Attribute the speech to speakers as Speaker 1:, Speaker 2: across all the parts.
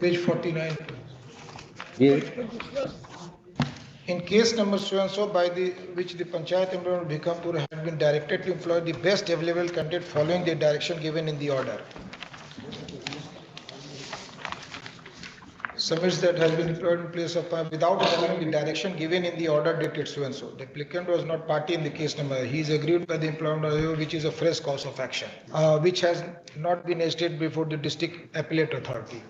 Speaker 1: Page 49.
Speaker 2: Yes.
Speaker 1: In case number so and so by which the Panchayat Member of Bhikampur had been directed to employ the best available candidate following the direction given in the order. Submits that has been employed in place of without following the direction given in the order dated so and so. The applicant was not party in the case number. He is aggrieved by the employment which is a fresh cause of action, which has not been stated before the district appellate authority.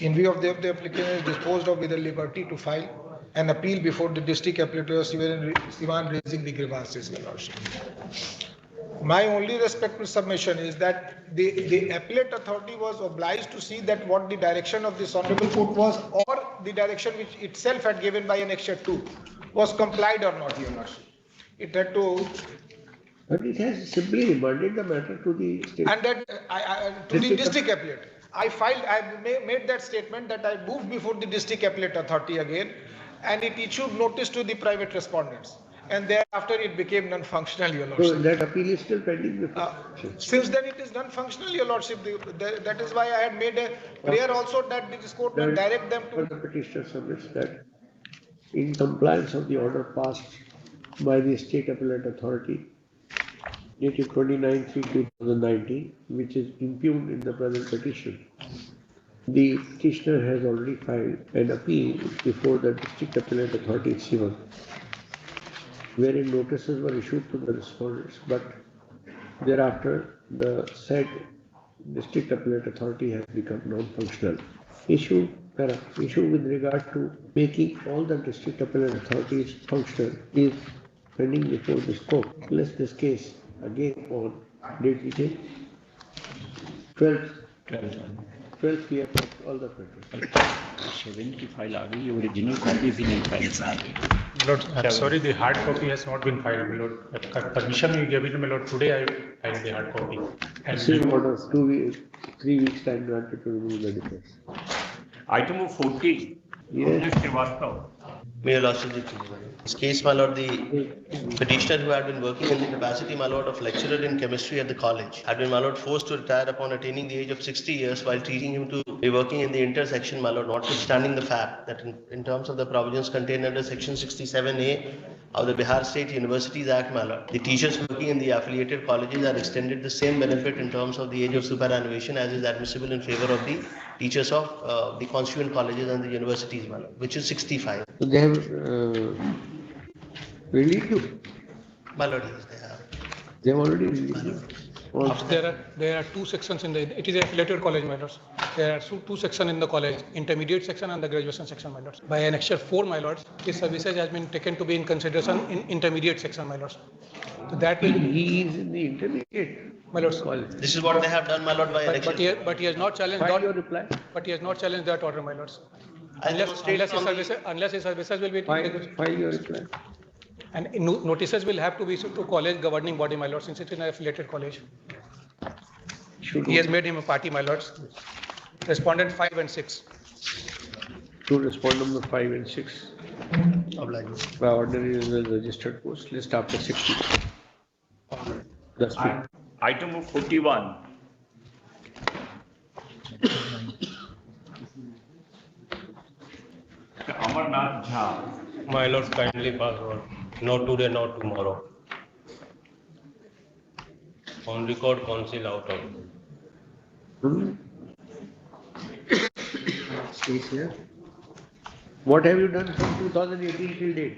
Speaker 1: In view of the applicant is disposed of with the liberty to file an appeal before the district appellate Sivan raising the grievances, Your Lordship. My only respectful submission is that the appellate authority was obliged to see that what the direction of this honorable court was, or the direction which itself had given by Annexure 2 was complied or not, Your Lordship. It had to.
Speaker 2: But it has simply remanded the matter to the state.
Speaker 1: And that to the district appellate. I made that statement that I moved before the district appellate authority again, and it issued notice to the private respondents. And thereafter it became non-functional, Your Lordship.
Speaker 2: So that appeal is still pending before.
Speaker 1: Since then it is non-functional, Your Lordship. That is why I had made a prayer also that this court will direct them to.
Speaker 2: The petitioner submits that in compliance of the order passed by the state appellate authority dated 29/3/2019, which is impugned in the present petition, the petitioner has already filed an appeal before the district appellate authority Sivan, wherein notices were issued to the respondents, but thereafter the said district appellate authority has become non-functional. Issue with regard to making all the district appellate authorities functional is pending before this court. Place this case again on date which is 12th PM of all the matters.
Speaker 3: 70 file आ गई, original copy भी नहीं file.
Speaker 4: Lord, I'm sorry, the hard copy has not been filed, my Lord. Permission you gave it to me, Lord. Today I filed the hard copy. And
Speaker 2: Same order, 3 weeks time granted to remove the defense.
Speaker 3: Item of 40.
Speaker 2: Yes.
Speaker 5: May I last this case, my Lord, the petitioner who had been working in the capacity, my Lord, of lecturer in chemistry at the college, had been, my Lord, forced to retire upon attaining the age of 60 years while teaching him to be working in the intersection, my Lord, notwithstanding the fact that in terms of the provisions contained under Section 67A of the Bihar State Universities Act, my Lord, the teachers working in the affiliated colleges are extended the same benefit in terms of the age of superannuation as is admissible in favor of the teachers of the constituent colleges and the universities, my Lord, which is 65.
Speaker 2: So they have released you?
Speaker 5: My Lord, yes, they have.
Speaker 2: They have already released you?
Speaker 4: there are two sections in the. It is a affiliated college, my lords. There are two sections in the college: intermediate section and the graduation section, my lords. By Annexure 4, my lords, his services has been taken to be in consideration in intermediate section, my lords. So that will.
Speaker 2: He is in the intermediate,
Speaker 4: my lords.
Speaker 2: college.
Speaker 5: This is what they have done, my Lord, by Annexure.
Speaker 4: But he has not challenged.
Speaker 2: Find your reply.
Speaker 4: But he has not challenged that order, my lords. Unless his services will be.
Speaker 2: File your reply.
Speaker 4: And notices will have to be issued to college governing body, my lord, since it is an affiliated college. He has made him a party, my lords. Respondent 5 and 6.
Speaker 2: To respond number 5 and 6. By ordinary registered post list after 60. That's it.
Speaker 3: Item of 41. Amarnath Jha.
Speaker 6: My lord, kindly pass on. Not today, not tomorrow. On record, council out of.
Speaker 2: Stays here. What have you done from 2018 till date?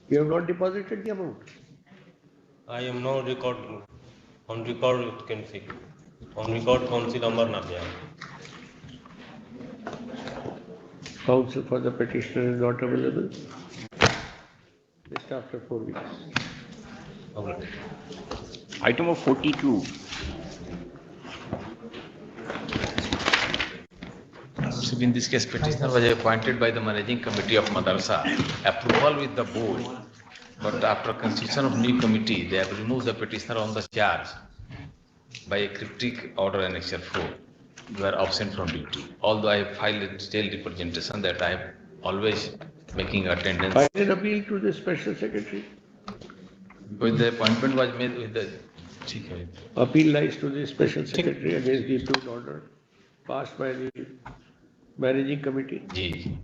Speaker 2: You have not deposited the amount.
Speaker 6: I am now recording. On record, you can see. On record, council Amarnath Jha.
Speaker 2: Counsel for the petitioner is not available. Just after 4 weeks.
Speaker 6: Okay.
Speaker 3: Item of 42.
Speaker 7: So in this case, petitioner was appointed by the managing committee of Madarasa, approval with the board, but after constitution of new committee, they have removed the petitioner on the charge by a cryptic order annexure 4. You are absent from duty. Although I have filed a detailed representation that I am always making attendance.
Speaker 2: File an appeal to the special secretary.
Speaker 7: When the appointment was made with the
Speaker 2: appeal lies to the special secretary against the approved order passed by the Managing Committee
Speaker 7: ji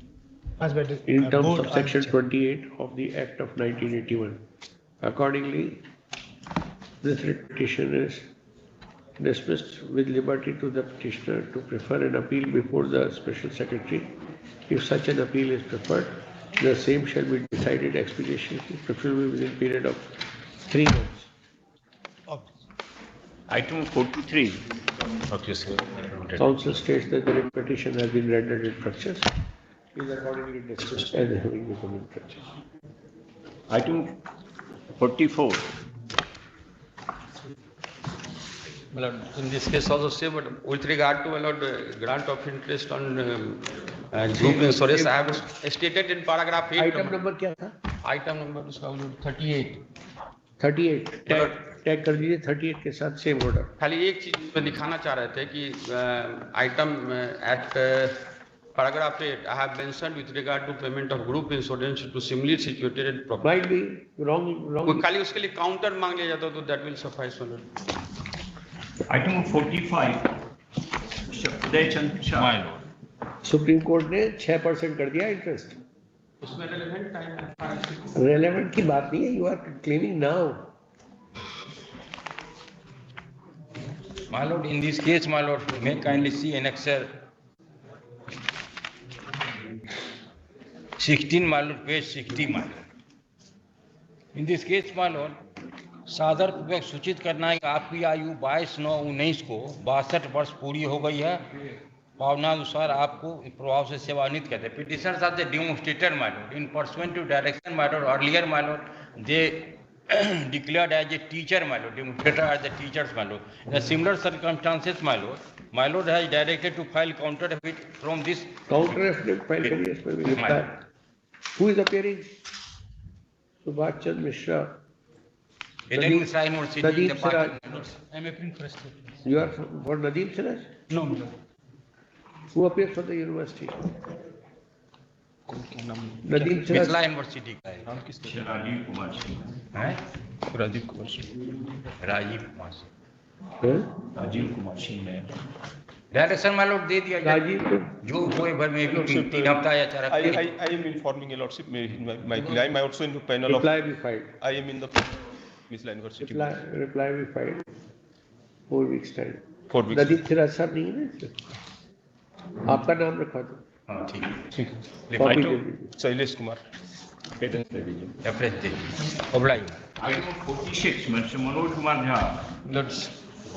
Speaker 2: in terms of Section 28 of the Act of 1981. Accordingly, this petition is dismissed with liberty to the petitioner to prefer an appeal before the Special Secretary. If such an appeal is preferred, the same shall be decided expeditiously, preferably within a period of 3 months.
Speaker 3: Item 43.
Speaker 7: okay sir.
Speaker 2: Council states that the petition has been rendered infructuous, is accordingly dismissed as having become infructuous.
Speaker 3: Item 44.
Speaker 8: My lord, in this case also say, but with regard to, my lord, grant of interest on group insurance, I have stated in paragraph 8.
Speaker 2: Item number क्या था?
Speaker 8: Item number is 38.
Speaker 2: 38 tag कर दीजिए 38 के साथ same order.
Speaker 8: खाली एक चीज में दिखाना चाह रहे थे कि item eight paragraph 8 I have mentioned with regard to payment of group insurance to similarly situated property.
Speaker 2: Might be wrong.
Speaker 8: खाली उसके लिए काउंटर मांग लिया जाता तो that will suffice, my lord.
Speaker 3: Item 45. Uday Chand Shah.
Speaker 7: My lord.
Speaker 2: Supreme court ने 6% कर दिया इंटरेस्ट.
Speaker 8: उसमें relevant time है.
Speaker 2: रेलेवेंट की बात नहीं है. You are claiming now.
Speaker 9: My lord, in this case, my lord, may kindly see annexure 16, my lord, page 60, my lord. In this case, my lord, सादर पूर्वक सूचित करना है कि आपकी आयु 22/9/19 को 62 वर्ष पूरी हो गई है. भावनानुसार आपको प्रभाव से सेवानित करते हैं. Petitioners are the demonstrated, my lord. In pursuant to direction, my lord, earlier, my lord, they declared as a teacher, my lord, demonstrator as the teachers, my lord. In a similar circumstances, my lord has directed to file counter affidavit from this.
Speaker 2: Counter affidavit file करिए इस पर भी reply. Who is appearing? Subhash Chandra Mishra.
Speaker 9: Nadeem Siraj University.
Speaker 2: Nadeem Siraj.
Speaker 4: I am appearing for a
Speaker 2: You are for Nadeem Siraj?
Speaker 4: No, no.
Speaker 2: Who appears for the university? Nadeem Siraj.
Speaker 9: Mithila university का है.
Speaker 3: राजीव कुमार सिंह.
Speaker 9: हैं?
Speaker 4: Rajiv Kumar Singh.
Speaker 9: Rajiv Kumar Singh.
Speaker 2: Huh?
Speaker 3: Rajiv Kumar Singh ने
Speaker 9: direction मान लोग दे दिया जाए.
Speaker 2: Rajiv को
Speaker 9: जो हुए भर में भी 3 हफ्ता या 4 हफ्ते.
Speaker 6: I am informing a lordship, I am also in the panel of,
Speaker 2: reply be filed.
Speaker 6: I am in the Misla University.
Speaker 2: Reply be filed. 4 weeks time.
Speaker 6: 4 weeks.
Speaker 2: Nadeem Siraj साहब नहीं है ना इसमें? आपका नाम रखा दो.
Speaker 9: हाँ ठीक है.
Speaker 2: कॉपी दे दीजिए.
Speaker 6: Shailesh Kumar.
Speaker 9: Reference they. ओबलाई.
Speaker 3: Item 46. Mr. Manoj Kumar Jha.
Speaker 8: Lords,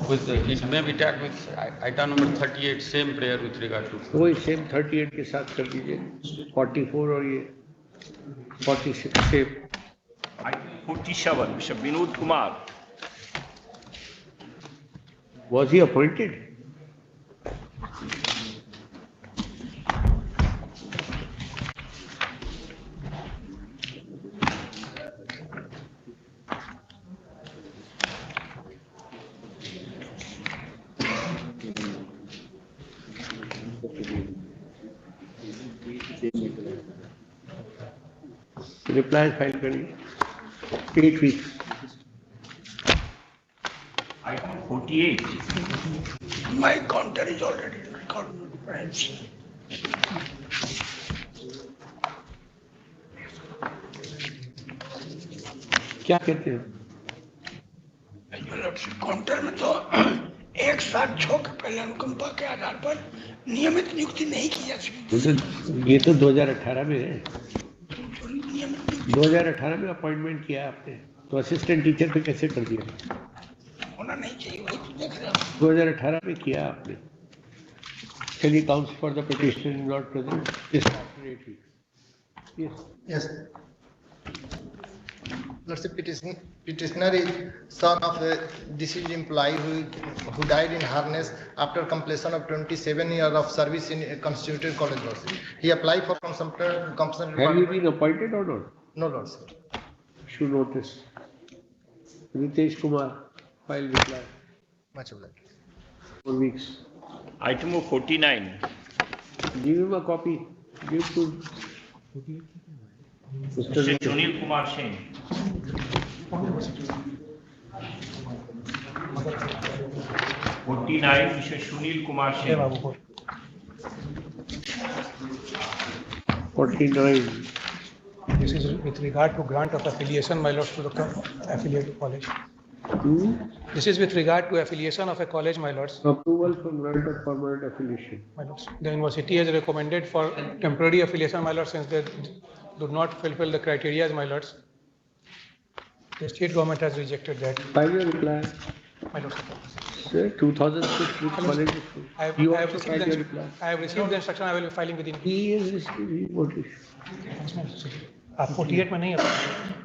Speaker 8: with it may be tagged with item number 38, same prayer with regard to.
Speaker 2: वही सेम 38 के साथ कर दीजिए. 44 और ये 46 same.
Speaker 3: Item 47. Mr. Vinod Kumar.
Speaker 2: Was he appointed? Reply file करिए. 8 weeks.
Speaker 3: Item 48.
Speaker 1: My counter is already recorded.
Speaker 2: क्या कहते हैं?
Speaker 1: काउंटर में तो एक साथ 6 के पहले अनुकंपा के आधार पर नियमित नियुक्ति नहीं की जा सकती.
Speaker 2: ये तो 2018 में है. 2018 में अपॉइंटमेंट किया आपने, तो असिस्टेंट टीचर पे कैसे कर दिया?
Speaker 1: होना नहीं चाहिए, वही तो देख रहे हैं.
Speaker 2: 2018 में किया आपने. चलिए counts for the petition not present is after 8 weeks.
Speaker 10: Yes. Lordship, petitioner is son of a deceased employee who died in harness after completion of 27 years of service in a constituted college. Lordship. He applied for compensation.
Speaker 2: Have you been appointed or not?
Speaker 10: No, Lordship.
Speaker 2: Should notice. Ritesh Kumar, file reply.
Speaker 10: Much obliged.
Speaker 2: 4 weeks.
Speaker 3: Item 49.
Speaker 2: Give him a copy. Give to
Speaker 3: Mr. Sunil Kumar Singh. Mr. Sunil Kumar Singh.
Speaker 2: 49.
Speaker 4: This is with regard to grant of affiliation, my lords, to the affiliated college. This is with regard to affiliation of a college, my lords.
Speaker 2: Approval for grant of permanent affiliation.
Speaker 4: My lords, the university has recommended for temporary affiliation, my lords, since they do not fulfill the criteria, my lords. The state government has rejected that.
Speaker 2: 5-year reply.
Speaker 4: My lords.
Speaker 2: 2006 which college?
Speaker 4: I have received the instruction. I will be filing within.
Speaker 2: He is received what is?
Speaker 4: 48 में नहीं है,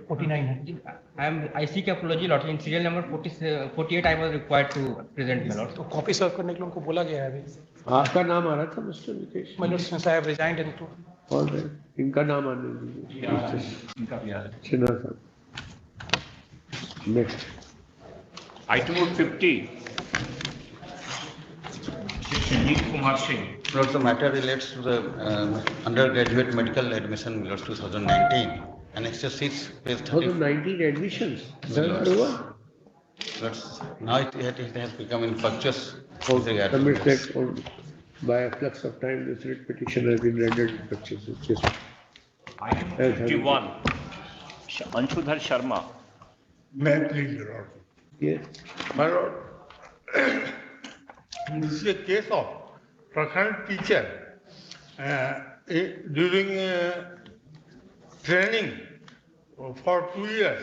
Speaker 4: 49 है.
Speaker 11: I seek apology, Lord. In serial number 48, I was required to present, my lord.
Speaker 4: तो copy सर्व करने के लिए उनको बोला गया है अभी.
Speaker 2: आपका नाम आ रहा था mister Nitesh?
Speaker 4: My lord, since I have resigned into.
Speaker 2: All right. इनका नाम आने दीजिए.
Speaker 3: इनका भी आ रहा है.
Speaker 2: सिन्हा साहब. Next.
Speaker 3: Item number 50. Sanjeev Kumar Singh.
Speaker 8: Lord, the matter relates to the undergraduate medical admission, Lord, 2019. Annexure 6, page
Speaker 2: 2019 admissions. Lord,
Speaker 8: now it has become infectious.
Speaker 2: Submit that by a flux of time, this writ petition has been rendered infectious.
Speaker 3: Item 51. Anshudhar Sharma.
Speaker 12: May I please, Your Honor?
Speaker 2: Yes.
Speaker 12: My Lord, this is a case of Prakhand teacher during training for 2 years.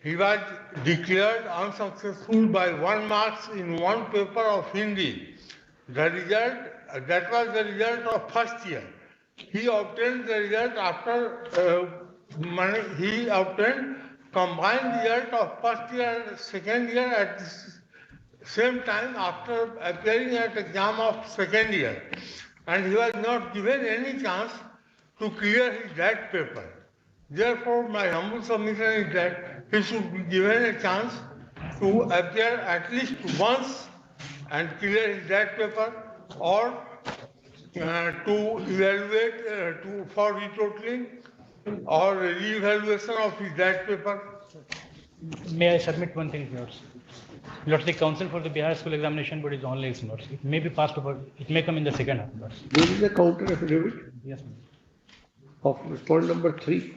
Speaker 12: He was declared unsuccessful by 1 marks in one paper of Hindi. The result, that was the result of first year. He obtained the result after he obtained combined result of first year and second year at the same time after appearing at exam of second year. And he was not given any chance to clear his that paper. Therefore, my humble submission is that he should be given a chance to appear at least once and clear his that paper, or to evaluate for retotaling or re-evaluation of his that paper.
Speaker 13: May I submit one thing, Lords? Lords, the counsel for the Bihar School Examination Board is only Lords. It may be passed over. It may come in the second half, Lords.
Speaker 2: This is the counter affidavit?
Speaker 13: Yes, ma'am.
Speaker 2: Of respondent number 3.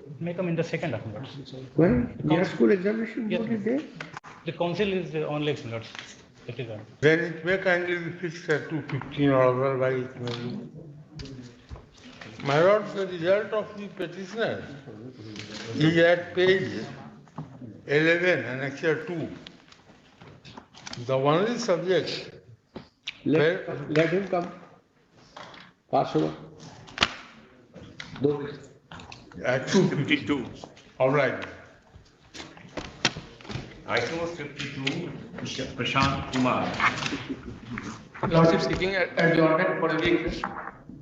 Speaker 13: It may come in the second half, Lords.
Speaker 2: Well, Bihar School Examination Board is there?
Speaker 13: The counsel is only Lords. It is on.
Speaker 12: Then it may kindly be fixed at 215 or otherwise it may be. My Lord, the result of the petitioner is at page 11, annexure 2. The only subject.
Speaker 2: Let him come. Pass over.
Speaker 12: At 252. All right.
Speaker 3: Item number 52. Mr. Prashant Kumar.
Speaker 14: Lordship seeking adjournment for a week.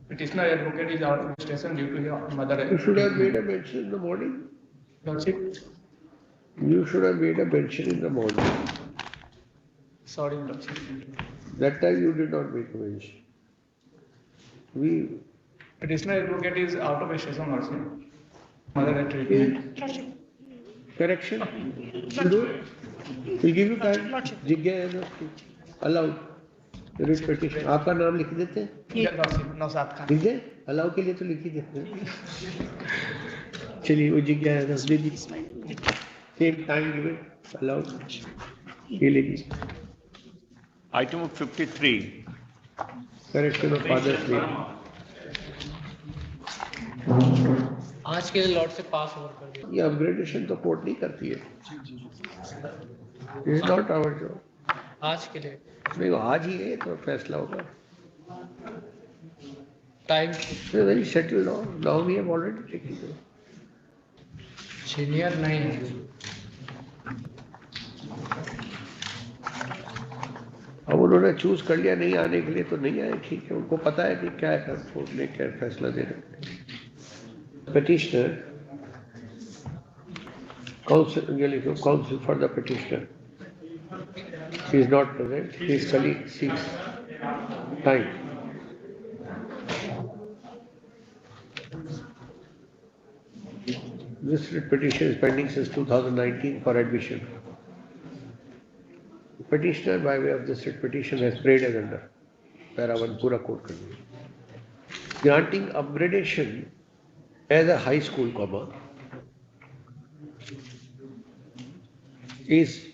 Speaker 14: Petitioner advocate is out of station due to your mother.
Speaker 2: You should have made a mention in the morning.
Speaker 14: Lordship.
Speaker 2: You should have made a mention in the morning.
Speaker 14: Sorry, Lordship.
Speaker 2: That time you did not make a mention.
Speaker 14: Petitioner advocate is out of station, Lordship. Mother at treatment.
Speaker 2: Correction. You do it. We'll give you time. Jigya है ना. Allowed. Writ petition. आपका नाम लिख देते हैं? लिख दे? Allow के लिए तो लिख ही देते हैं. चलिए वो जिज्ञा है ना दे दी. Same time given. Allowed. ये लेगी.
Speaker 3: Item of 53.
Speaker 2: Correction of father's name.
Speaker 11: आज के लिए लॉर्ड से पास ओवर कर दिया.
Speaker 2: ये अपग्रेडेशन तो कोर्ट नहीं करती है. This is not our job.
Speaker 11: आज के लिए.
Speaker 2: नहीं आज ही है तो फैसला होगा.
Speaker 11: Time.
Speaker 2: It's a very settled law. Now we have already taken it.
Speaker 11: Senior 9.
Speaker 2: अब उन्होंने चूज कर लिया नहीं आने के लिए तो नहीं आए. ठीक है, उनको पता है कि क्या है कोर्ट ने क्या फैसला देना. Petitioner, counsel for the petitioner. He is not present. His colleague seeks time. This petition is pending since 2019 for admission. The petitioner, by way of this petition, has prayed as under. Para 1 पूरा coat कर दिया. Granting upgradation as a high school comma is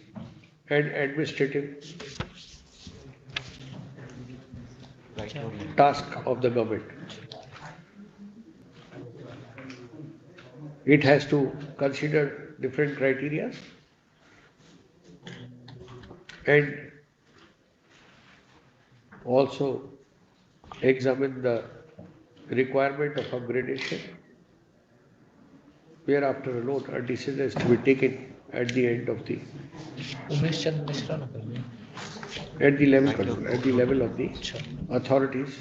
Speaker 2: an administrative task of the government. It has to consider different criteria and also examine the requirement of upgradation, whereafter alone a decision is to be taken at the end of the at the level of the authorities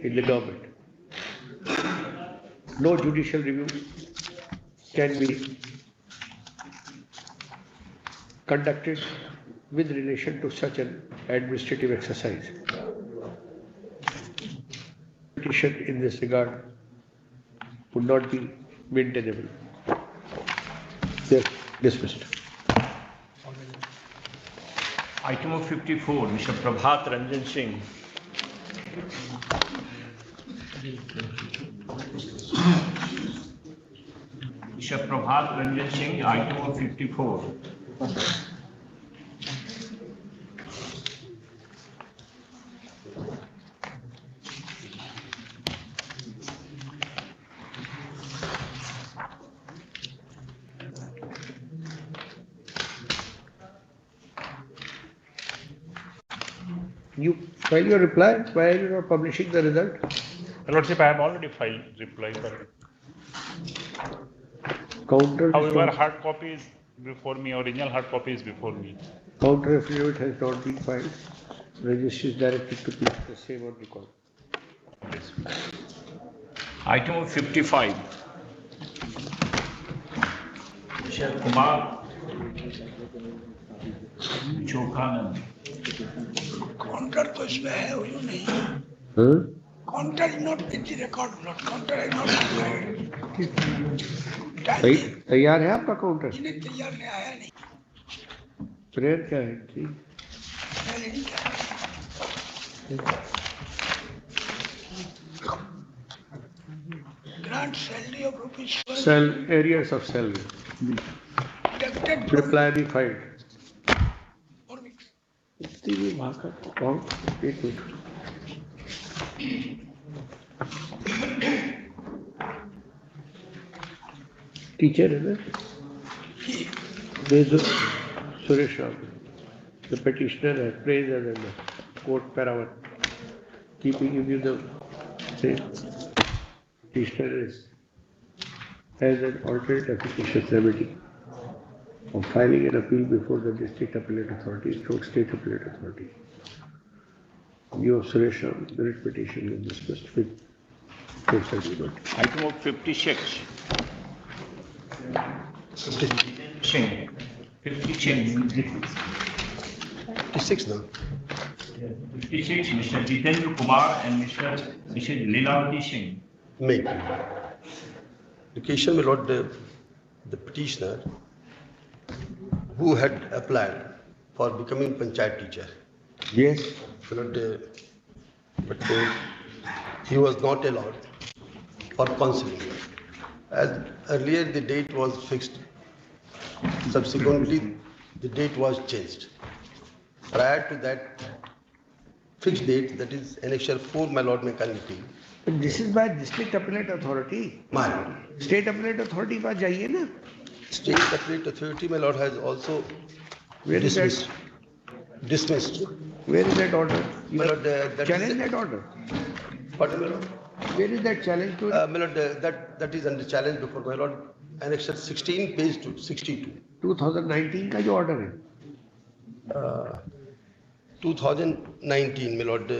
Speaker 2: in the government. No judicial review can be conducted with relation to such an administrative exercise. Petition in this regard would not be maintainable. Yes, dismissed.
Speaker 3: Item of 54, Mr. Prabhat Ranjan Singh. Mr. Prabhat Ranjan Singh, item of 54.
Speaker 2: You file your reply. Why are you not publishing the result?
Speaker 15: Lordship, I have already filed reply for it.
Speaker 2: Counter.
Speaker 15: However, hard copy is before me, original hard copy is before me.
Speaker 2: Counter affidavit has not been filed. Registry is directed to place the same on record.
Speaker 3: Item of 55. Mr. Kumar Chokanand.
Speaker 16: Counter तो इसमें है वो नहीं. Counter is not in the record. Not counter is not
Speaker 2: तैयार है आपका counter?
Speaker 16: नहीं, तैयार नहीं आया नहीं.
Speaker 2: प्रेयर क्या है? ठीक.
Speaker 16: Grant salary of rupees.
Speaker 2: Cell areas of salary. Reply be filed. इतनी भाषा कौन? एक मिनट. टीचर है ना? Suresh Ram. The petitioner has praised as in the court paravan, keeping in view the same. Petitioner has an alternate efficacious remedy of filing an appeal before the district appellate authority, state appellate authority. View of Suresh Ram, the writ petition is dismissed with case agreement.
Speaker 3: Item of 56.
Speaker 5: 56 now.
Speaker 3: 56, Mr. Jitendra Kumar and Mrs. Leelavati Singh.
Speaker 5: Make. Occasion, my lord, the petitioner who had applied for becoming panchayat teacher.
Speaker 2: Yes.
Speaker 5: My lord, but he was not allowed for counseling. As earlier the date was fixed, subsequently the date was changed. Prior to that fixed date, that is annexure 4, my lord, mechanically.
Speaker 2: But this is by district appellate authority.
Speaker 5: My lord.
Speaker 2: State appellate authority पास जाइए ना.
Speaker 5: State appellate authority, my lord, has also
Speaker 2: dismissed. Where is that order?
Speaker 5: My lord,
Speaker 2: challenge that order.
Speaker 5: Pardon, my lord?
Speaker 2: Where is that challenge to?
Speaker 5: My lord, that is under challenge before my lord. Annexure 16, page 62.
Speaker 2: 2019 का जो order है.
Speaker 5: 2019, my lord.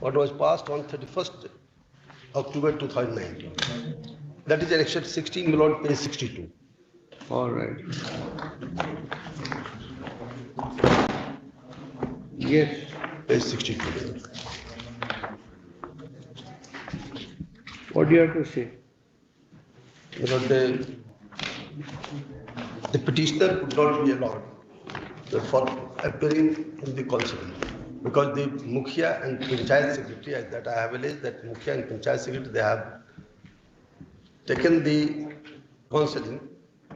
Speaker 5: What was passed on 31st October 2019. That is annexure 16, my lord, page 62.
Speaker 2: All right. Yes.
Speaker 5: Page 62.
Speaker 2: What do you have to say?
Speaker 5: My lord, the petitioner could not be allowed for appearing in the consulate. Because the Mukhya and Panchayat Secretary, that I have alleged that Mukhya and Panchayat Secretary, they have taken the counseling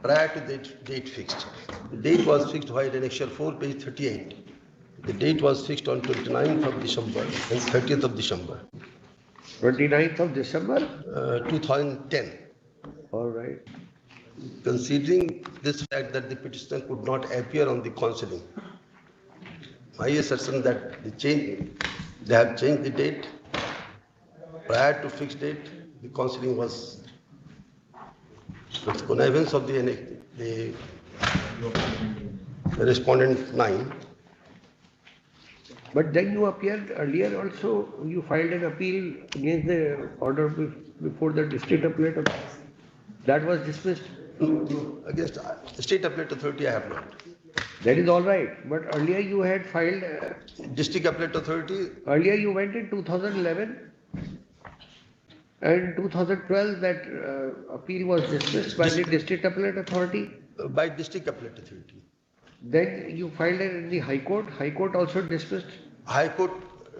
Speaker 5: prior to the date fixed. The date was fixed via Annexure 4, page 38. The date was fixed on 29th of December and 30th of December.
Speaker 2: 29th of December?
Speaker 5: 2010.
Speaker 2: All right.
Speaker 5: Considering this fact that the petitioner could not appear on the counseling, my assertion that they have changed the date. Prior to fixed date, the counseling was with connivance of the respondent 9.
Speaker 2: But then you appeared earlier also, you filed an appeal against the order before the district appellate authority. That was dismissed.
Speaker 5: Against the state appellate authority, I have not.
Speaker 2: That is all right. But earlier you had filed.
Speaker 5: District appellate authority.
Speaker 2: Earlier you went in 2011. And 2012 that appeal was dismissed by the district appellate authority.
Speaker 5: By district appellate authority.
Speaker 2: Then you filed it in the High Court. High Court also dismissed.
Speaker 5: High Court.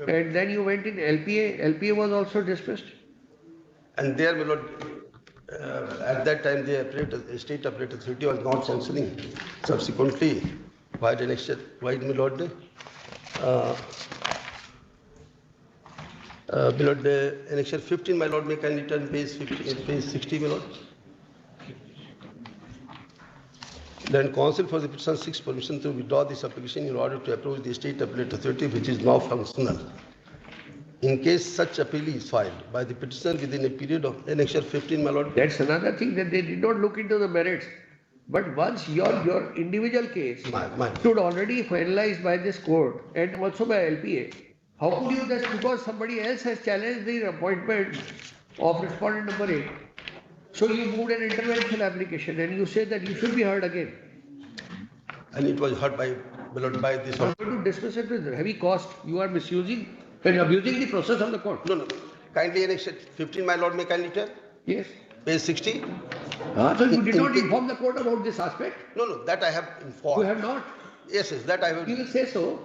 Speaker 2: And then you went in LPA. LPA was also dismissed.
Speaker 5: And there, my lord, at that time the state appellate authority was not counseling. Subsequently, why the next? Why, my lord? My lord, annexure 15, my lord, may can return page 60, my lord. Then counsel for the petitioner seeks permission to withdraw this application in order to approach the state appellate authority, which is now functional. In case such appeal is filed by the petitioner within a period of annexure 15, my lord.
Speaker 2: That's another thing, that they did not look into the merits. But once your individual case should already finalized by this court and also by LPA, how could you just, because somebody else has challenged the appointment of respondent number 8, so you moved an intervention application and you say that you should be heard again.
Speaker 5: And it was heard by this.
Speaker 2: I'm going to dismiss it with heavy cost. You are misusing and abusing the process of the court.
Speaker 5: No. Kindly annexure 15, my lord, may kindly tell.
Speaker 2: Yes.
Speaker 5: Page 60.
Speaker 2: So you did not inform the court about this aspect?
Speaker 5: No, that I have informed.
Speaker 2: You have not?
Speaker 5: Yes, that I have.
Speaker 2: You will say so.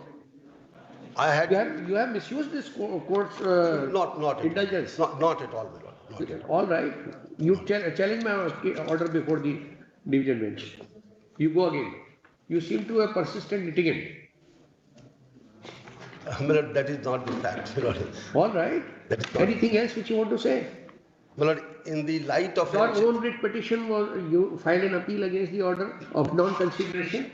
Speaker 5: I had.
Speaker 2: You have misused this court's
Speaker 5: not
Speaker 2: indulgence.
Speaker 5: Not at all, my lord.
Speaker 2: All right. You challenge my order before the division bench. You go again. You seem to a persistent litigant.
Speaker 5: That is not the fact, my lord.
Speaker 2: All right. Anything else which you want to say?
Speaker 5: My lord, in the light of
Speaker 2: your own writ petition, was you filed an appeal against the order of non-consideration.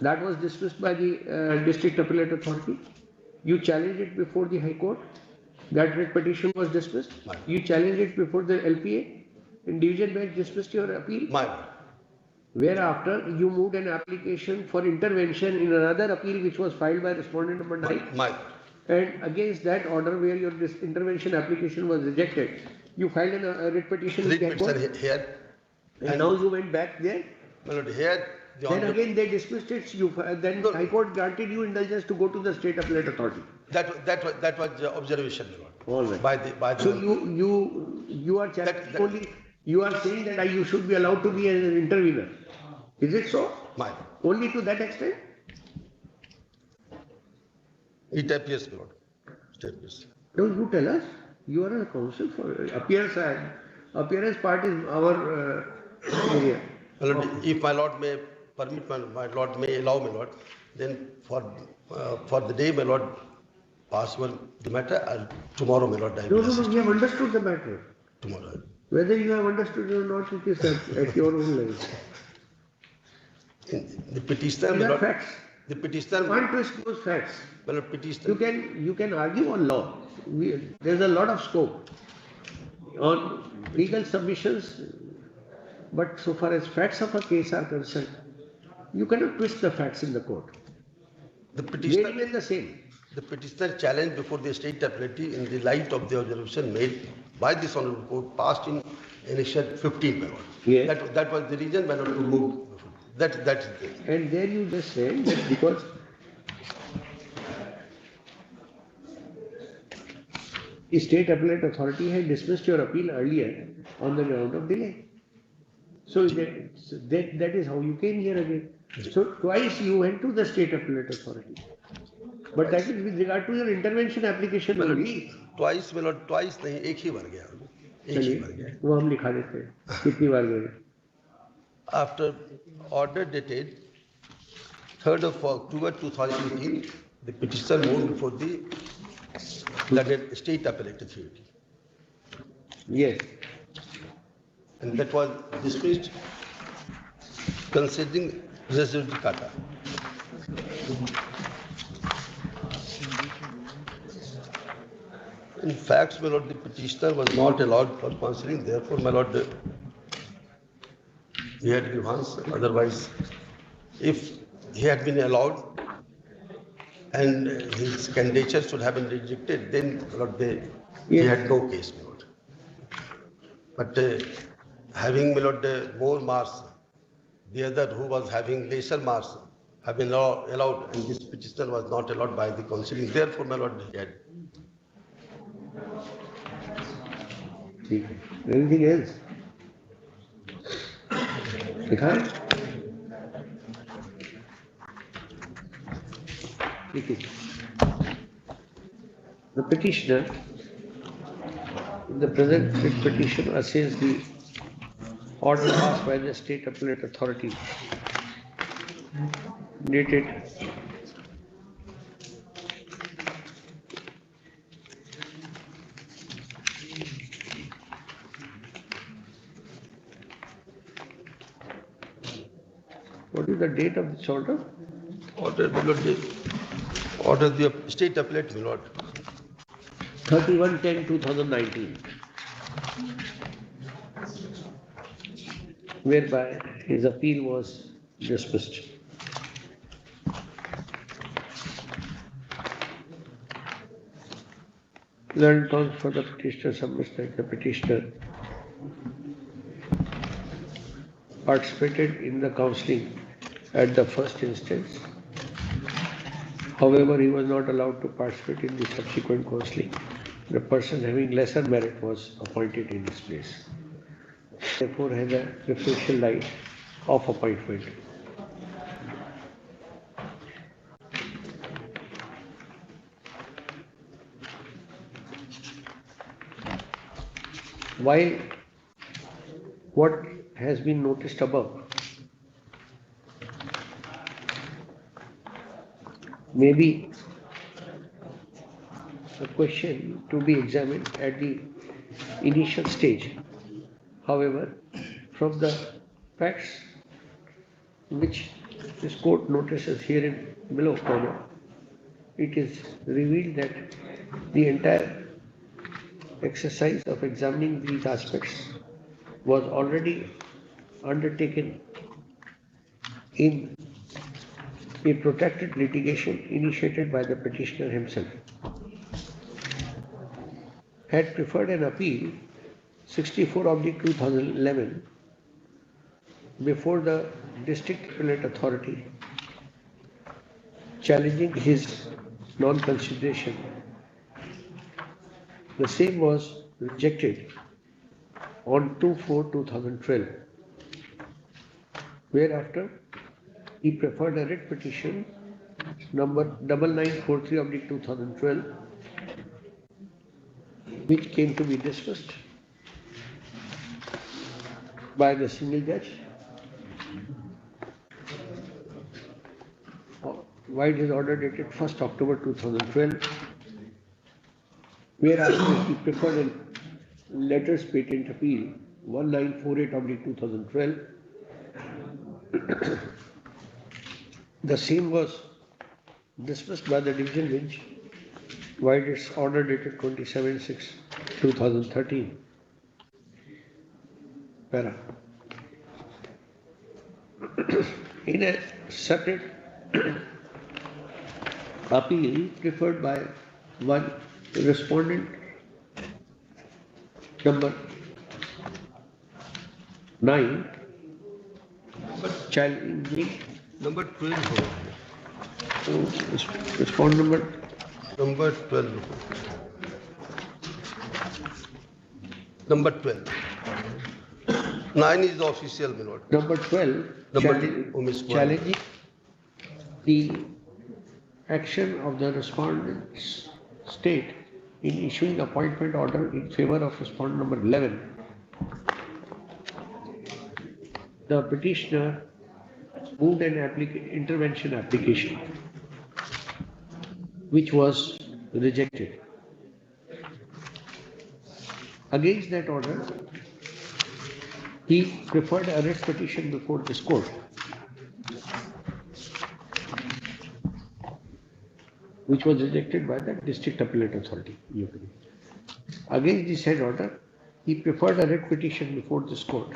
Speaker 2: That was dismissed by the district appellate authority. You challenged it before the High Court. That writ petition was dismissed. You challenged it before the LPA. And division bench dismissed your appeal. Whereafter, you moved an application for intervention in another appeal which was filed by respondent number 9. And against that order where your intervention application was rejected, you filed a writ petition with the High Court.
Speaker 5: Here.
Speaker 2: And now you went back there.
Speaker 5: My lord, here.
Speaker 2: Then again they dismissed it. Then High Court granted you indulgence to go to the state appellate authority.
Speaker 5: That was the observation, my lord.
Speaker 2: All right.
Speaker 5: By the
Speaker 2: so you are challenging only. You are saying that you should be allowed to be an intervener. Is it so? Only to that extent?
Speaker 5: It appears, my lord. It appears.
Speaker 2: No, you tell us. You are a counsel for appearance part is our area.
Speaker 5: My lord, if my lord may permit, my lord may allow, my lord, then for the day, my lord, possible the matter, tomorrow, my lord, I will assist.
Speaker 2: No, we have understood the matter.
Speaker 5: Tomorrow.
Speaker 2: Whether you have understood or not, it is at your own level.
Speaker 5: The petitioner, my lord.
Speaker 2: Facts.
Speaker 5: The petitioner.
Speaker 2: Can't twist those facts.
Speaker 5: Well, petitioner.
Speaker 2: You can argue on law. There's a lot of scope on legal submissions, but so far as facts of a case are concerned, you cannot twist the facts in the court.
Speaker 5: The petitioner.
Speaker 2: They remain the same.
Speaker 5: The petitioner challenged before the state appellate in the light of the observation made by this honorable court passed in annexure 15, my lord.
Speaker 2: Yes.
Speaker 5: That was the reason, my lord, to move. That's it.
Speaker 2: And then you just said that because the state appellate authority had dismissed your appeal earlier on the ground of delay. So that is how you came here again. So twice you went to the state appellate authority. But that is with regard to your intervention application only.
Speaker 17: Twice में Lord twice नहीं एक ही बार गया एक ही बार गया
Speaker 2: वो हम लिखा देते हैं कितनी बार गए.
Speaker 17: After order dated 3rd of October 2018, the petitioner moved before the London State Appellate Authority.
Speaker 2: Yes.
Speaker 17: And that was dismissed considering res judicata. In fact, my lord, the petitioner was not allowed for considering. Therefore, my lord, he had grievance. Otherwise, if he had been allowed and his candidature should have been rejected, then my lord, he had no case, my lord. But having, my lord, more marks, the other who was having lesser marks have been allowed, and this petitioner was not allowed by the counseling. Therefore, my lord, he had.
Speaker 2: Anything else? The petitioner, in the present petition, assails the order passed by the State Appellate Authority, dated what is the date of this order?
Speaker 17: Order, my lord, order the State Appellate, my lord.
Speaker 2: 31/10/2019, whereby his appeal was dismissed. Learned counsel for the petitioner submits that the petitioner participated in the counselling at the first instance. However, he was not allowed to participate in the subsequent counselling. The person having lesser merit was appointed in his place. Therefore, has a preferential right of appointment. While what has been noticed above may be a question to be examined at the initial stage. However, from the facts which this court notices herein below, it is revealed that the entire exercise of examining these aspects was already undertaken in a protracted litigation initiated by the petitioner himself. Had preferred an appeal 64/2011 before the District Appellate Authority challenging his non-consideration. The same was rejected on 2/4/2012. Whereafter, he preferred a writ petition number 9943/2012, which came to be dismissed by the single judge, while his order dated 1st October 2012, whereafter he preferred a letters patent appeal 1948/2012. The same was dismissed by the division bench, while its order dated 27/6/2013. Para. In a separate appeal preferred by one respondent number 9, challenging
Speaker 17: number 12.
Speaker 2: Respond number
Speaker 17: 12. Number 12. 9 is the official, my lord.
Speaker 2: Number 12, challenging the action of the respondent's state in issuing appointment order in favor of respondent number 11, the petitioner moved an intervention application which was rejected. Against that order, he preferred a writ petition before this court, which was rejected by the District Appellate Authority. Against the said order, he preferred a writ petition before this court,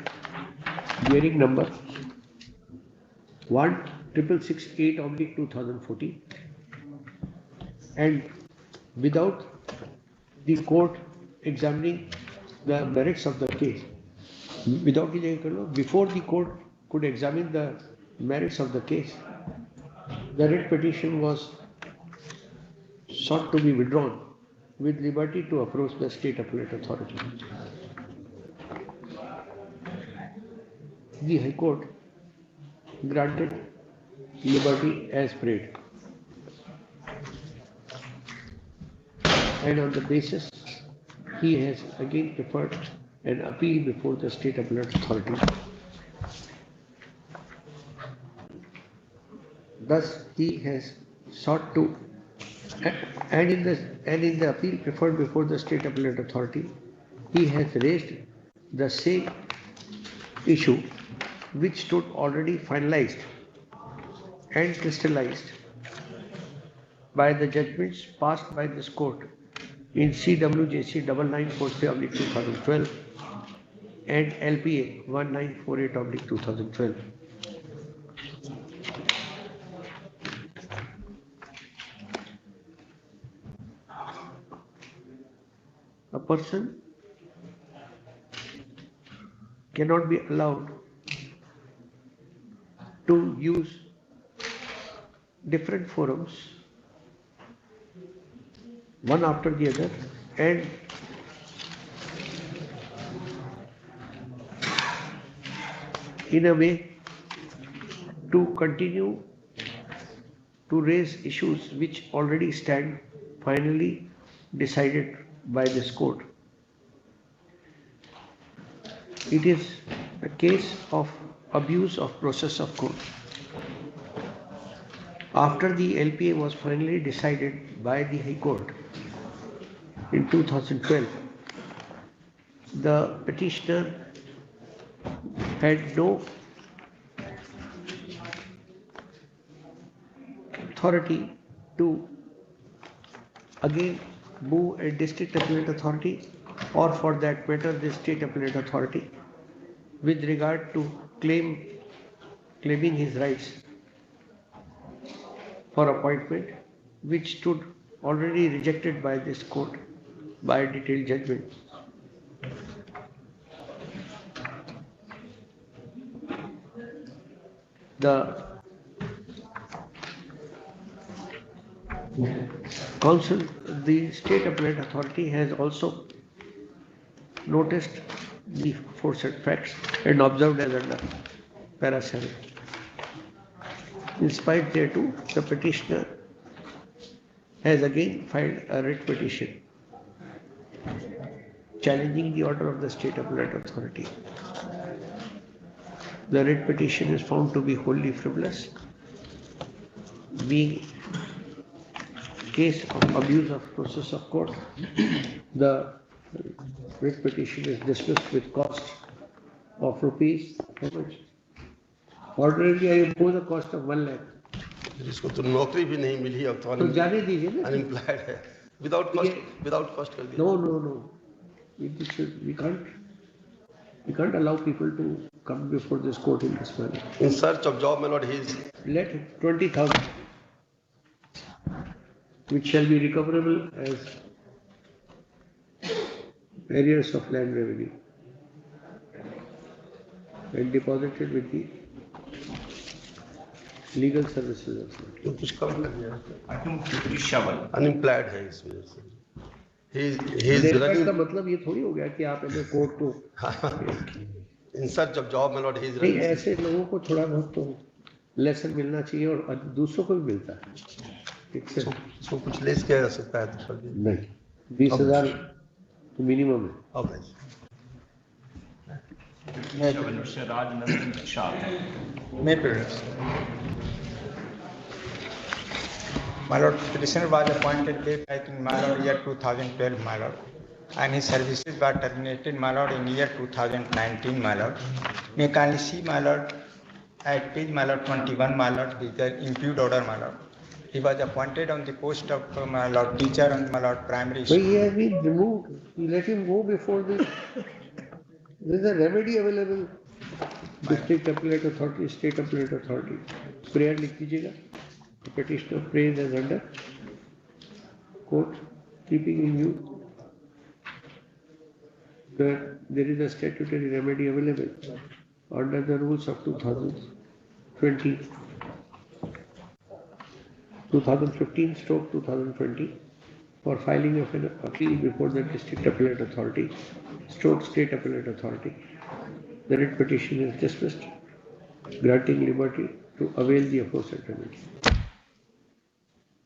Speaker 2: bearing number 16668/2014, and without the court examining the merits of the case, before the court could examine the merits of the case, the writ petition was sought to be withdrawn with liberty to approach the State Appellate Authority. The High Court granted liberty as prayed, and on the basis he has again preferred an appeal before the State Appellate Authority. Thus, he has sought to, and in the appeal preferred before the State Appellate Authority, he has raised the same issue which stood already finalized and crystallized by the judgments passed by this court in CWJC 9943/2012 and LPA 1948/2012. A person cannot be allowed to use different forums one after the other and in a way to continue to raise issues which already stand finally decided by this court. It is a case of abuse of process of court. After the LPA was finally decided by the High Court in 2012, the petitioner had no authority to again move a District Appellate Authority or for that matter the State Appellate Authority with regard to claiming his rights for appointment, which stood already rejected by this court by detailed judgment. The Council, the State Appellate Authority has also noticed the aforesaid facts and observed as under para 7. In spite thereto, the petitioner has again filed a writ petition challenging the order of the State Appellate Authority. The writ petition is found to be wholly frivolous, being case of abuse of process of court. The writ petition is dismissed with cost of rupees. How much? Ordinarily, I impose a cost of 1 lakh.
Speaker 17: इसको तो नौकरी भी नहीं मिली अब तो
Speaker 2: जाने दीजिए ना.
Speaker 17: अनएम्प्लॉयड है विदाउट कॉस्ट कर दिया.
Speaker 2: No. We can't allow people to come before this court in this manner.
Speaker 17: In search of job, my lord, he is.
Speaker 2: Let 20,000, which shall be recoverable as arrears of land revenue, and deposited with the legal services authority.
Speaker 17: कुछ कम कर दिया.
Speaker 3: I think shovel.
Speaker 17: Unemployed है इस वजह से. He is running.
Speaker 2: का मतलब ये थोड़ी हो गया कि आप ऐसे कोर्ट को.
Speaker 17: In search of job, my lord, he is
Speaker 2: नहीं,
Speaker 17: running.
Speaker 2: ऐसे लोगों को थोड़ा बहुत तो लेसन मिलना चाहिए और दूसरों को भी मिलता है.
Speaker 17: इसको कुछ लेस किया जा सकता है तो
Speaker 2: नहीं, 20,000 तो मिनिमम है।
Speaker 17: Okay.
Speaker 3: Mr. Rajnandan Shah.
Speaker 18: May perhaps. My lord, petitioner was appointed day back in my lord year 2012, my lord, and his services were terminated, my lord, in year 2019, my lord. May kindly see, my lord, at page my lord 21, my lord, with the imputed order, my lord. He was appointed on the post of my lord teacher on my lord primary
Speaker 2: So
Speaker 18: school.
Speaker 2: he has been removed. You let him go before this. There is a remedy available. District Appellate Authority, State Appellate Authority. Prayer लिख दीजिएगा. The petitioner prays as under court, keeping in view that there is a statutory remedy available under the rules of 2020, 2015/2020 for filing of an appeal before the District Appellate Authority, State Appellate Authority. The writ petition is dismissed, granting liberty to avail the aforesaid remedy.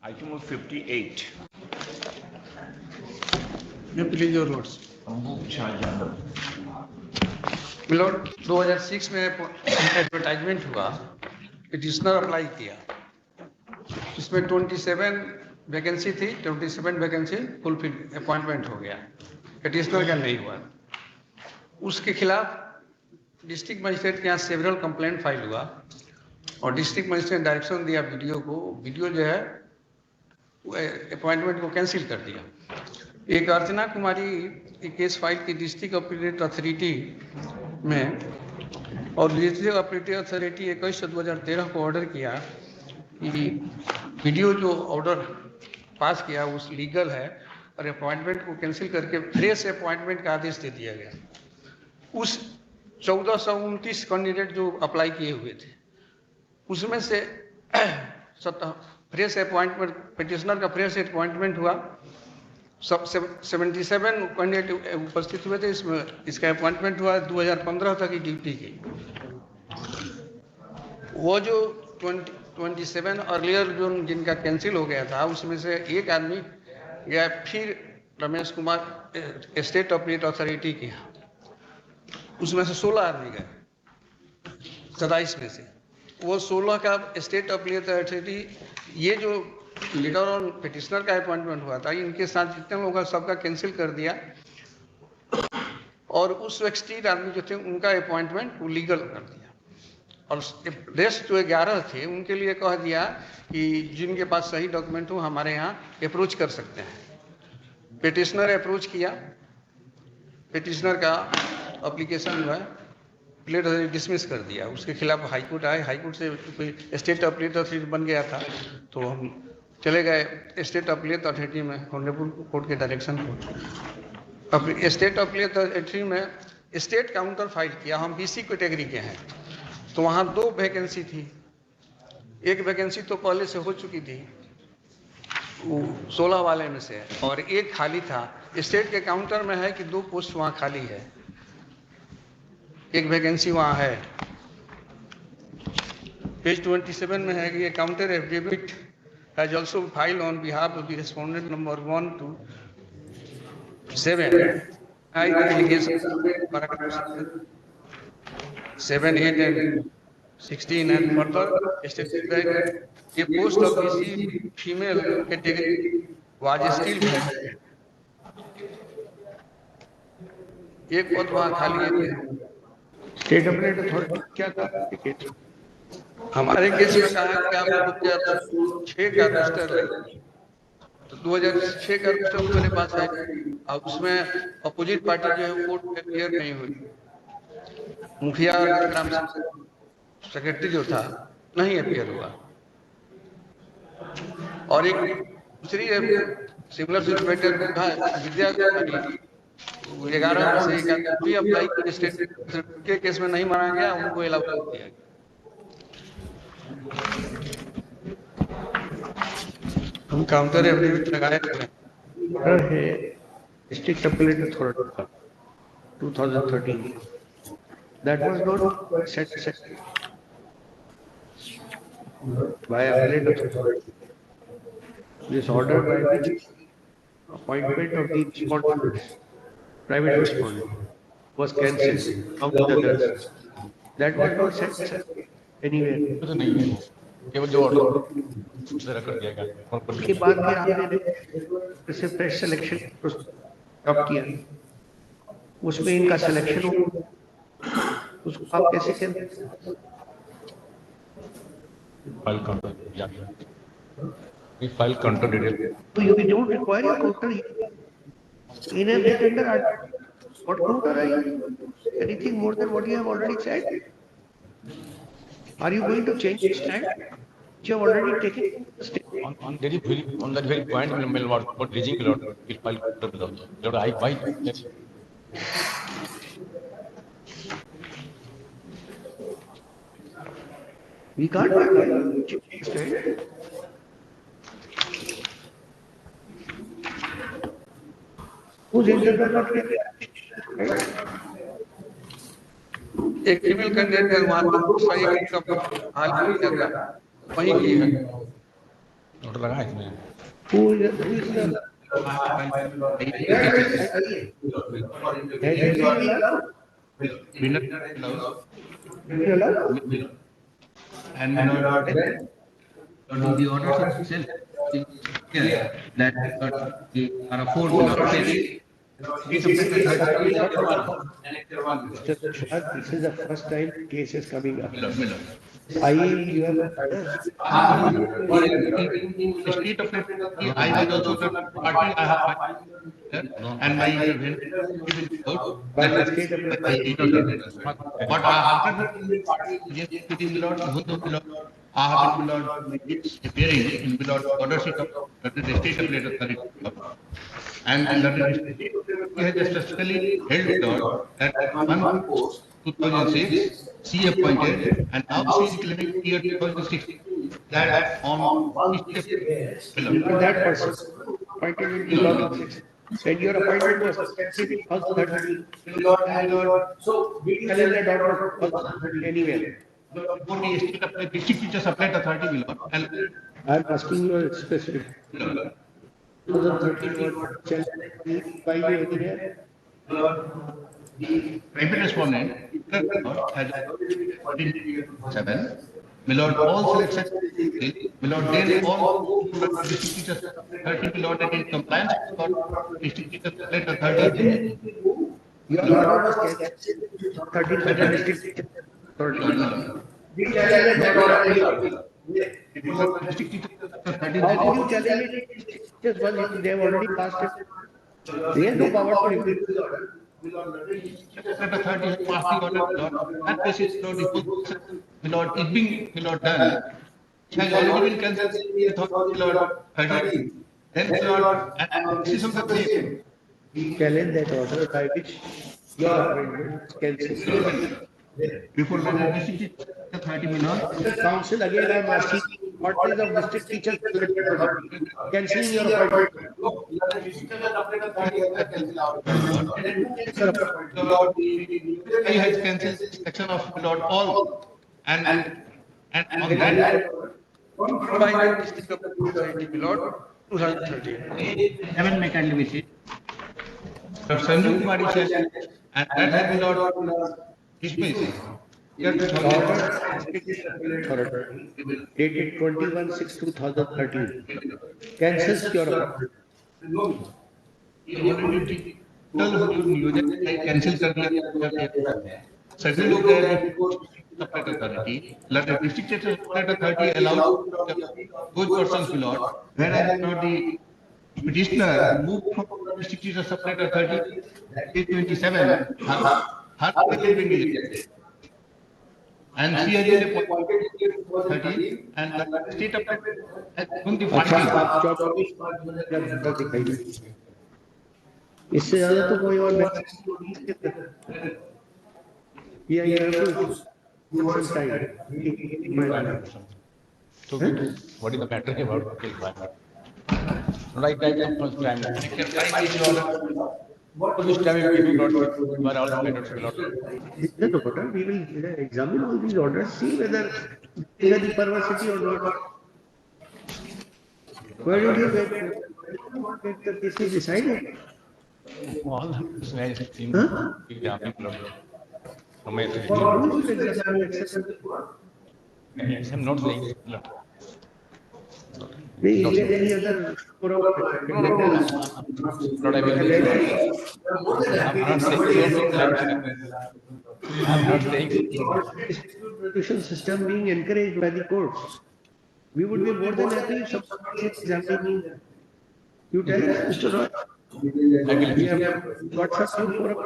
Speaker 3: Item of 58.
Speaker 8: May please your lords.
Speaker 3: Shah
Speaker 8: milord 2006 में advertisement हुआ, petitioner apply किया, इसमें 27 vacancy थी, 27 vacancy fulfil appointment हो गया, petitioner का नहीं हुआ। उसके खिलाफ डिस्ट्रिक्ट मजिस्ट्रेट के यहाँ सेवरल कंप्लेंट फाइल हुआ और डिस्ट्रिक्ट मजिस्ट्रेट ने डायरेक्शन दिया वीडियो को, वीडियो जो है अपॉइंटमेंट को कैंसिल कर दिया। एक अर्चना कुमारी केस फाइल की डिस्ट्रिक्ट अपीलेट अथॉरिटी में और डिस्ट्रिक्ट अपीलेट अथॉरिटी 21/2013 को ऑर्डर किया कि वीडियो जो ऑर्डर पास किया उस लीगल है और अपॉइंटमेंट को कैंसिल करके फ्रेश अपॉइंटमेंट का आदेश दे दिया गया। उस 1429 कैंडिडेट जो अप्लाई किए हुए थे उसमें से फ्रेश अपॉइंटमेंट पिटिशनर का फ्रेश अपॉइंटमेंट हुआ, सब 77 कैंडिडेट उपस्थित हुए थे, इसमें इसका अपॉइंटमेंट हुआ 2015 तक की ड्यूटी की। वो जो 27 अर्लियर जो जिनका कैंसिल हो गया था उसमें से एक आदमी गया फिर Ramesh Kumar state appellate authority की, उसमें से 16 आदमी गए 27 में से। वो 16 का स्टेट अपीलेट अथॉरिटी, ये जो लीडर और पिटिशनर का अपॉइंटमेंट हुआ था इनके साथ जितने लोग हैं सबका कैंसिल कर दिया और उस 16 आदमी जो थे उनका अपॉइंटमेंट वो लीगल कर दिया और रेस्ट जो 11 थे उनके लिए कह दिया कि जिनके पास सही डॉक्यूमेंट हो हमारे यहाँ अप्रोच कर सकते हैं। पिटिशनर अप्रोच किया, पिटिशनर का एप्लीकेशन जो है प्लेट डिसमिस कर दिया, उसके खिलाफ हाईकोर्ट आए, हाईकोर्ट से कोई स्टेट अपीलेट अथॉरिटी बन गया था तो हम चले गए स्टेट अपीलेट अथॉरिटी में ऑनरेबल कोर्ट के डायरेक्शन को। अब स्टेट अपीलेट अथॉरिटी में स्टेट काउंटर फाइल किया, हम BC कैटेगरी के हैं तो वहाँ 2 वैकेंसी थी, एक वैकेंसी तो पहले से हो चुकी थी वो 16 वाले में से और एक खाली था। स्टेट के काउंटर में है कि 2 पोस्ट वहाँ खाली है, एक वैकेंसी वहाँ है। पेज 27 में है कि ये counter affidavit has also filed on behalf of the respondent number 1 to 7. Allegation 7, 8 and 16 and further stated that a post of BC female category was still vacant. एक पद वहाँ खाली है।
Speaker 2: स्टेट अपीलेट अथॉरिटी क्या था?
Speaker 8: हमारे केस में कहा कि आप 2006 का रजिस्टर है तो 2006 का रजिस्टर मेरे पास है और उसमें अपोजिट पार्टी जो है कोर्ट में क्लियर नहीं हुई, मुखिया ग्राम सेक्रेटरी जो था नहीं अपियर हुआ और एक दूसरी सिमिलर सिचुएटेड विद्या कुमारी 11 में से एक आदमी अप्लाई स्टेट के केस में नहीं माना गया, उनको अलाउ कर दिया गया। हम काउंटर एफिडेविट लगाए
Speaker 2: ऑर्डर है डिस्ट्रिक्ट अपीलेट अथॉरिटी का 2013 that was not set by appellate authority. This order by which appointment of the respondents, private respondent, was cancelled along with others. That was not said sir, anywhere.
Speaker 19: तो नहीं है केवल जो order से रख दिया गया
Speaker 2: उसके बाद फिर आपने से फ्रेश सिलेक्शन अडॉप्ट किया, उसमें इनका सिलेक्शन हो, उसको आप कैसे कहते?
Speaker 19: फाइल काउंटर या we file counter detail.
Speaker 2: So you don't require a counter in a tender. What counter are you? Anything more than what you have already said? Are you going to change the stand? You have already taken the stand.
Speaker 19: On that very point, what reaching Lord will file counter below. Lord, why? Yes.
Speaker 2: We can't change the stand. Who's interpreted?
Speaker 8: एक female candidate है वहां पर सही का हाल किया था वहीं की है
Speaker 19: ऑर्डर लगा है इसमें
Speaker 2: Who is the
Speaker 9: and the orders itself is clear that they are afforded.
Speaker 2: This is the first time case is coming up. You have
Speaker 9: The state of it, I was also the party, I have and my
Speaker 2: by the state of
Speaker 9: but after the Lord, I have been Lord, it's appearing in the Lord order sheet of the state of authority. And the has specifically held Lord that one post 2006 C appointed and now she is claiming year 2006 that on
Speaker 2: that person appointed in 2006 and your appointment was cancelled in 2013. So we tell that order anywhere.
Speaker 9: The state of the district teachers applied authority will and
Speaker 2: I'm asking you a specific. 2013 was challenged by you anywhere?
Speaker 9: The private respondent has 7. Milord, all selections, Milord, then all district teachers 30 Milord that in compliance with district teachers letter 30.
Speaker 2: Your order was cancelled 13 by the district authority. We challenge that order.
Speaker 9: District teachers 30.
Speaker 2: How do you challenge it? Just one, they have already passed it. They have no power to review the order.
Speaker 9: Letter 30 has passed the order, Milord. That basis, Milord, is being Milord done. It has already been cancelled in Milord 30. Then Milord, and this is on the claim.
Speaker 2: We challenge that order by which your appointment is cancelled.
Speaker 9: Before the district 30 Milord.
Speaker 2: Council again I am asking what is of district teachers cancelling your appointment?
Speaker 9: I has cancelled section of Milord all and on that
Speaker 8: by district of society Milord 2013.
Speaker 9: Heaven may kindly visit. Sanju Kumari says, and that has been Lord dismissed.
Speaker 2: Dated 21/6/2013 cancels your appointment.
Speaker 9: Cancel कर दिया सभी लोग separate authority let the district separate authority allow those persons belong whereas not the petitioner moved from district separate authority page 27 her will be rejected and she has been appointed 30 and the state of has given the funding
Speaker 2: इससे ज्यादा तो कोई और या you have to some time.
Speaker 19: So what is the matter about the requirement? Right first time. Which time we will not where all the matters will not.
Speaker 2: We will examine all these orders, see whether there is any perversity or not. Why did you get the case is decided?
Speaker 19: All the seem
Speaker 2: Huh?
Speaker 19: big damning blood. From my
Speaker 2: For who is to examine excessive?
Speaker 19: yes, I'm not saying blood.
Speaker 2: Is there any other forum?
Speaker 19: No, no, no, Lord, I will. I'm not saying so, like that. I'm not saying so.
Speaker 2: Distribution system being encouraged by the courts. We would be more than happy if someone is examining. You tell us, Mr. Roy.
Speaker 19: I will.
Speaker 2: We have got some new forum.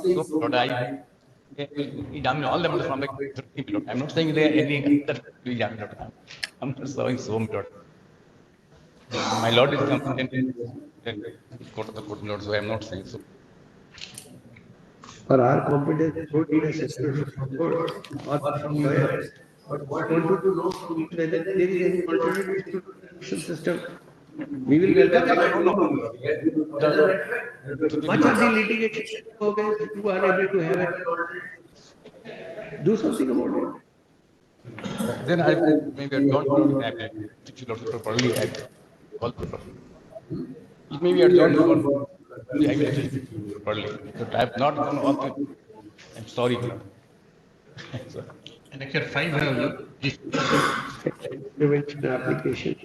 Speaker 19: So, Lord, I mean, all the members from the Lord. I'm not saying there are any other Lord. I'm not saying so, Lord. My Lord is competent. Court of the court, Lord, so I'm not saying so.
Speaker 2: For our competence, we don't need a separate court or lawyers. But what we want to know whether there is any alternate distribution system. We will welcome it. Much of the litigation you are able to have it. Do something about it.
Speaker 19: Then I maybe I don't properly act. Maybe I don't want the ability properly. But I have not done all the. I'm sorry, Lord.
Speaker 13: Lecture 5 have you?
Speaker 2: Prevention application.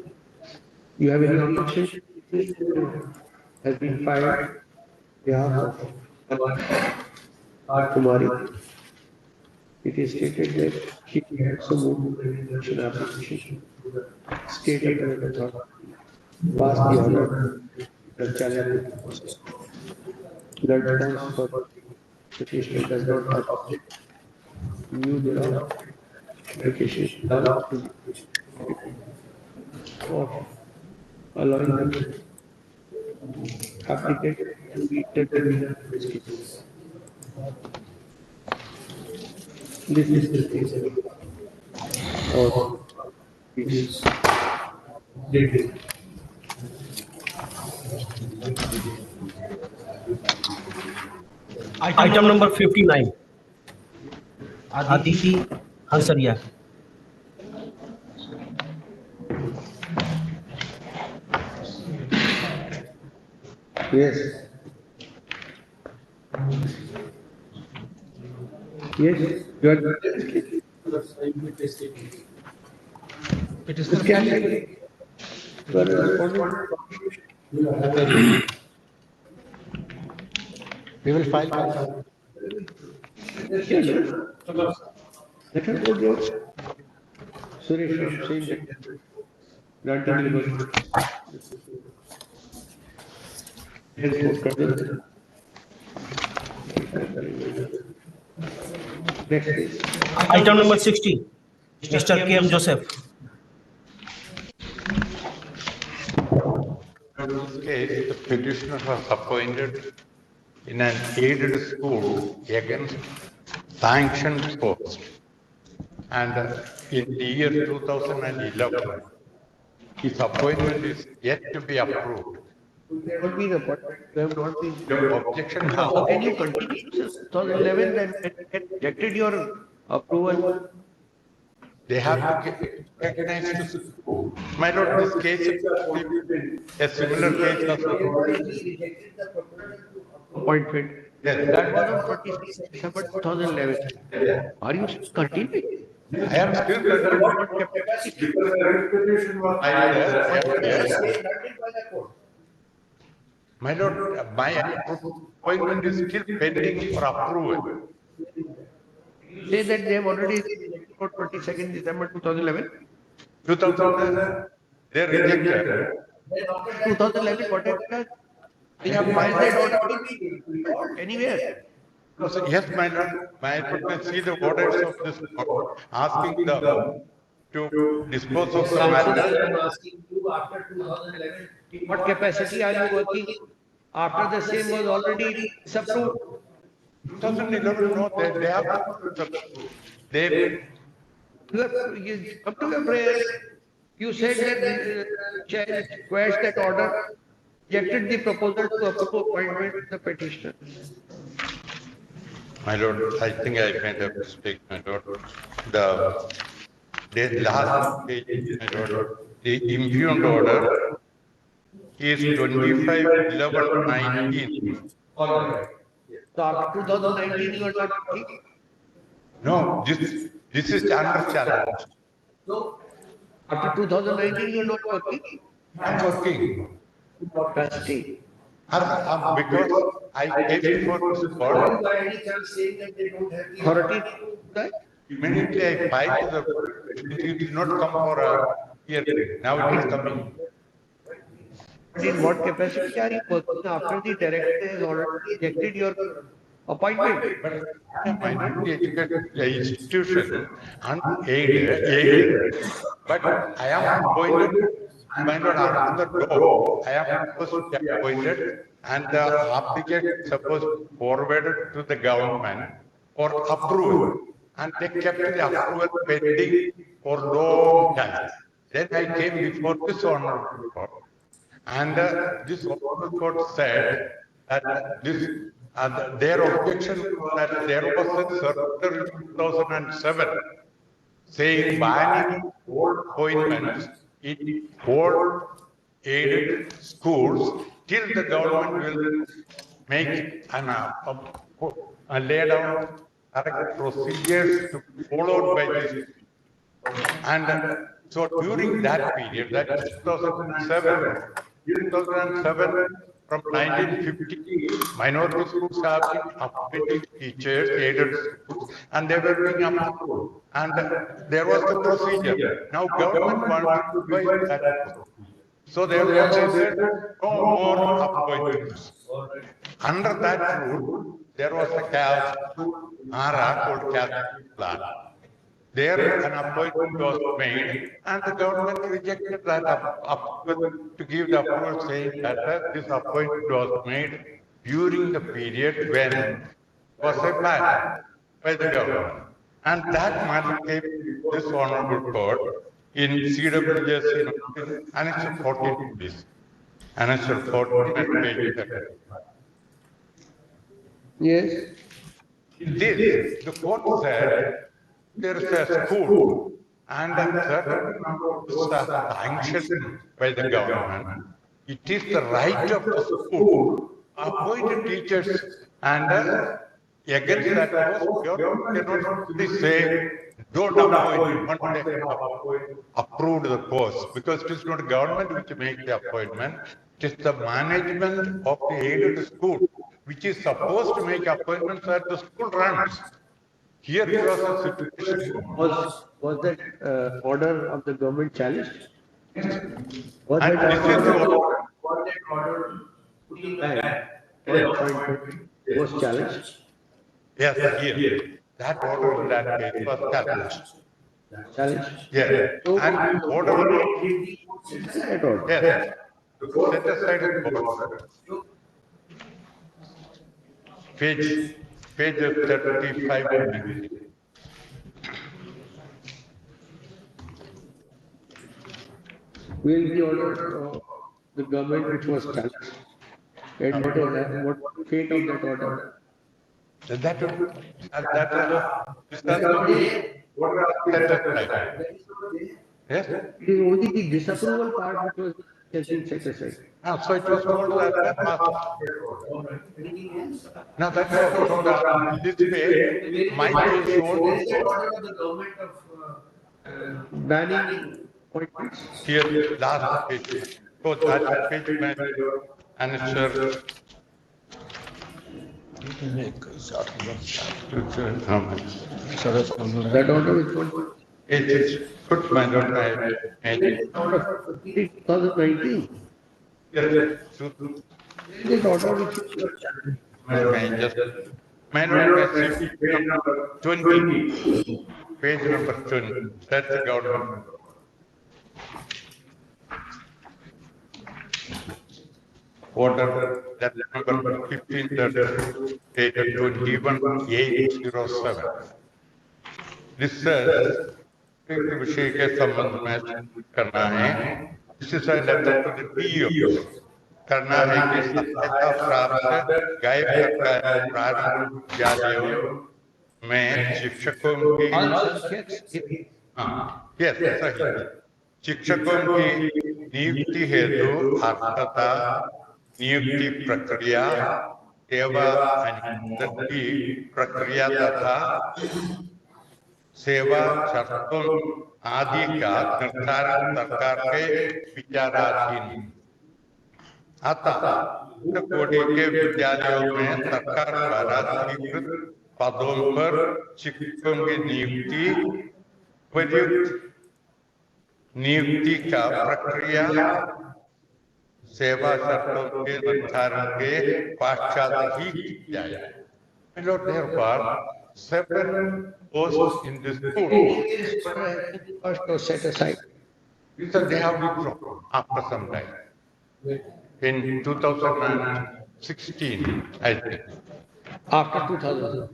Speaker 2: You have any objection? Has been filed on behalf of Kumari. It is stated that she also moved the prevention application. State appellate authority passed the order the challenge blood counts for petitioner does not object. View thereof application allowed to of allowing the applicant to be intervened in this case. This is the case or is
Speaker 20: Item number 59. Aditi Hansaria.
Speaker 2: Yes. Yes, you are
Speaker 13: It is
Speaker 2: this can be you are responding.
Speaker 19: We will file.
Speaker 2: Yes, let her go there. Suresh, saying that granting liberty. Henceforth, cousin. Next, please.
Speaker 20: Item number 60. Mr. K.M. Joseph.
Speaker 12: In this case, the petitioner was appointed in an aided school against sanctioned post. And in the year 2011, his appointment is yet to be approved.
Speaker 2: There would be the appointment. There have not been.
Speaker 12: The objection has
Speaker 2: How can you continue since 2011 and rejected your approval?
Speaker 12: They have to get recognized to school. My lord, this case, a similar case has
Speaker 2: Appointment.
Speaker 12: Yes.
Speaker 2: That was on 26 December 2011. Are you still continuing?
Speaker 12: I am still continuing. My lord, my appointment is still pending for approval.
Speaker 2: Say that they have already for 22nd December 2011.
Speaker 12: 2000, they rejected.
Speaker 2: 2011, what have you done? They have filed that order anywhere.
Speaker 12: No, sir, yes, my lord, my lord can see the orders of this court asking them to dispose of the matter.
Speaker 2: What capacity are you working after the same was already disapproved?
Speaker 12: 2011, no, they have to, they.
Speaker 2: You come to your prayers. You said that the chair quashed that order, rejected the proposal to approve appointment of the petitioner.
Speaker 12: My lord, I think I made a mistake, my lord. The last page, my lord, the impugned order is 25/11/19.
Speaker 2: All right. So after 2019, you are not working?
Speaker 12: No, this is under challenge.
Speaker 2: So after 2019, you are not working?
Speaker 12: I'm working.
Speaker 2: What capacity?
Speaker 12: Because I came before this court.
Speaker 2: Are you by any chance saying that they don't have the authority to do that?
Speaker 12: Immediately I filed to the, it did not come for a hearing. Now it is coming.
Speaker 2: But in what capacity are you working after the director has already rejected your appointment?
Speaker 12: But a minority education institution aided, but I am appointed, my lord, under law, I am supposed to be appointed and the application is supposed to be forwarded to the government for approval. And they kept the approval pending for long time. Then I came before this honorable court. And this honorable court said that their objection was that there was a circular in 2007 saying banning all appointments in all aided schools till the government will make lay down correct procedures to be followed by these people. And so during that period, that is 2007, from 1950, minority schools have been appointing teachers, aided schools, and they were being approved. And there was the procedure. Now government wants to revise that procedure. So therefore they said, no more appointments. Under that rule, there was a ARA called Catholic plan. There an appointment was made and the government rejected that approval to give the approval saying that this appointment was made during the period when was a ban by the government. And that matter came to this honorable court in CWS in Annexure 14 to this. Annexure 14 at page 30.
Speaker 2: Yes.
Speaker 12: In this, the court said there is a school and a certain number of schools are sanctioned by the government. It is the right of the school to appoint teachers and against that post, government cannot simply say don't appoint once they have approved the post because it is not government which makes the appointment. It is the management of the aided school which is supposed to make appointments that the school runs. Here it was a situation.
Speaker 2: Was that order of the government challenged? Was
Speaker 12: And
Speaker 2: that
Speaker 12: this is the order.
Speaker 2: Was challenged?
Speaker 12: Yes, here. That order in that case was challenged.
Speaker 2: Challenged?
Speaker 12: Yes. And order. Yes. Set aside the order. Page 35.
Speaker 2: Will the order of the government which was challenged? And what fate of that order?
Speaker 12: That is yes.
Speaker 2: It is only the disapproval part which was has been set aside.
Speaker 12: So it was told that now that's all. So that this way, my case was
Speaker 2: banning appointments.
Speaker 12: Here, last page. So that's page answer.
Speaker 2: That order is what?
Speaker 12: It is put my daughter.
Speaker 2: 2019.
Speaker 12: Yes.
Speaker 2: This order which is
Speaker 12: just 20. Page number 20. That's the government. Order that number 15 dated 21/8/07. This says विषय के संबंध में करना है. This is a letter to the PO. करना है कि सहायता प्राप्त गायब प्रारंभिक विद्यालयों में शिक्षकों की yes, सही. शिक्षकों की नियुक्ति हेतु अर्हता, नियुक्ति प्रक्रिया, सेवा अनुमोदन की प्रक्रिया तथा सेवा शर्तों आदि का निर्धारण सरकार के विचाराधीन। अतः उक्त कोटि के विद्यालयों में सरकार द्वारा स्वीकृत पदों पर शिक्षकों की नियुक्ति, उपयुक्त नियुक्ति का प्रक्रिया, सेवा शर्तों के निर्धारण के पश्चात ही की जाए। There were 7 posts in this school.
Speaker 2: First was set aside.
Speaker 12: So they have withdrawn after some time. In 2016, I think.
Speaker 2: After 2000.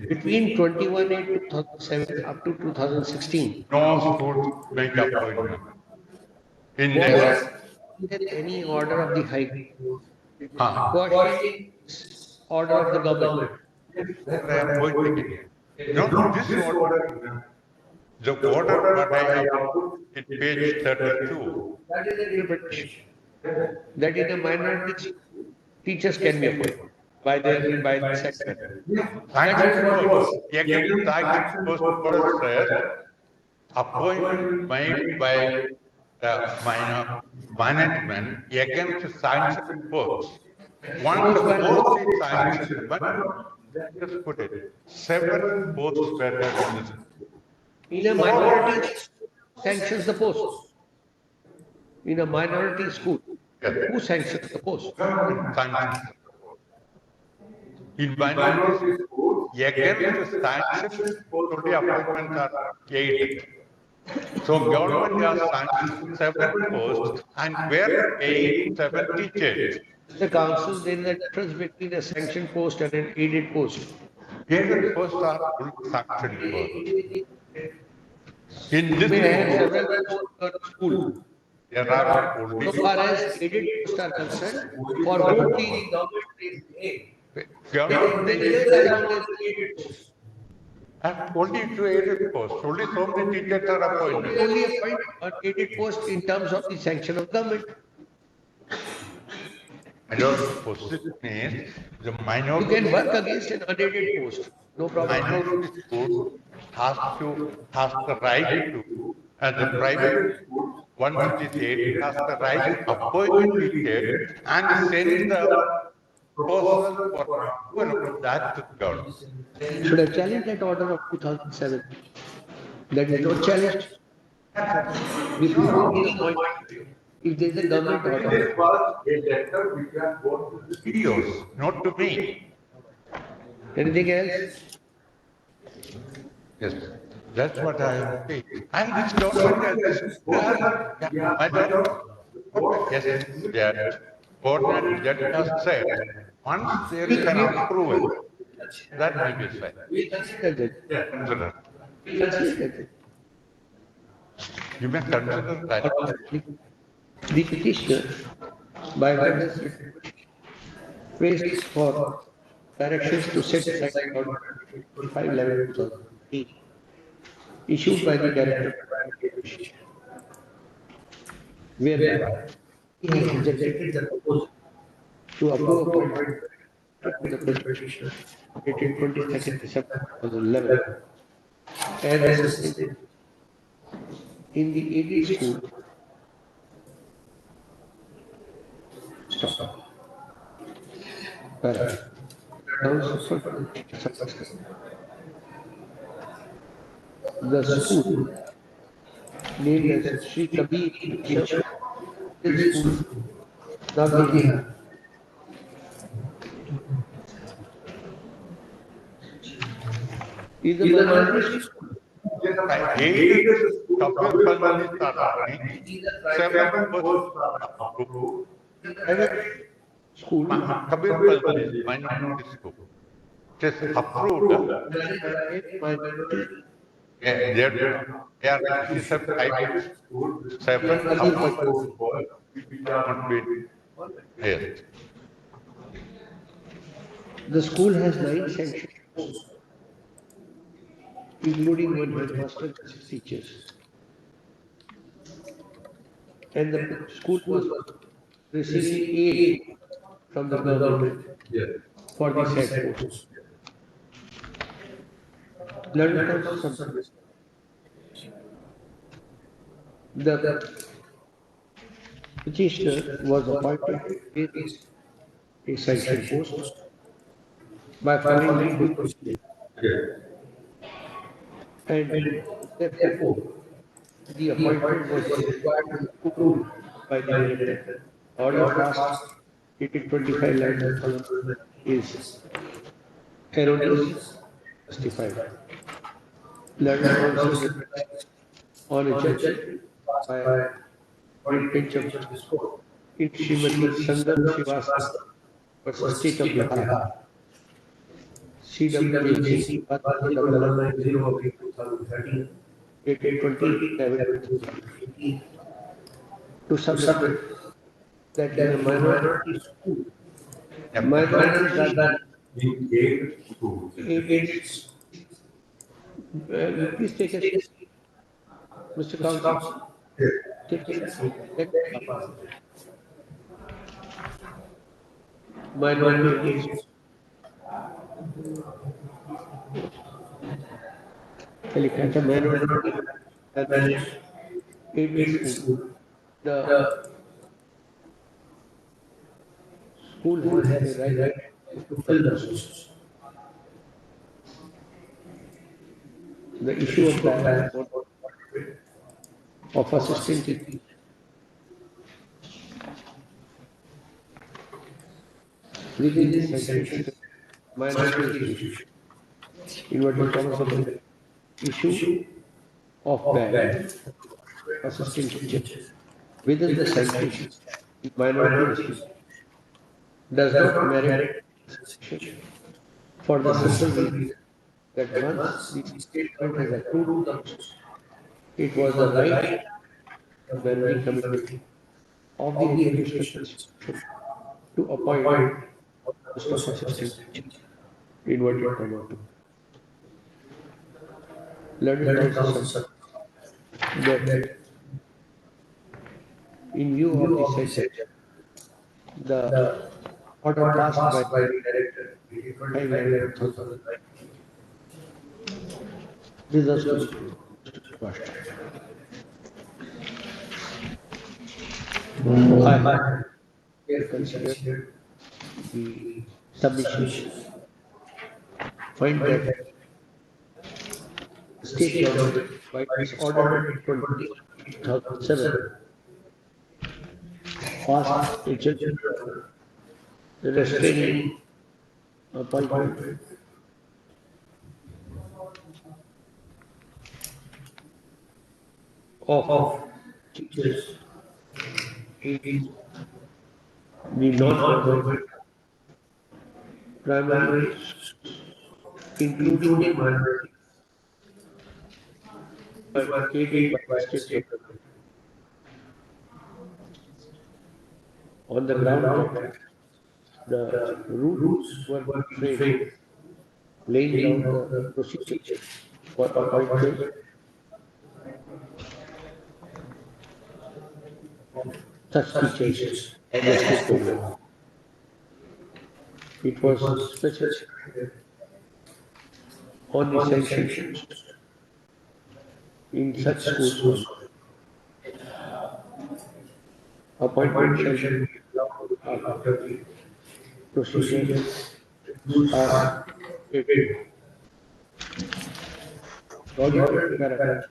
Speaker 2: Between 21/8/2007 up to 2016.
Speaker 12: No school make appointment. In
Speaker 2: Was there any order of the High Court? Quashing order of the government.
Speaker 12: I am pointing it. Not this order. The order what I have put in page 32.
Speaker 2: That is the interpretation. That in a minority teachers can be appointed by the sector.
Speaker 12: Sanction post. Against sanction post order says appointment made by the management against sanction post. Once the post is sanctioned, but just put it. 7 posts were there in this.
Speaker 2: In a minority sanctions the post. In a minority school, who sanctions the post?
Speaker 12: Sanctions. In minority school, against sanctions, only appointments are 8. So government has sanctioned 7 posts and we're paying 7 teachers.
Speaker 2: The council, there is a difference between a sanctioned post and an aided post.
Speaker 12: Aided posts are full sanctioned posts. In this
Speaker 2: school,
Speaker 12: there are only.
Speaker 2: So far as aided posts are concerned, for whom the government
Speaker 12: only to aided posts. Only so many teachers are appointed.
Speaker 2: Only appoint an aided post in terms of the sanction of government.
Speaker 12: Position means the minority.
Speaker 2: You can work against an unaided post. No problem.
Speaker 12: Minority school has the right to, and the private school, once it is aided, has the right to appoint teachers and send the proposal for that to the government.
Speaker 2: Should have challenged that order of 2007. That is not challenged. Before giving appointment, if there is a government order.
Speaker 12: This was a letter which was gone to the CEOs, not to me.
Speaker 2: Anything else?
Speaker 12: Yes, that's what I am saying. And this government has I don't yes, that coordinate judge has said, once there is an approval, that may be said.
Speaker 2: We consider that.
Speaker 12: Consider.
Speaker 2: We consider that.
Speaker 12: You may consider that.
Speaker 2: The petitioner, by witness, praised for directions to set aside order 25/11/2008, issued by the Director of Education, whereby he has rejected the proposal to approve appointment to the petitioner dated 22nd December 2011 and assisted in the aided school. Stop. Right. The school named as Sri Kabir School, Nagina. Is a minority school. Private school.
Speaker 12: Kabir Palpal minority school. It is approved. They are this is a private school. 7 approved which have not been here.
Speaker 2: The school has 9 sanctioned posts, including 1 headmaster and 6 teachers. and the school was receiving aid from the government for the said post. Learned counsel submit. The petitioner was appointed against a sanctioned post by following due procedure, and therefore the appointment was required to be approved by the director. Order passed dated 25/11/2000 is erroneous, justified. Learned counsel relies on a judgment by audit bench of this court in Srimati Sangam Srivastava versus State of Bihar, CWJC 11990/2013, dated 20/11/2018, to submit that in a minority school, minorities are being aided. You please take a seat, Mr. Counsel. Take a seat. Let me pass it. Minority aided school. Calcutta minority managed aided school. The school has a right to fill the post. The issue of balance of assistant teacher within the sanctioned minority institution, inverted commas of the issue of band assistant teacher within the sanctioned minority institution does not merit sanction for the simple reason that once the state government has approved the post, it was the right of the managing committee of the educational institution to appoint post of assistant teacher, inverted comma two. Learned counsel that in view of the said judgment, the order passed by the director 5/11/2009 deserves to be quashed. I have here considered the submissions, find that the state government, by its order 2007, passed a judgment restraining appointment of teachers in the non-government primary schools, including minorities, but aided by the state government, on the ground that the rules were framed, laying down the procedure for appointment of such teachers by the state government. It was specified on the sanctions in such schools. Appointment shall be allowed after the procedures are paid. The audited paragraph,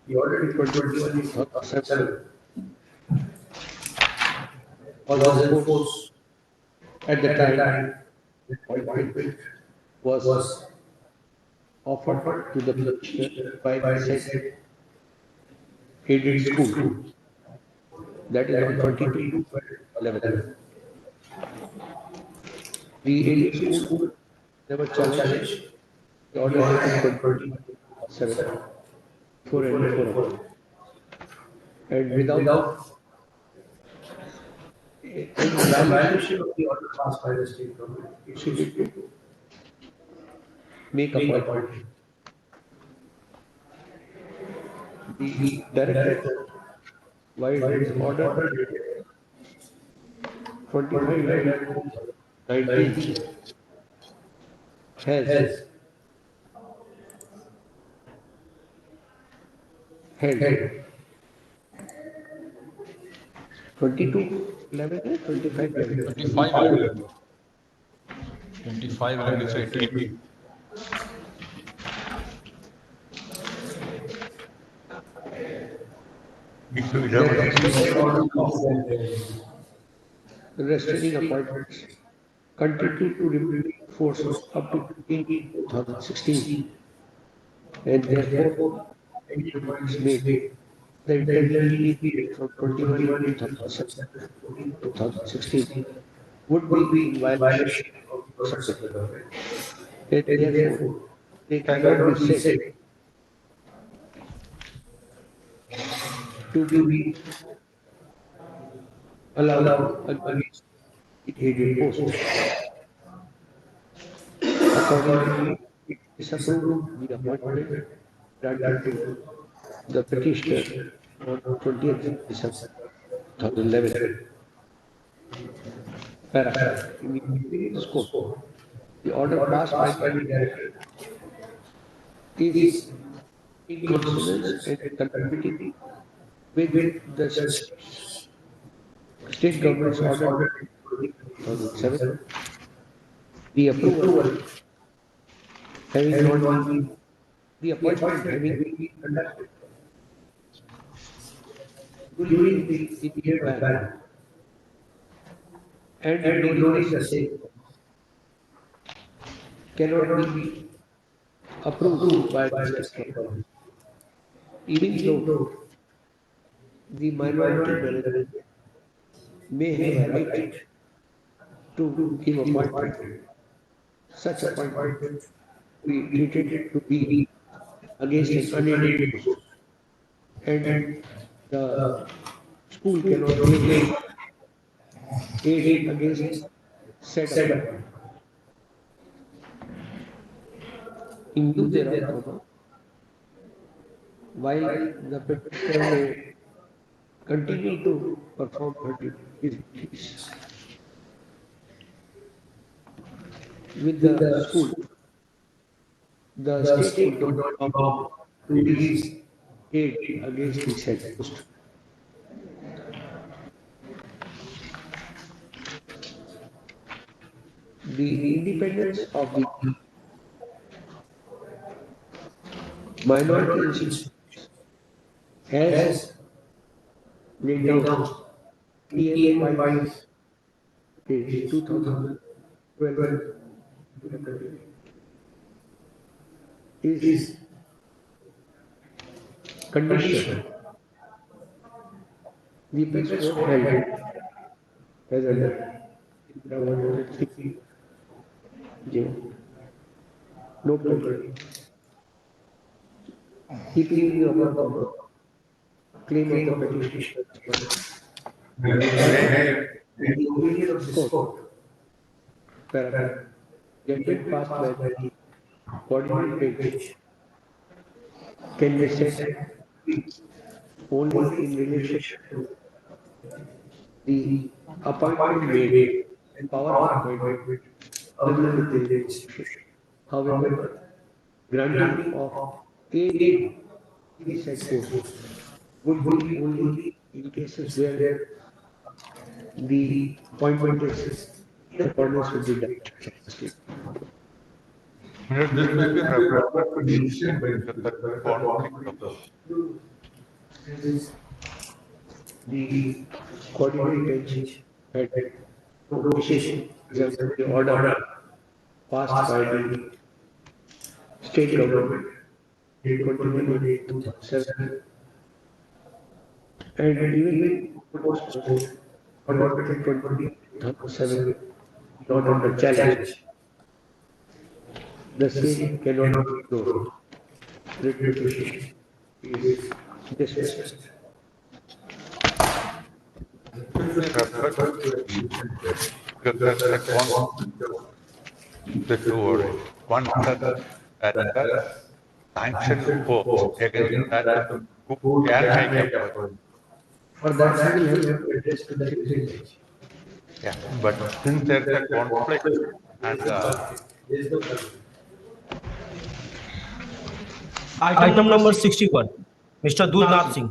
Speaker 2: the audited 2021 was in force at the time the appointment was offered to the petitioner by the said aided school. That is on 22/11. The aided school never challenged the order dated 2027 for any forum. And without any violation of the order passed by the state government, it should be make appointment. The director while his order dated 25/11/19 has held 22/11 and 25/11.
Speaker 19: 25/11. 25/11 is 18.
Speaker 2: The restraining appointments continued to remain in force up to 2016, and therefore any appointments made the intervening period from 21/8/2007 to 2016 would be in violation of the laws of the government, and therefore they cannot be said to be allowed against immediate post. Accordingly, it disapproved the appointment granted to the petitioner on 20th December 2011. Para. In the previous court, the order passed by the director is in consonance and conformity with the state government's order 2007. The approval having not been, the appointment having been conducted during the immediate ban and ignoring the same cannot be approved by the state government. Even though the minority management may have a right to give appointment, such appointment will be treated to be against an unaided post, and the school cannot claim aid against said appointment. In view thereof, while the petitioner may continue to perform her duties with the school, the state would not be bound to release aid against the said post. The independence of the minority institutions as laid down PMO wise page 2012 is condition. The apex court held as under 103 note करिए. Keeping in the above claim of the petitioner in the opinion of this court, paragraph, judgment passed by the coordinate bench can be said only in relation to the appointment made and power of appointment other with the institution. However, granting of aid in the said post would be only in cases where the appointment is in accordance with the directions of the state.
Speaker 15: This may be referred to the decision by the 34
Speaker 2: The coordinate bench had no wishes to the order passed by the state government in 2007 and even post order 2007 not under challenge. The same cannot be ignored. Writ petition is dismissed.
Speaker 15: Because at the two words. One that the sanctioned force against that who can make appointment.
Speaker 2: For that, we will have to address to the legislature.
Speaker 15: Yeah, but since there's a conflict and
Speaker 20: Item number 61, Mr. Dulnath Singh.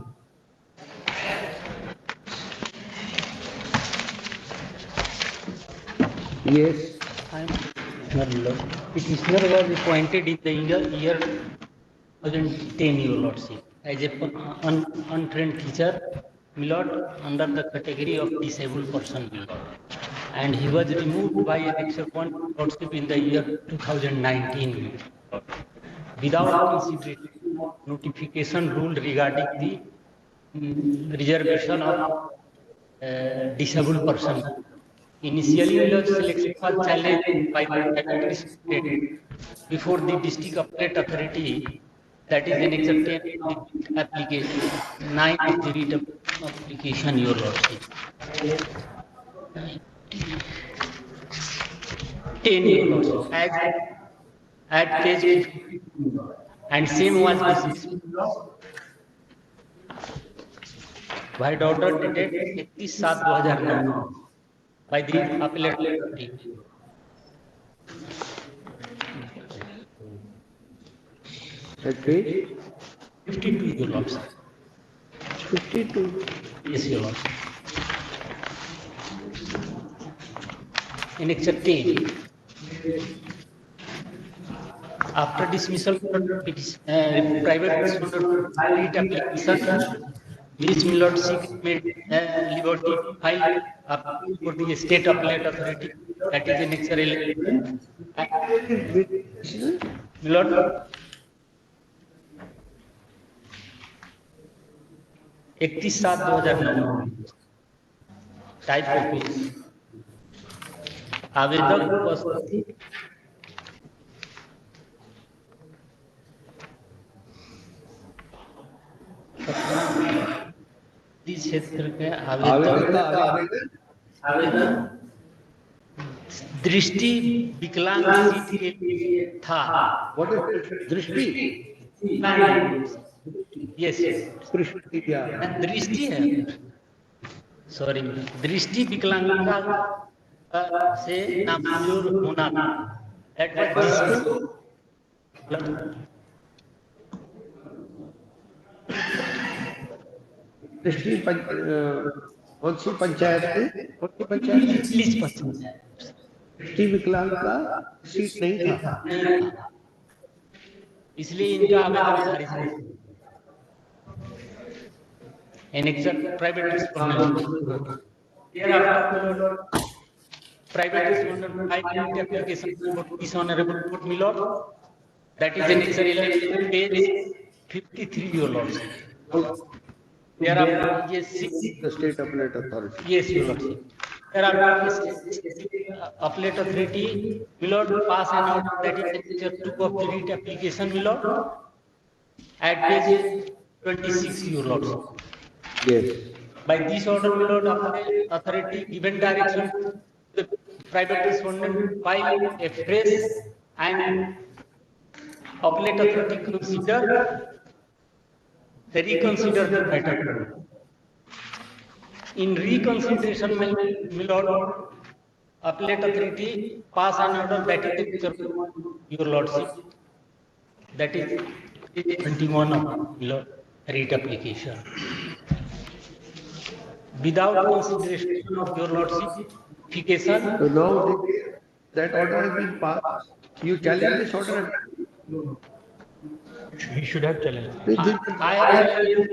Speaker 2: Yes.
Speaker 21: Petitioner was appointed in the year 2010, Your Lordship, as a untrained teacher, Milord, under the category of disabled person, Milord. And he was removed by an exception Lordship in the year 2019, Milord, without considering notification rule regarding the reservation of disabled person. Initially, Milord, selection was challenged by the private student before the district appellate authority, that is Annexure 10 of the application, 9 of the writ application, Your Lordship. 10, Your Lordship, at page 50, and same was dismissed by the order dated 31/7/2009 by the appellate authority.
Speaker 2: At page
Speaker 21: 52, Your Lordship.
Speaker 2: 52.
Speaker 21: Yes, Your Lordship. Annexure 10. After dismissal, private responder writ application, which Milord seek made liberty to file for the state appellate authority, that is Annexure 11. Milord, इकतीस 7/2009 type copies आवेदक उपस्थित इस क्षेत्र के आवेदक दृष्टि विकलांग seat के लिए था।
Speaker 2: दृष्टि
Speaker 21: यस दृष्टि है, सॉरी, दृष्टि विकलांगता से नामंजूर होना, दैट वाज
Speaker 2: दृष्टि कौन सी पंचायत में? कौन सी पंचायत? दृष्टि विकलांग का सीट नहीं था,
Speaker 21: इसलिए इनका आवेदन खारिज है। Annexure private respondent. Thereafter, private respondent filed application for this honorable court, Milord. That is Annexure 11, page 53, Your Lordship. Thereafter, yes,
Speaker 2: the state appellate authority.
Speaker 21: yes, Your Lordship. Thereafter, appellate authority, Milord, pass an order, that is Annexure 2 of the writ application, Milord, at page 26, Your Lordship.
Speaker 2: Yes.
Speaker 21: By this order, Milord, authority given direction to the private respondent file a fresh and appellate authority reconsider the matter. In reconsideration, Milord, appellate authority pass an order, that is Your Lordship, that is 21 of Milord writ application. Without consideration of Your Lordship,
Speaker 2: so now that order has been passed. You challenge this order?
Speaker 13: He should have challenged.
Speaker 21: I have challenged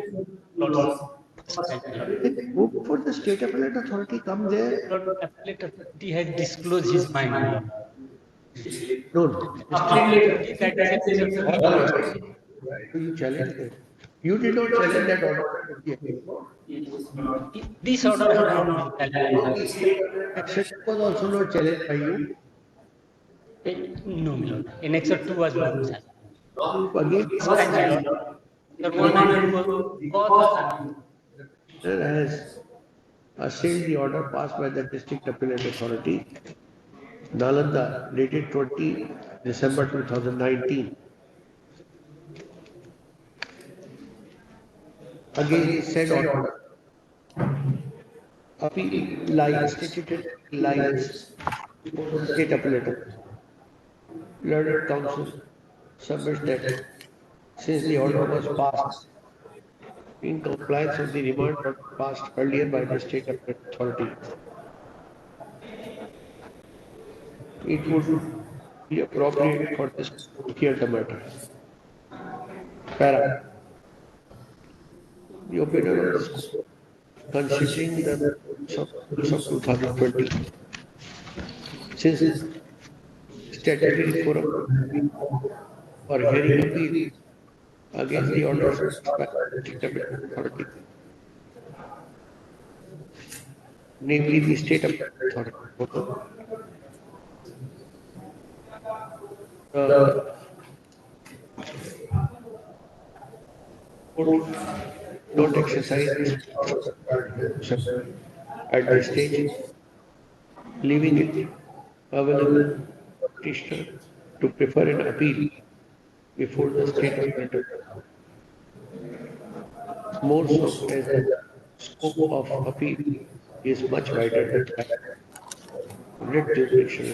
Speaker 21: Lordship.
Speaker 2: Go before the state appellate authority, come there.
Speaker 21: Appellate authority has disclosed his mind.
Speaker 2: No.
Speaker 21: Appellate authority,
Speaker 2: You challenge it. You did not challenge that order.
Speaker 21: This order has not been challenged.
Speaker 2: Exception was also not challenged by you.
Speaker 21: No, Milord. Annexure 2 was not challenged.
Speaker 2: Again, has assailed the order passed by the district appellate authority, Nalanda, dated 20 December 2019. Again, said order statutory lies before the state appellate. Learned counsel submits that since the order was passed in compliance of the remand order passed earlier by the state appellate authority, it would be appropriate for this to hear the matter. Para. The opinion of this court, considering the rules of 2020, since statutory forum for hearing appeal against the orders by the state appellate authority, namely the state appellate authority. The court don't exercise its powers at this stage, leaving it available for petitioner to prefer an appeal before the state appellate. More so as the scope of appeal is much wider than that writ jurisdiction,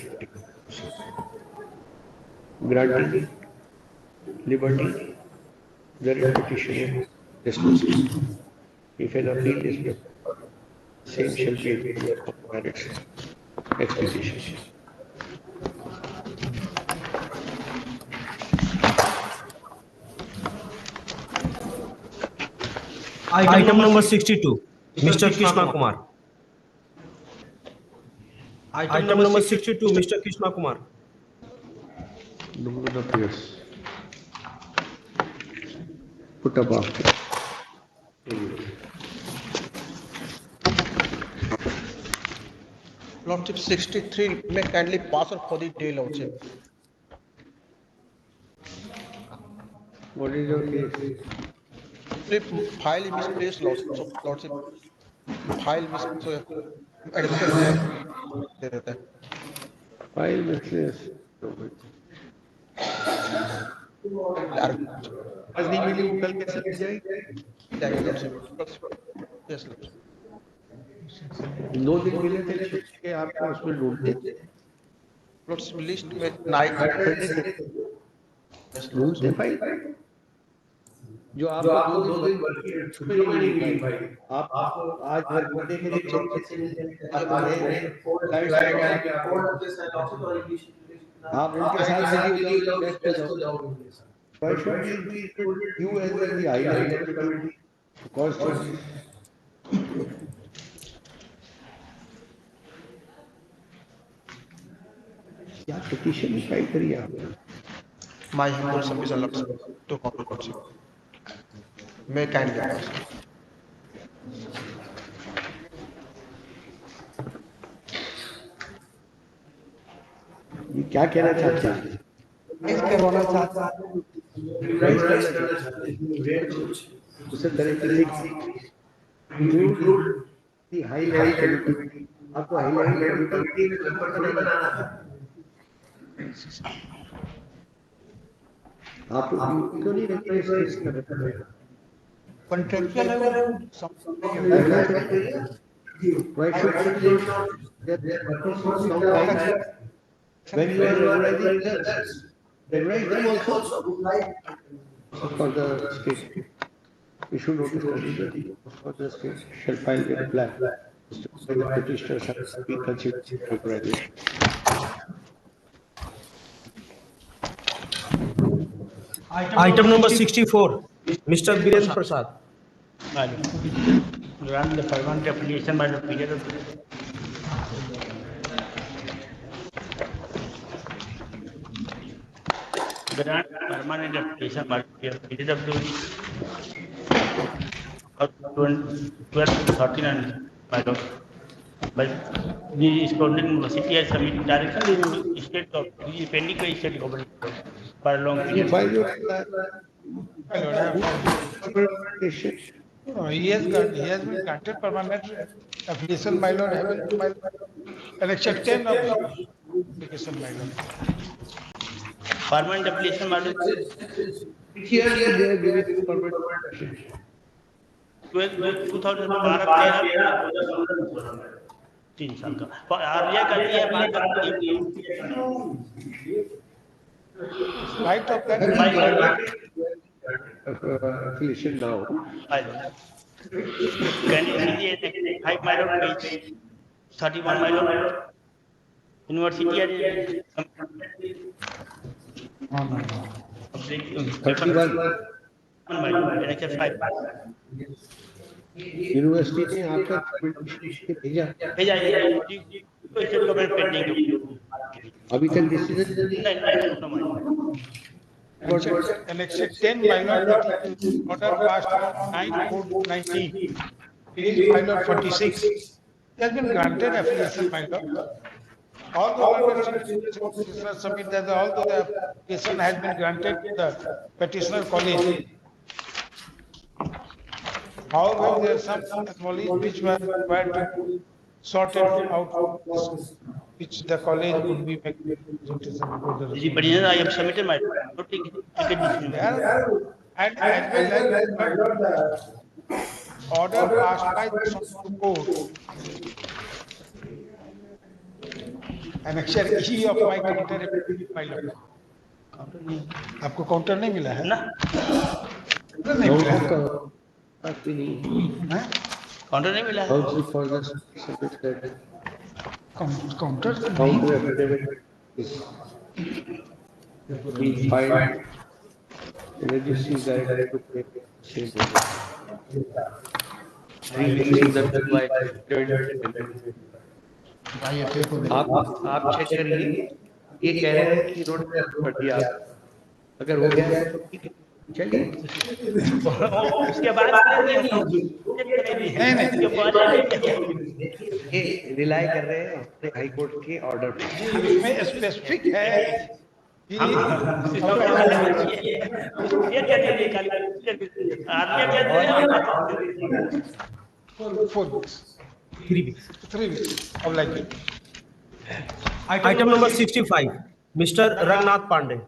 Speaker 2: granting liberty the writ petitioner dismissed. If an appeal is preferred, same shall be available for merits expedition.
Speaker 20: Item number 62, Mr. Krishna Kumar. Item number 62, Mr. Krishna Kumar.
Speaker 2: No one appears. Put up after.
Speaker 8: Lordship 63 may kindly pass up for the day, Lordship.
Speaker 2: What is your case?
Speaker 8: File misplaced, Lordship. So, Lordship, file misplaced. So, advocate दे देता है.
Speaker 2: File misplaced.
Speaker 8: आज नहीं मिली वो कल कैसे मिल जाएगी? Yes, Lordship.
Speaker 2: 2 दिन मिले थे कि आपको उसमें ढूंढते
Speaker 8: Lordship list में नाइट
Speaker 2: ढूंढते फाइल जो आपको 2 दिन वर्किंग उसमें नहीं मिली फाइल आप आज भर करने के लिए आप उनके साथ बिजी हो जाओगे why should we include you as the highlight of the committee because क्या petition फाइल करिए आप
Speaker 8: My humble submission, Lordship, to copy, Lordship. May kindly pass.
Speaker 2: ये क्या कहना चाहते हैं
Speaker 8: करवाना चाहता
Speaker 2: उसे तरीके से इंक्लूड दी हाईलाइट कमिटी आपको हाईलाइट कमिटी में मेंबर बनाना था आप क्यों नहीं रिप्लेस कर रहे
Speaker 8: कॉन्ट्रैक्चुअल है
Speaker 2: why should we that when you are regulating others regulate them also for the state issue notice for the state shall file a reply the petitioners have be considered regulated.
Speaker 20: Item number 64, Mr. Birendra Prasad.
Speaker 21: Grant the permanent application by the period of grant permanent application by the period of 12 to 13 and by the Scotland University has submitted direction to state government, pending by state government for a long period.
Speaker 1: He has been granted permanent application, my lord. Election 10 of application, my lord.
Speaker 21: Permanent application, madam.
Speaker 2: Here they are giving permanent application.
Speaker 21: 2012-13 3 साल का earlier कर दिया है बाद
Speaker 1: Spite of that,
Speaker 2: affiliation now.
Speaker 21: Can you see the 5 my lord page 31 my lord university and
Speaker 2: 31
Speaker 21: my lord NHS 5
Speaker 2: university ने आपका documentation भेजा
Speaker 21: भेजा है तो स्टेट गवर्नमेंट पेंडिंग
Speaker 2: अभी तक डिसीजन
Speaker 21: नहीं
Speaker 1: Annexure 10, my lord, that is order passed on 9/4/19. It is my lord 46. It has been granted affiliation, my lord. All the orders petitioner submit that although the application has been granted to the petitioner college. However, there are some anomalies which were required to sorted out, which the college would be making presentation before the
Speaker 21: जी petitioner I have submitted my
Speaker 1: and as well as the order passed by the Supreme Court. Annexure E of my counter my lord. आपको counter नहीं मिला है
Speaker 21: ना
Speaker 1: नहीं मिला है
Speaker 21: counter नहीं मिला है
Speaker 2: Counsel for the secretary.
Speaker 1: Counter
Speaker 2: Counter affidavit is being filed. The registry is directed to pay same day. Releasing them to by आप चेक करिए ये कह रहे हैं कि इन्होंने कर दिया अगर हो गया है तो ठीक है चलिए
Speaker 21: उसके बाद
Speaker 2: ये रिलाई कर रहे हैं अपने हाई कोर्ट के ऑर्डर पे
Speaker 1: इसमें स्पेसिफिक है Four weeks.
Speaker 20: 3 weeks.
Speaker 1: 3 weeks. Of like it.
Speaker 20: Item number 65, Mr. Rangnath Pandey.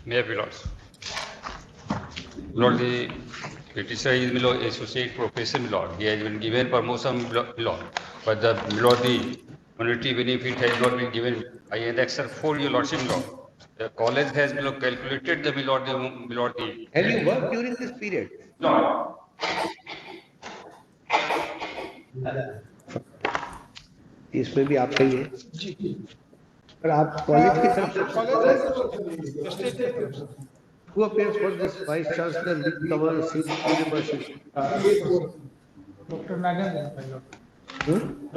Speaker 7: Mayor Lords. Lord, the petitioner is below associate professor Lord. He has been given promotion Lord, but the Lord the monetary benefit has not been given. I annexure for your Lordship Lord. The college has below calculated the Lord the
Speaker 2: Have you worked during this period?
Speaker 7: Lord.
Speaker 2: इसमें भी आपका ही है पर आप college की तरफ से Who appears for this Vice Chancellor with Kamal Singh University?
Speaker 1: Dr. Nagendra.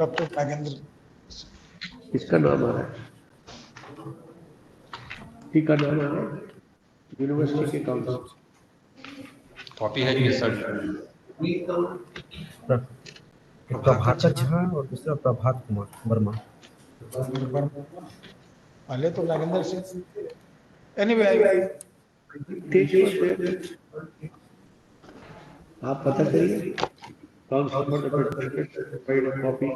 Speaker 1: Dr. Nagendra.
Speaker 2: किसका नाम आ रहा है ठीक का नाम आ रहा है यूनिवर्सिटी के काउंसिल
Speaker 7: कॉपी है ये सर
Speaker 20: प्रभात झा और दूसरा प्रभात कुमार वर्मा
Speaker 1: पहले तो नागेंद्र सिंह एनीवे
Speaker 2: आप पता करिए council for the copy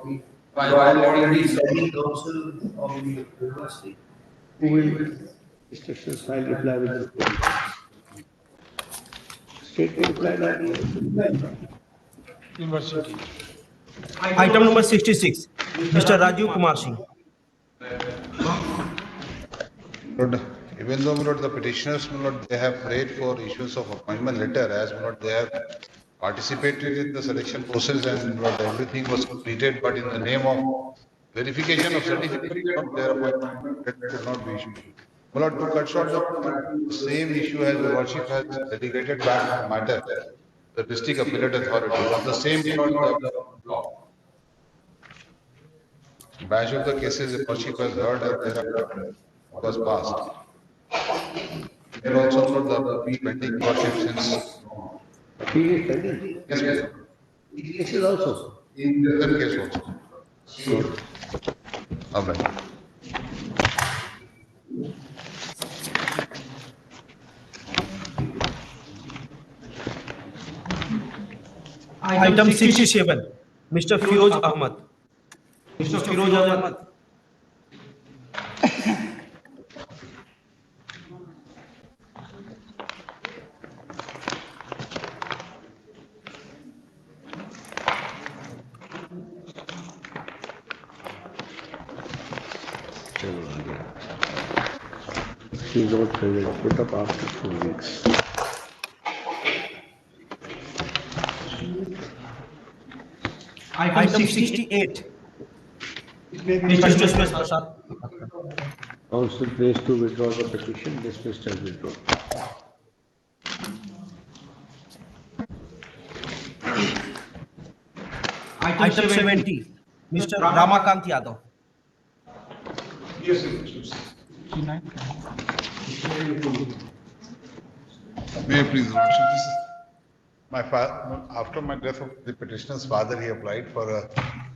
Speaker 2: who will instructions file reply with the state reply
Speaker 1: university.
Speaker 20: Item number 66, Mr. Rajiv Kumar Singh.
Speaker 22: Lord, even though Lord, the petitioners Lord, they have prayed for issues of appointment letter, as Lord, they have participated in the selection process and Lord, everything was completed, but in the name of verification of certificate, Lord, their appointment letter could not be issued. Lord, to cut short the same issue as the Lordship has delegated back the matter, the district appellate authority, on the same Lord, the batch of the cases the Lordship has heard and thereafter was passed. And also Lord, the pending Lordship since. Yes, please.
Speaker 2: These cases also?
Speaker 22: In that case also. Sure. All right.
Speaker 20: Item 67, Mr. Firoz Ahmad. Mr. Firoz Ahmad.
Speaker 2: He is not present. Put up after 4 weeks.
Speaker 20: Item 68. Mr. Joseph Prasad.
Speaker 2: Council prays to withdraw the petition. Dismissed as withdrawn.
Speaker 20: Item 70. Mr. Ramakant Yadav.
Speaker 22: Yes, May I please, Lordship, this is my after my death of the petitioner's father, he applied for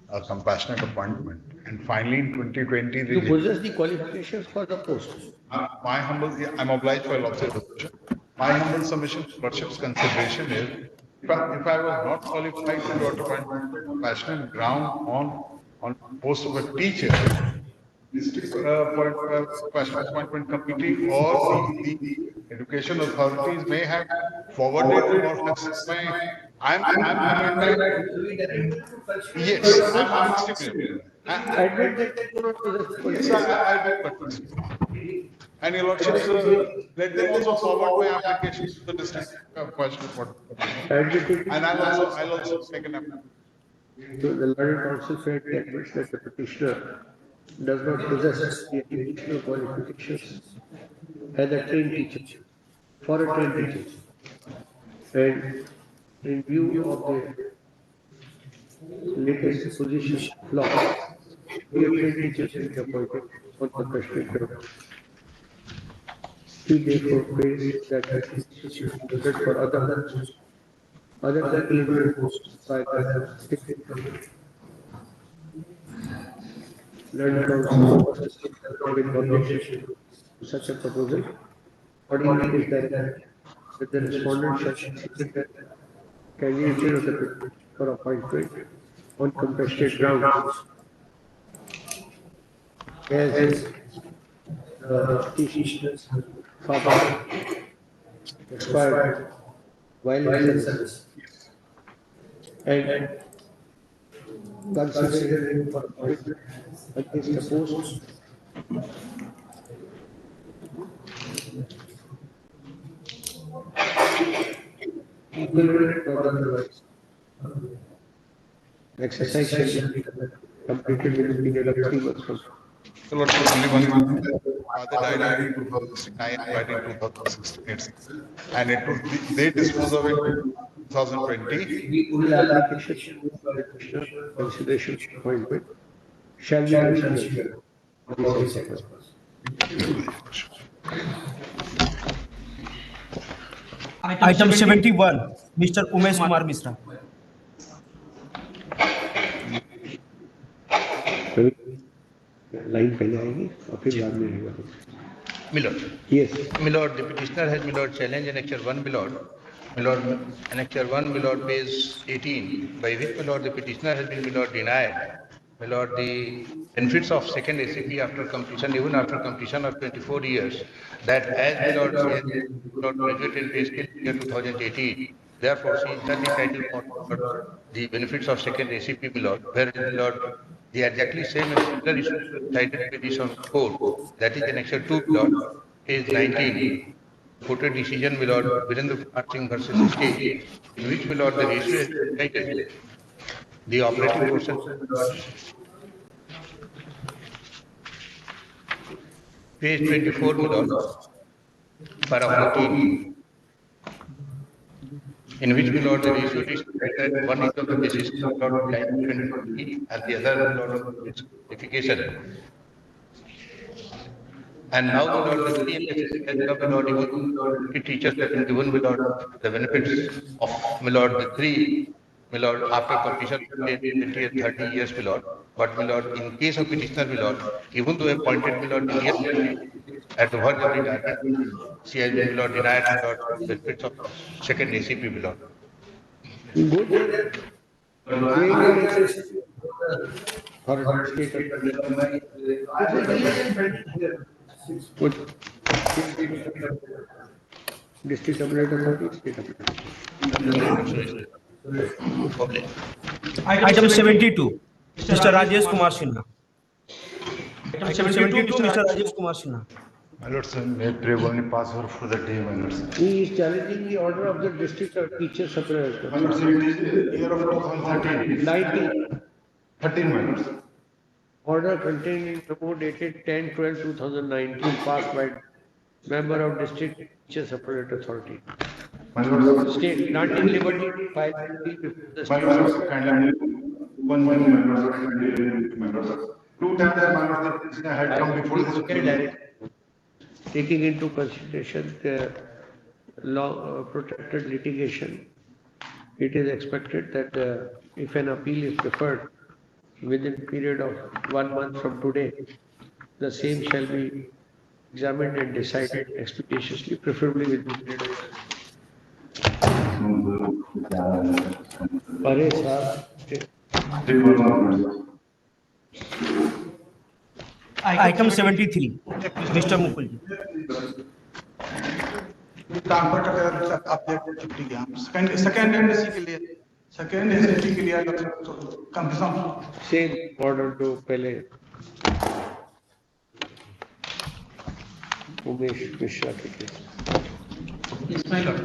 Speaker 22: a compassionate appointment. And finally, in 2020,
Speaker 2: You possess the qualifications for the post.
Speaker 22: I'm obliged by Lordship's submission. My humble submission to Lordship's consideration is, if I was not qualified to be appointed compassionate ground on post of a teacher, district compassionate appointment committee or the education authorities may have forwarded or have sent I'm amending. Yes, I'm stipulating.
Speaker 2: Admit that
Speaker 22: Yes, I do, but and your lordships, let them also forward my application to the district question for. And I'll also make an amendment.
Speaker 2: So the learned counsel fairly admits that the petitioner does not possess the educational qualifications as a trained teacher, for a trained teacher. And in view of the latest position law, we have trained teachers to be appointed on compassionate ground. He therefore prays that he should be considered for other equivalent posts by the state. Learned counsel with objection to such a proposal. Accordingly, is that the respondent shall consider the candidature of the petitioner for appointment on compassionate grounds as the petitioner's father expired while in service and considering him for appointment against the post equivalent or otherwise. Exercise shall be completed within a period of 3 months from
Speaker 22: So Lord, only one father died in 2009, died in 2016, and it was they disposed of it in 2020.
Speaker 2: The application consideration appointment shall be considered for this purpose.
Speaker 20: Item 71. Mr. Umesh Kumar Misra.
Speaker 2: Line पहले आएगी और फिर बाद में आएगा.
Speaker 6: Milord.
Speaker 2: Yes.
Speaker 6: Milord, the petitioner has, Milord, challenged Annexure 1, Milord. Milord, Annexure 1, Milord, page 18, by which, Milord, the petitioner has been, Milord, denied, Milord, the benefits of second ACP after completion, even after completion of 24 years, that as, Milord, she has, Milord, graduated pay scale year 2018, therefore, she is not entitled for, Milord, the benefits of second ACP, Milord, whereas, Milord, the exactly same and similar issue cited petition court, that is Annexure 2, Milord, page 19, quoted decision, Milord, Virendra Kumar Singh versus State, in which, Milord, the ratio is decided. The operative portion, page 24, Milord, para 14, in which, Milord, the ratio is that one is on the basis of Milord, line 20, and the other, Milord, on the certification. And now, Milord, the PNS has come, Milord, even teachers have been given, Milord, the benefits of, Milord, the three, Milord, after completion of 20 and 30 years, Milord. But, Milord, in case of petitioner, Milord, even though appointed, Milord, in year at the verge of retirement, she has been, Milord, denied, Milord, benefits of second ACP, Milord.
Speaker 2: Go there. For state of district appellate authority, state appellate.
Speaker 20: Item 72. Mr. Rajesh Kumar Sinha. Item 72, Mr. Rajiv Kumar Sinha.
Speaker 22: My lord, sir, may I pray only password for the day, my lord, sir.
Speaker 2: He is challenging the order of the district teacher supplemental.
Speaker 22: My lord, sir, it is year of 2013.
Speaker 2: 19.
Speaker 22: 13, my lord, sir.
Speaker 2: Order contained in memo dated 10/12/2019 passed by member of district teacher supplemental authority.
Speaker 22: My lord,
Speaker 2: State granting liberty to file appeal before the
Speaker 22: my
Speaker 2: state.
Speaker 22: lord, sir, kindly one minute, my lord, sir, kindly, my lord, sir. Two times, my lord, the petitioner had come before the Supreme Court.
Speaker 2: Taking into consideration the law protected litigation, it is expected that if an appeal is preferred within period of 1 month from today, the same shall be examined and decided expeditiously, preferably within period of. Pare sahab.
Speaker 20: Item 73, Mr. Mukul.
Speaker 4: Transfer का update छुट्टी गया second MSc के लिए second SST के लिए कम से कम
Speaker 2: Same order to पहले उमेश मिश्रा के case.
Speaker 21: Yes, my lord.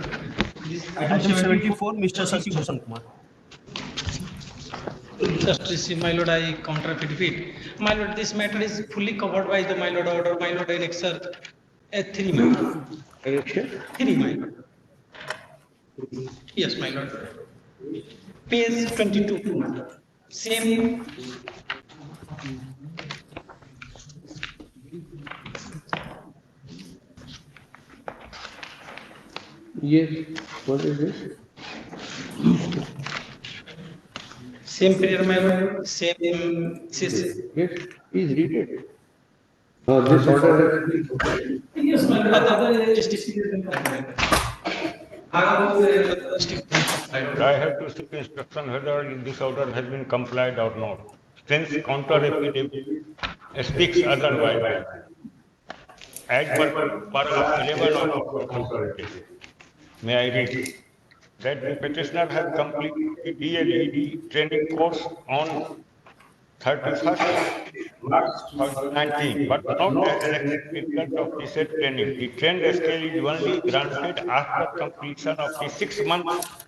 Speaker 20: Item 74, Mr. Sasi Bhushan Kumar.
Speaker 10: Just receive, my lord, I counter affidavit. My lord, this matter is fully covered by the my lord order, my lord, annexer 3, my lord.
Speaker 2: Annexer
Speaker 10: 3, my lord. Yes, my lord. Page 22, my lord. Same.
Speaker 2: Yes, what is this?
Speaker 10: Same prayer, my lord. Same.
Speaker 2: Yes, please read it. This order has been.
Speaker 10: Yes, my lord. Other district.
Speaker 15: I have to seek instruction whether this order has been complied or not. Since counter affidavit speaks otherwise, as per paragraph 11 of the counter affidavit, may I read that the petitioner has completed DLED training course on 31st March 2019, but not as an result of the said training. The trained scale is only granted after completion of the 6-month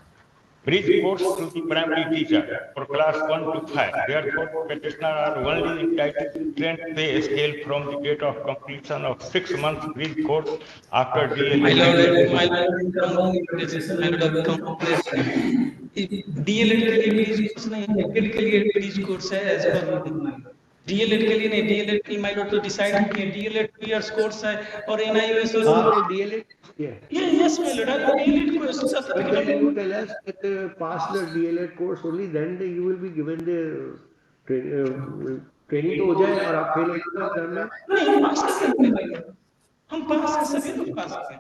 Speaker 15: bridge course to the primary teacher for class 1 to 5. Therefore, petitioner are only entitled to trained pay scale from the date of completion of 6 months bridge course after
Speaker 10: My lord, my
Speaker 15: DLED.
Speaker 10: DElEd के लिए bridge course नहीं है, BEd के लिए bridge course है as per DElEd के लिए नहीं, डीएलएड की माय लॉर्ड तो डिसाइड किए डीएलएड 2 इयर्स कोर्स है और एनआईओएस और
Speaker 2: आपने डीएलएड किया है?
Speaker 10: Yes my Lord DElEd course
Speaker 2: Then you tell us that pass the DLED course only, then you will be given the training तो हो जाए और आप फेल हो जाए एग्जाम में.
Speaker 10: नहीं पास कर सकते, हम पास हैं, सभी लोग पास हैं.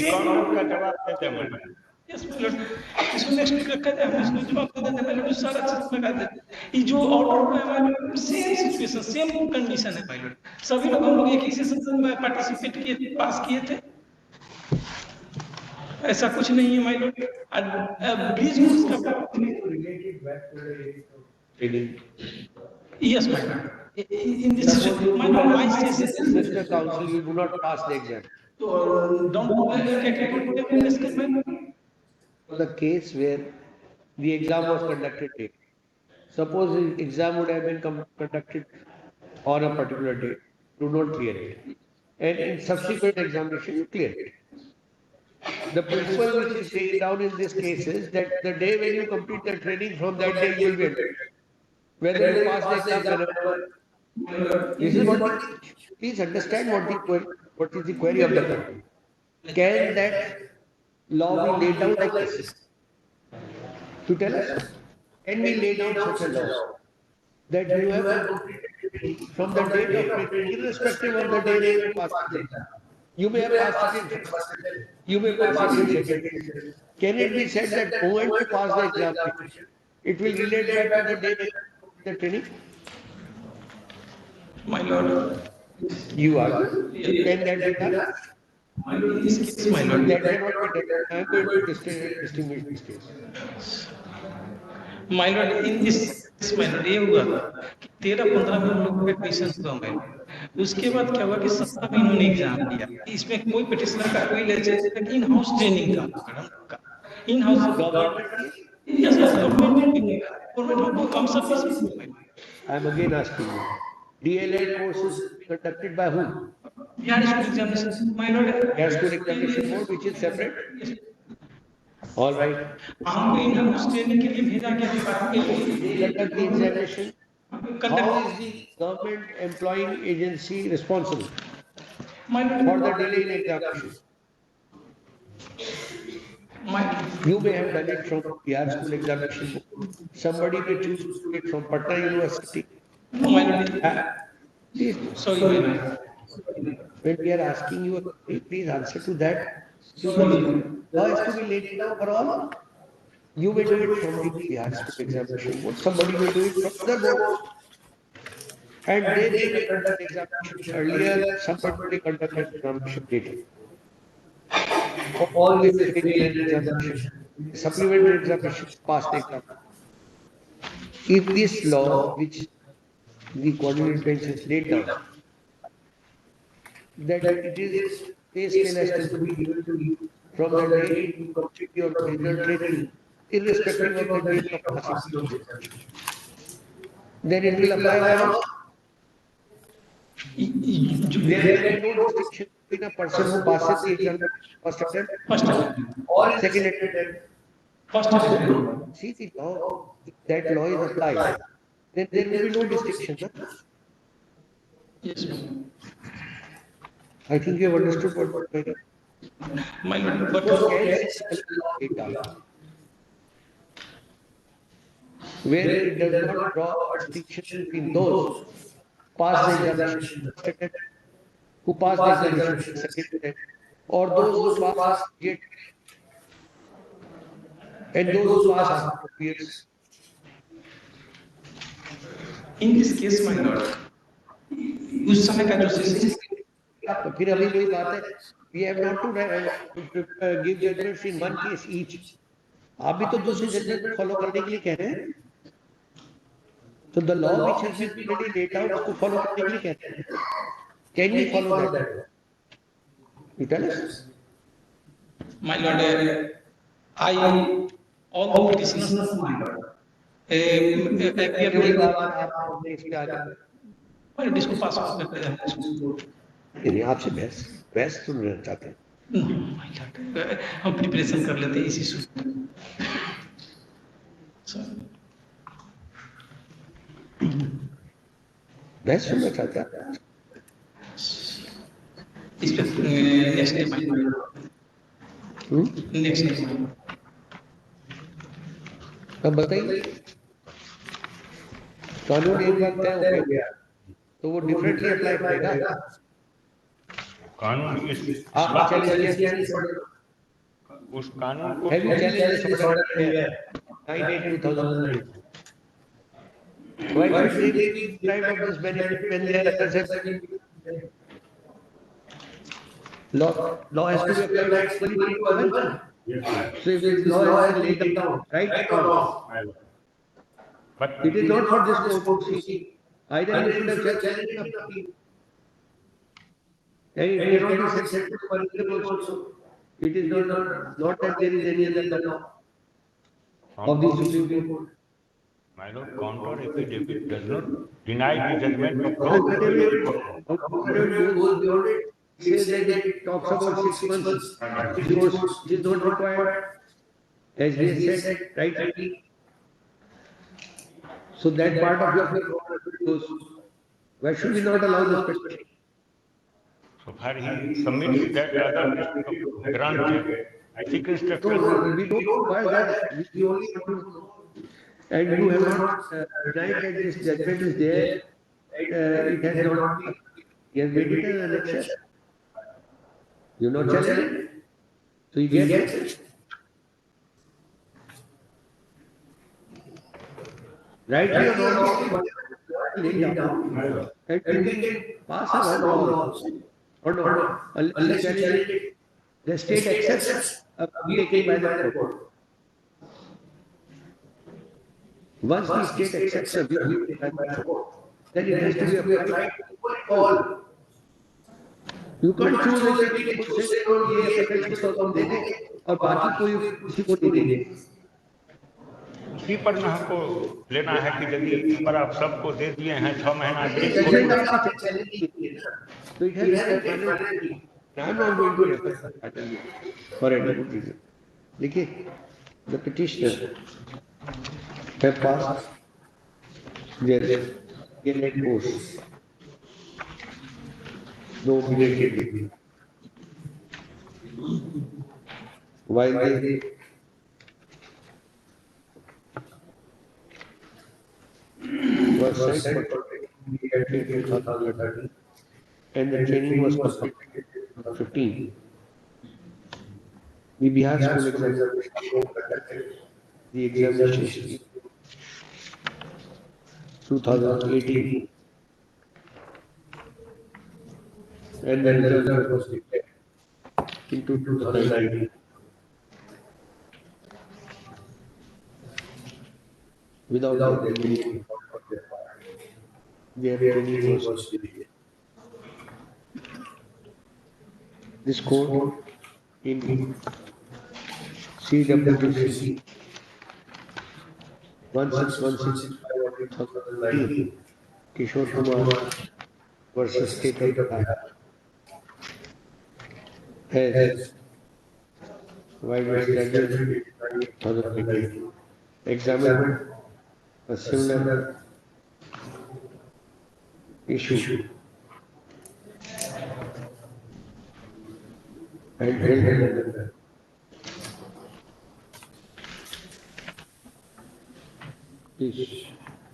Speaker 15: इकोनॉमिक का जवाब देते हैं.
Speaker 10: यस माय लॉर्ड, इसको नेक्स्ट वीक रखा जाए, हम इसको जवाब दे देते हैं माय लॉर्ड, सारा चीज लगा देते हैं. ये जो ऑर्डर हुआ है my Lord, same situation same condition है माय लॉर्ड. सभी लोग हम लोग एक ही सेशन में पार्टिसिपेट किए थे, पास किए थे, ऐसा कुछ नहीं है माय लॉर्ड. ब्रिज कोर्स का yes my lord, in this situation my lord, my suggestion
Speaker 2: Mr. Counsel, you do not pass the exam.
Speaker 10: so don't get report to discuss my lord.
Speaker 2: For the case where the exam was conducted late. Suppose the exam would have been conducted on a particular date, do not clear it. And in subsequent examination, you clear it. The principle which is laid down in this case is that the day when you complete the training, from that day you will be admitted. Whether you pass the exam, whenever. This is what. Please understand what is the query of the court. Can that law be laid down like this? To tell us, can we lay down such a law that you have completed from the date of training, irrespective of the day when you pass the exam. You may have passed it in first, you may pass it in second. Can it be said that moment you pass the examination, it will relate back to the day when you complete the training?
Speaker 10: My lord,
Speaker 2: you are. Can that be done?
Speaker 10: My lord, in this case, my lord,
Speaker 2: that cannot be done. I am going to distinguish this case.
Speaker 10: my lord, in this yes my Lord, ये हुआ था कि 13-15 में हम लोग का admission हुआ my Lord. उसके बाद क्या हुआ कि 17 में इन्होंने एग्जाम दिया। इसमें कोई पिटिशनर का कोई लेजिस्लेचर इन हाउस ट्रेनिंग था मैडम का, in house
Speaker 2: government
Speaker 10: yes yes government हम सर्विस में थे।
Speaker 2: I am again asking you. DLL course is conducted by whom?
Speaker 10: Bihar school examination my Lord,
Speaker 2: Bihar School Examination Board, which is separate. All right.
Speaker 10: हमको in house training के लिए भेजा गया
Speaker 2: They conduct the examination.
Speaker 10: Conduct-
Speaker 2: How is the government employing agency responsible
Speaker 10: My lord,
Speaker 2: for the delay in examination? You may have done it from Bihar School Examination Board. Somebody may choose to do it from Patna University.
Speaker 10: No, my lord.
Speaker 2: Please,
Speaker 10: Sorry, my lord.
Speaker 2: when we are asking you, please answer to that. How is to be laid down for all? You may do it from the Bihar School Examination Board. Somebody may do it from other boards. And they may conduct examination earlier, somebody may conduct examination later. All the training and examination, supplementary examination, pass the exam. If this law, which the coordinated bench has laid down, that it is pay scale has to be given to you from the day you complete your original training, irrespective of the date of passing the examination, then it will apply for all. There can be no distinction between a person who passes the examination first attempt or second attempt. See the law, if that law is applied, then there will be no distinction. No?
Speaker 10: Yes, ma'am.
Speaker 2: I think you have understood what I'm saying.
Speaker 10: My lord, but
Speaker 2: So can data where it does not draw a distinction between those who pass the examination first attempt, who pass the examination second attempt, or those who pass yet and those who pass after 2 years.
Speaker 10: In this case, my lord, उस समय का जो session
Speaker 2: फिर अभी वही बात है, we have not to give judgments in one case each. आप भी तो दूसरे जजमेंट को फॉलो करने के लिए कह रहे हैं. So the law which has been already laid out उसको फॉलो करने के लिए कह रहे हैं. Can we follow that? You tell us.
Speaker 10: My lord, I all the petitioners, my lord. इसको पास
Speaker 2: नहीं, आपसे बहस सुनना चाहते हैं.
Speaker 10: हम प्रिपरेशन कर लेते हैं इसी इशू
Speaker 2: बहस सुनना चाहते हैं.
Speaker 10: इस पे नेक्स्ट
Speaker 2: अब बताइए, कानून एक बार तय हो गया तो वो डिफरेंटली अप्लाई करेगा.
Speaker 15: कानून
Speaker 2: आपने चैलेंज किया
Speaker 15: उस कानून को
Speaker 2: Have you challenged this order 9/8/2009? Why should they be deprived of this benefit when their others have been? Law has to be applied equally to everyone. So if this law has been laid down, right or wrong?
Speaker 15: But
Speaker 2: it is not for this court to see. Either you should have challenged it, and it cannot be said to political also. It is not that there is any other law of the Supreme Court.
Speaker 15: My lord, counter affidavit does not deny the judgment of law.
Speaker 2: Counter goes beyond it. It says that it talks about 6 months. It is not required, as we have said rightly. So that part of your goes. Why should we not allow this petition?
Speaker 15: So far he submits that other granted. I think instructions.
Speaker 2: No, we don't require that. We only want to. And you have not denied that this judgment is there. It has not. He has made it an annexure. You not challenge it. So he gets it. Rightly or wrongly, and you can pass a wrong law also. Or not, unless you challenge it. The state accepts a taken by the court. Once the state accepts a view by court, then it has to be applied to all. You can't choose and say no, ये appendix को हम दे दें और बाकी कोई किसी को नहीं देंगे.
Speaker 15: इसी पर न हमको लेना है कि यदि पर आप सबको दे दिए हैं 6 महीना ब्रिज
Speaker 2: Judgment
Speaker 15: कोर्ट
Speaker 2: आपकी challenge की है ना. So it has its finality. I am not going to refer for any good reason. देखिए, the petitioner have passed their DLED course. No belatedly. While they were sent for in 2013 and the training was completed in 2015. The Bihar School examination conducted the examinations in 2018 and the result was declared in 2019. Without there being any their training was delayed. This court in CWTC 1616/2019 Kishore Kumar versus State of Bihar has, while its graduate 2019, examined a similar issue and held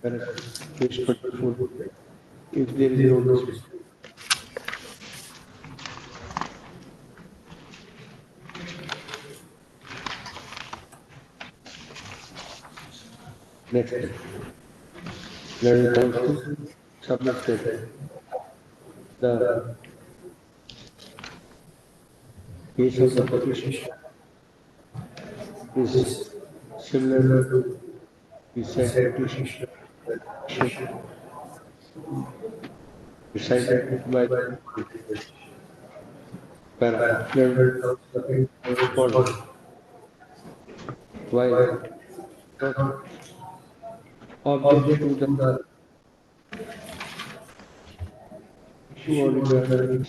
Speaker 2: that page 24 if there is no dispute. Next, the council submitted the case of the petition is similar to the said petition decided by the para response while not object to the issue or requirement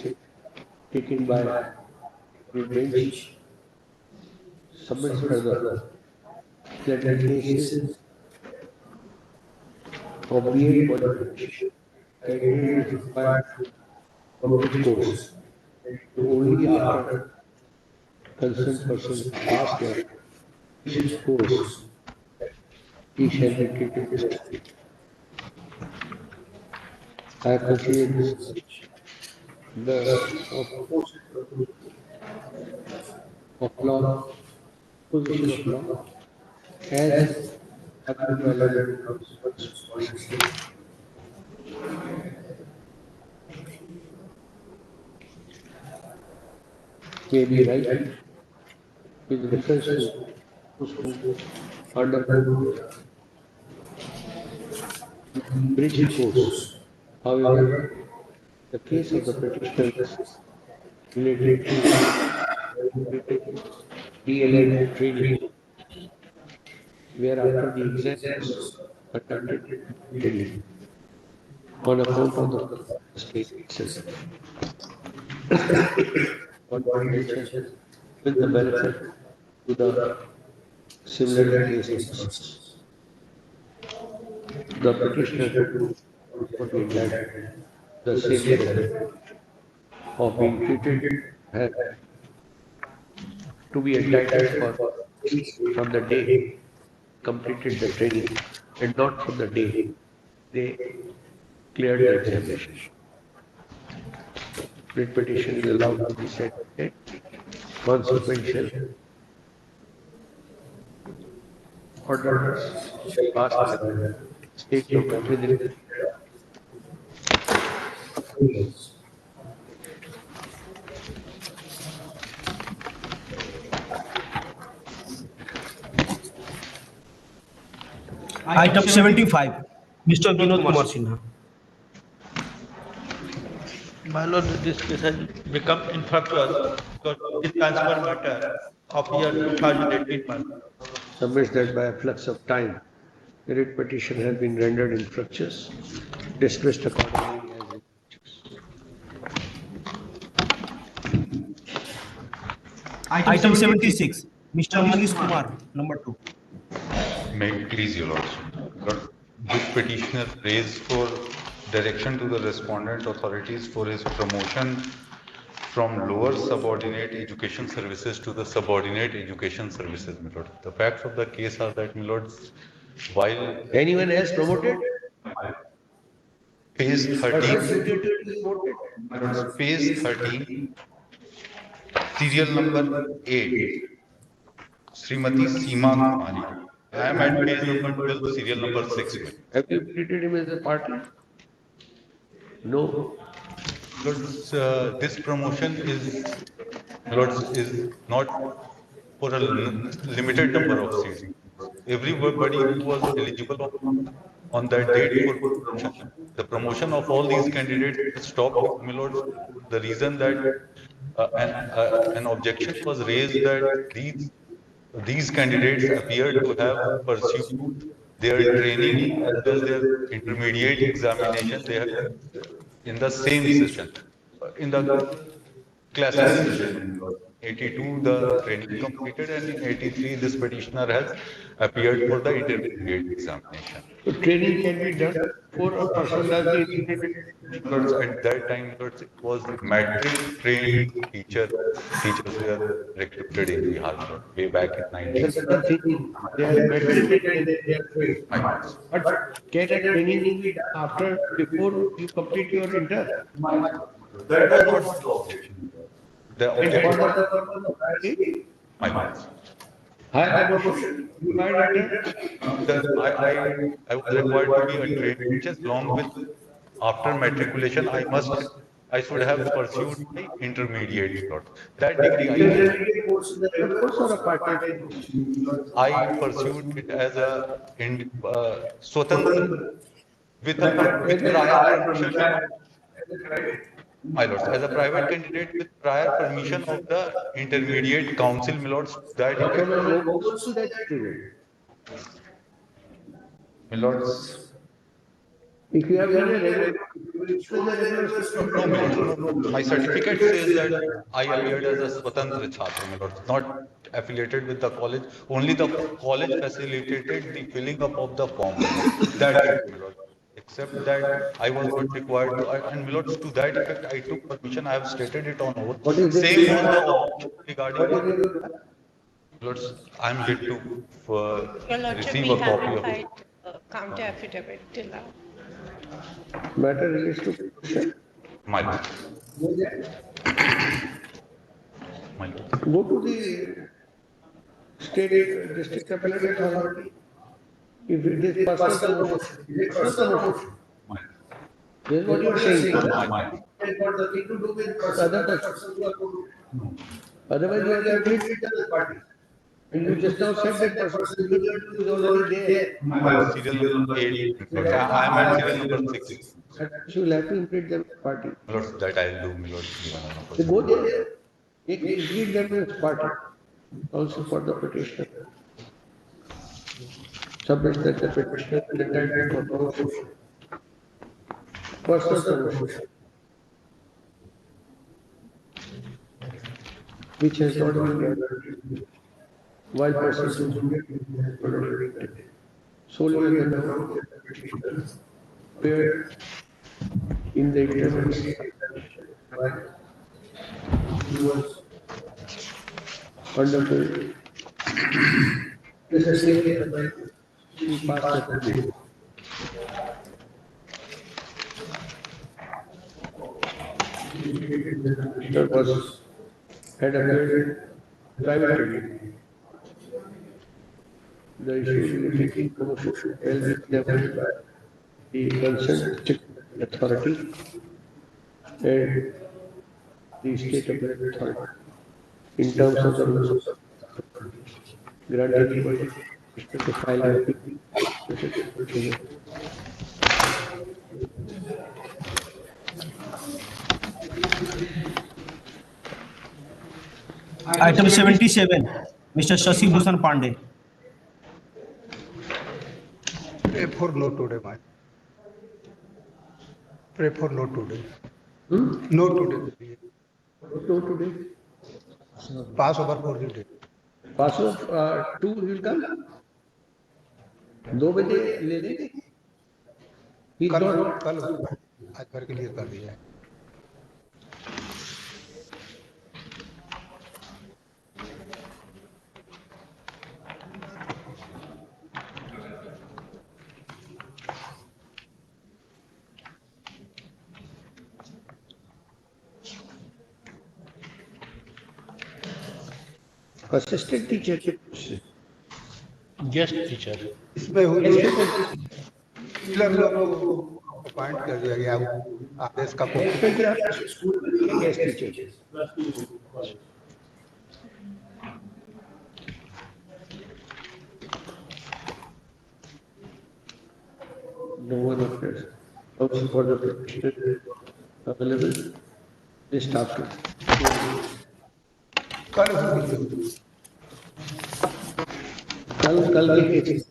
Speaker 2: taken by the bench submits further that in cases of B.Ed qualification, candidate is required to complete course. Only after concerned person pass their course, he shall be treated justly. I have considered this the of law, position of law, as happened by 11 may be right with reference to those who undergo bridge course. However, the case of the petitioner is related to DLED training, where after the exam was conducted repeatedly on account of the state itself. What we mentioned with the benefit to the similarly placed persons. The petitioner would be entitled the same benefit of being treated as to be entitled for from the day completed the training and not from the day they cleared the examination. Writ petition is allowed to be set at consequential orders passed by the state government within
Speaker 20: Item 75, Mr. Vinod Kumar Sinha.
Speaker 15: My lord, this case has become infructuous because this transfer matter of year 2018, my lord.
Speaker 2: Submits that by a flux of time, the writ petition has been rendered infructuous, dismissed accordingly as
Speaker 20: Item 76, Mr. Manish Kumar, number 2.
Speaker 11: May it please your lordship. Lord, this petitioner raised for direction to the respondent authorities for his promotion from lower subordinate education services to the subordinate education services, my lord. The facts of the case are that, my lord, while
Speaker 2: anyone else promoted?
Speaker 11: Page
Speaker 2: Person
Speaker 11: 13,
Speaker 2: suited to be promoted?
Speaker 11: my lord, page 13, serial number 8, Srimati Seema Kumari. I am at page number 12, serial number 6.
Speaker 2: Have you treated him as a party? No.
Speaker 11: Lords, this promotion is, Lords, is not for a limited number of seats. Everybody who was eligible on that date for promotion, the promotion of all these candidates stopped, my lords. The reason that an objection was raised that these candidates appear to have pursued their training as well as their intermediate examination. They have in the same session, in the classic session. 82 the training completed, and in 83 this petitioner has appeared for the intermediate examination.
Speaker 2: So training can be done before a person does the intermediate.
Speaker 11: Lords, at that time, Lords, it was metric trained teachers were recruited in Bihar, Lord, way back in 19.
Speaker 2: That's another thing. They are metric and they are trained. But can a training be done after, before you complete your inter?
Speaker 11: That was not the objection. The
Speaker 2: And
Speaker 11: objection.
Speaker 2: for the purpose of asking,
Speaker 11: My lords.
Speaker 2: higher promotion, you find inter?
Speaker 11: I was required to be a trained teacher along with after matriculation. I should have pursued my intermediate slot. That degree
Speaker 2: Intermediate course is a regular course or a part-time course?
Speaker 11: I pursued it as a swatantra with prior permission. My lords, as a private candidate with prior permission of the intermediate council, my lords, that
Speaker 2: Can a local also that period?
Speaker 11: my lords.
Speaker 2: If you have been a regular, you will the regular student.
Speaker 11: No, my lords, no. My certificate says that I appeared as a swatantra chhatra, my lords, not affiliated with the college. Only the college facilitated the filling up of the form. That's it, my lord. Except that I was not required to, and my lords, to that effect, I took permission. I have stated it on oath. Same was the objection regarding the. Lords, I'm yet to
Speaker 14: Your Lordship,
Speaker 11: receive
Speaker 14: we
Speaker 11: a copy
Speaker 14: haven't
Speaker 11: of it.
Speaker 14: filed counter affidavit till now.
Speaker 2: Matter relates to petition.
Speaker 11: My lord. My lord.
Speaker 2: Go to the state district appellate authority. If it is personal promotion, is it personal promotion? This is what you are saying. It has got nothing to do with other person. Otherwise, you have completely the party. And you just now said that person is already there.
Speaker 11: My lord, serial number 8. I am at serial number 6.
Speaker 2: You will have to implement them as party.
Speaker 11: My lord, that I'll do, my lord.
Speaker 2: So go there. Include them as party. Also for the petitioner. Submit that the petitioner is entitled for promotion. Personal promotion. Which has not been done. While person is already solely on the ground that the petitioner appeared in the intermediate examination. He was undergoing necessarily he passed the test. There was had appeared privately. The issue relating to promotion shall be examined by the concerned district authority and the state appellate authority in terms of the rules of granting equality to file an appeal.
Speaker 20: Item 77, Mr. Shashi Bhushan Pandey.
Speaker 5: Pray for no today, my. Pray for no today. No today.
Speaker 2: No today.
Speaker 5: Pass over for the day.
Speaker 2: Pass over 2 will come. 2 बजे ले लेंगे.
Speaker 5: कल आज भर के लिए कर दिया है.
Speaker 2: Assistant teacher के
Speaker 6: गेस्ट टीचर
Speaker 5: इसमें हुई लोग को अपॉइंट कर दिया गया आदेश का
Speaker 2: guest teacher. No one appears. Also for the petitioner available. This staff. कल के case.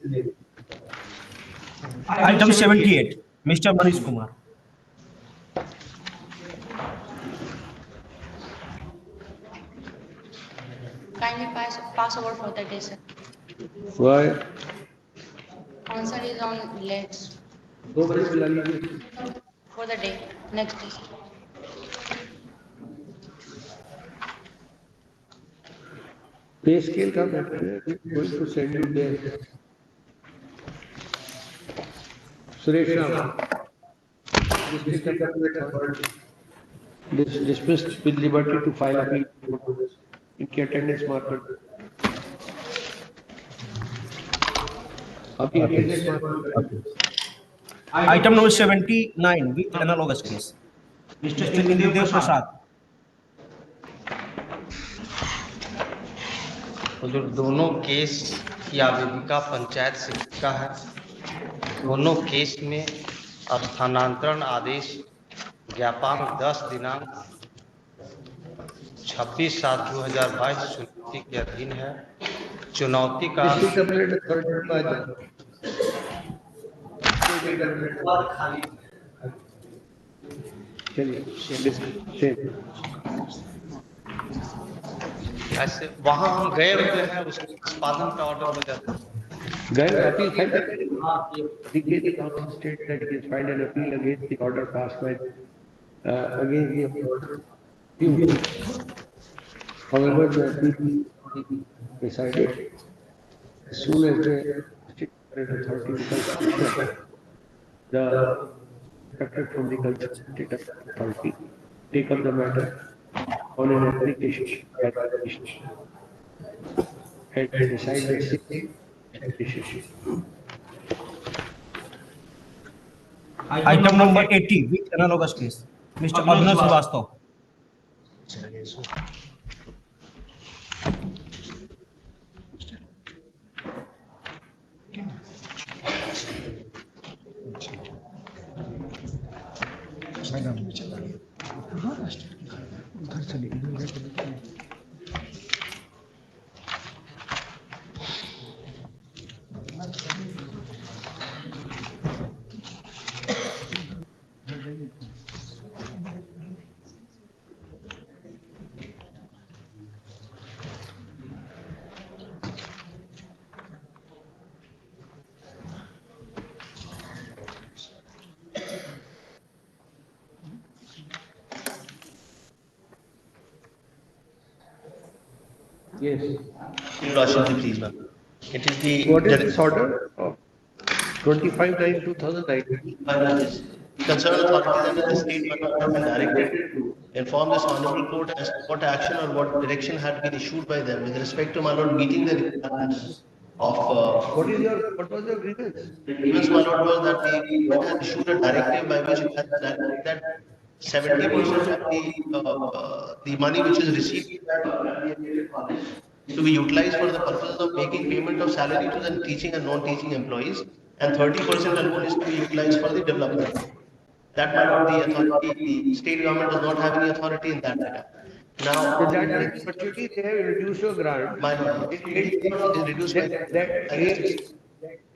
Speaker 20: Item 78, Mr. Manish Kumar.
Speaker 16: Kindly pass over for the day, sir.
Speaker 2: Why?
Speaker 16: Answer is on legs.
Speaker 2: 2 बजे बुला लीजिए.
Speaker 16: For the day, next day.
Speaker 2: Pay scale का matter है. We're going to send you there. Suresh Ram. Dismissed with liberty to file appeal. इनकी attendance marker. अभी attendance marker.
Speaker 20: Item number 79 with analogous case. Mr. Dev Prasad.
Speaker 23: जो दोनों case की आवेदिका पंचायत शिक्षिका है, दोनों केस में स्थानांतरण आदेश ज्ञापन 10 दिनांक 26/7/2022 चुनौती के अधीन है. चुनौती का ऐसे वहां हम गए हुए हैं, उसके निष्पादन का ऑर्डर हो जाता है.
Speaker 2: Gaya appeal filed. The council state that he has filed an appeal against the order passed by against the order. However, the appeal decided as soon as the state authority becomes the instructed from the state authority take up the matter on an application by the petitioner and decide the same.
Speaker 20: Item number 80 with analogous case. Mr. Abhinav Srivastava.
Speaker 2: Yes.
Speaker 24: Your Lordship, please, ma'am. It is the.
Speaker 2: What is this order of 25/9/2019?
Speaker 24: The concerned authorities under the state have been directed to inform this honorable court as to what action or what direction had been issued by them with respect to, my lord, meeting the requirements of.
Speaker 2: What was your grievance?
Speaker 24: The grievance, my lord, was that the court has issued a directive by which it has that 70% of the money which is received is to be utilized for the purposes of making payment of salary to the teaching and non-teaching employees, and 30% alone is to be utilized for the development. That, my lord, the authority, the state government does not have any authority in that regard. Now,
Speaker 2: So that means virtually they have reduced your grant.
Speaker 24: my lord, aid is not reduced by
Speaker 2: That aid,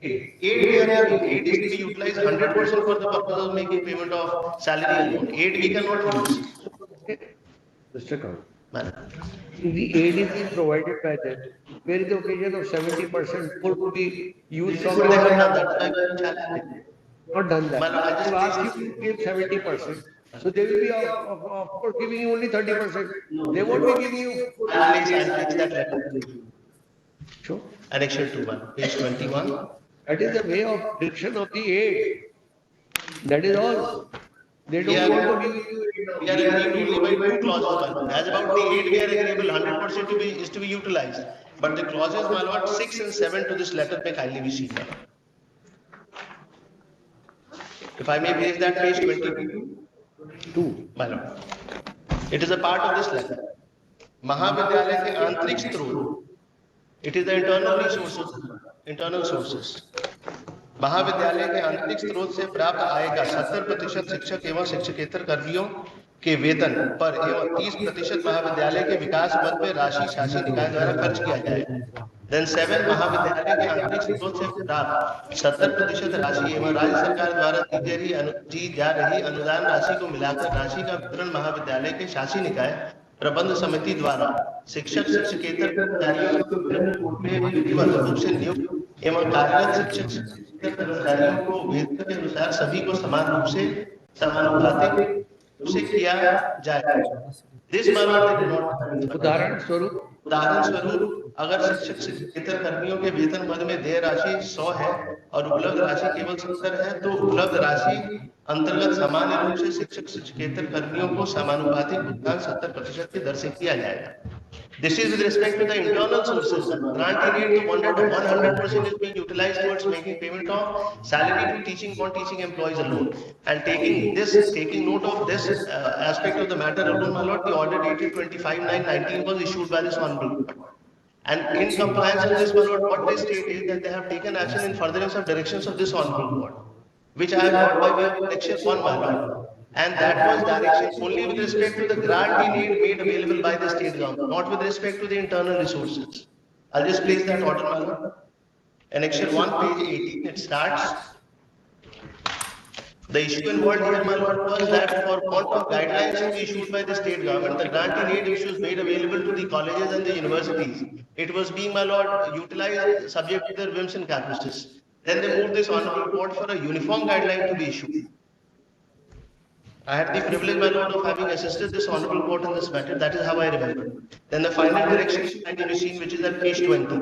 Speaker 24: aid we are giving. Aid is to be utilized 100% for the purpose of making payment of salary alone. Aid we cannot use.
Speaker 2: Mr. Khan,
Speaker 24: Madam.
Speaker 2: the aid is being provided by them. Where is the occasion of 70% more to be used
Speaker 24: This is
Speaker 2: from
Speaker 24: what they
Speaker 2: your
Speaker 24: have done. That's why we challenge it.
Speaker 2: not done that.
Speaker 24: My lord, I
Speaker 2: They've
Speaker 24: just
Speaker 2: asked
Speaker 24: placed
Speaker 2: you to give 70%. So they will be of course giving you only 30%. They won't be giving you
Speaker 24: I'll place that letter.
Speaker 2: Sure.
Speaker 24: Annexure 2, page 21.
Speaker 2: That is the way of direction of the aid. That is all. They
Speaker 24: We
Speaker 2: don't
Speaker 24: are,
Speaker 2: want to give you
Speaker 24: we are aggrieved only by two clauses, my lord. As about the aid, we are agreeable 100% is to be utilized. But the clauses, my lord, 6 and 7 to this letter may kindly be seen, my lord. If I may place that page 22, my lord. It is a part of this letter. महाविद्यालय के आंतरिक स्रोत. It is the internal resources, internal sources. महाविद्यालय के आंतरिक स्रोत से प्राप्त आय का 70% शिक्षक एवं शिक्षकेतर कर्मियों के वेतन पर एवं 30% महाविद्यालय के विकास मद में राशि शासी निकाय द्वारा खर्च किया जाएगा. Then 7 महाविद्यालय के आंतरिक स्रोत से प्राप्त 70% राशि एवं राज्य सरकार द्वारा दी जा रही अनुदान राशि को मिलाकर राशि का वितरण महाविद्यालय के शासी निकाय प्रबंध समिति द्वारा शिक्षक शिक्षकेतर कर्मचारियों में विधिवत रूप से नियुक्त एवं कार्यरत शिक्षक शिक्षकेतर कर्मचारियों को वेतन के अनुसार सभी को समान रूप से समानुपातिक रूप से किया जाए. This my lord, they do not. उदाहरण स्वरूप अगर शिक्षक शिक्षकेतर कर्मियों के वेतन मद में देय राशि 100 है और उपलब्ध राशि केवल 70 है, तो उपलब्ध राशि अंतर्गत सामान्य रूप से शिक्षक शिक्षकेतर कर्मियों को समानुपातिक भुगतान 70% की दर से किया जाएगा. This is with respect to the internal sources. Grant in aid to 100% is being utilized towards making payment of salary to teaching, non-teaching employees alone. And taking note of this aspect of the matter alone, my lord, the order dated 25/9/19 was issued by this honorable court. And in compliance with this, my lord, what they state is that they have taken action in furtherance of directions of this honorable court, which I have brought by way of Annexure 1, my lord. And that was direction only with respect to the grant in aid made available by the state government, not with respect to the internal resources. I'll just place that order, my lord. Annexure 1, page 18, it starts. The issue involved here, my lord, was that for want of guidelines to be issued by the state government, the grant in aid issues made available to the colleges and the universities, it was being, my lord, utilized subject to their whims and caprices. Then they moved this honorable court for a uniform guideline to be issued. I had the privilege, my lord, of having assisted this honorable court in this matter. That is how I remember. Then the final direction can be seen, which is at page 20,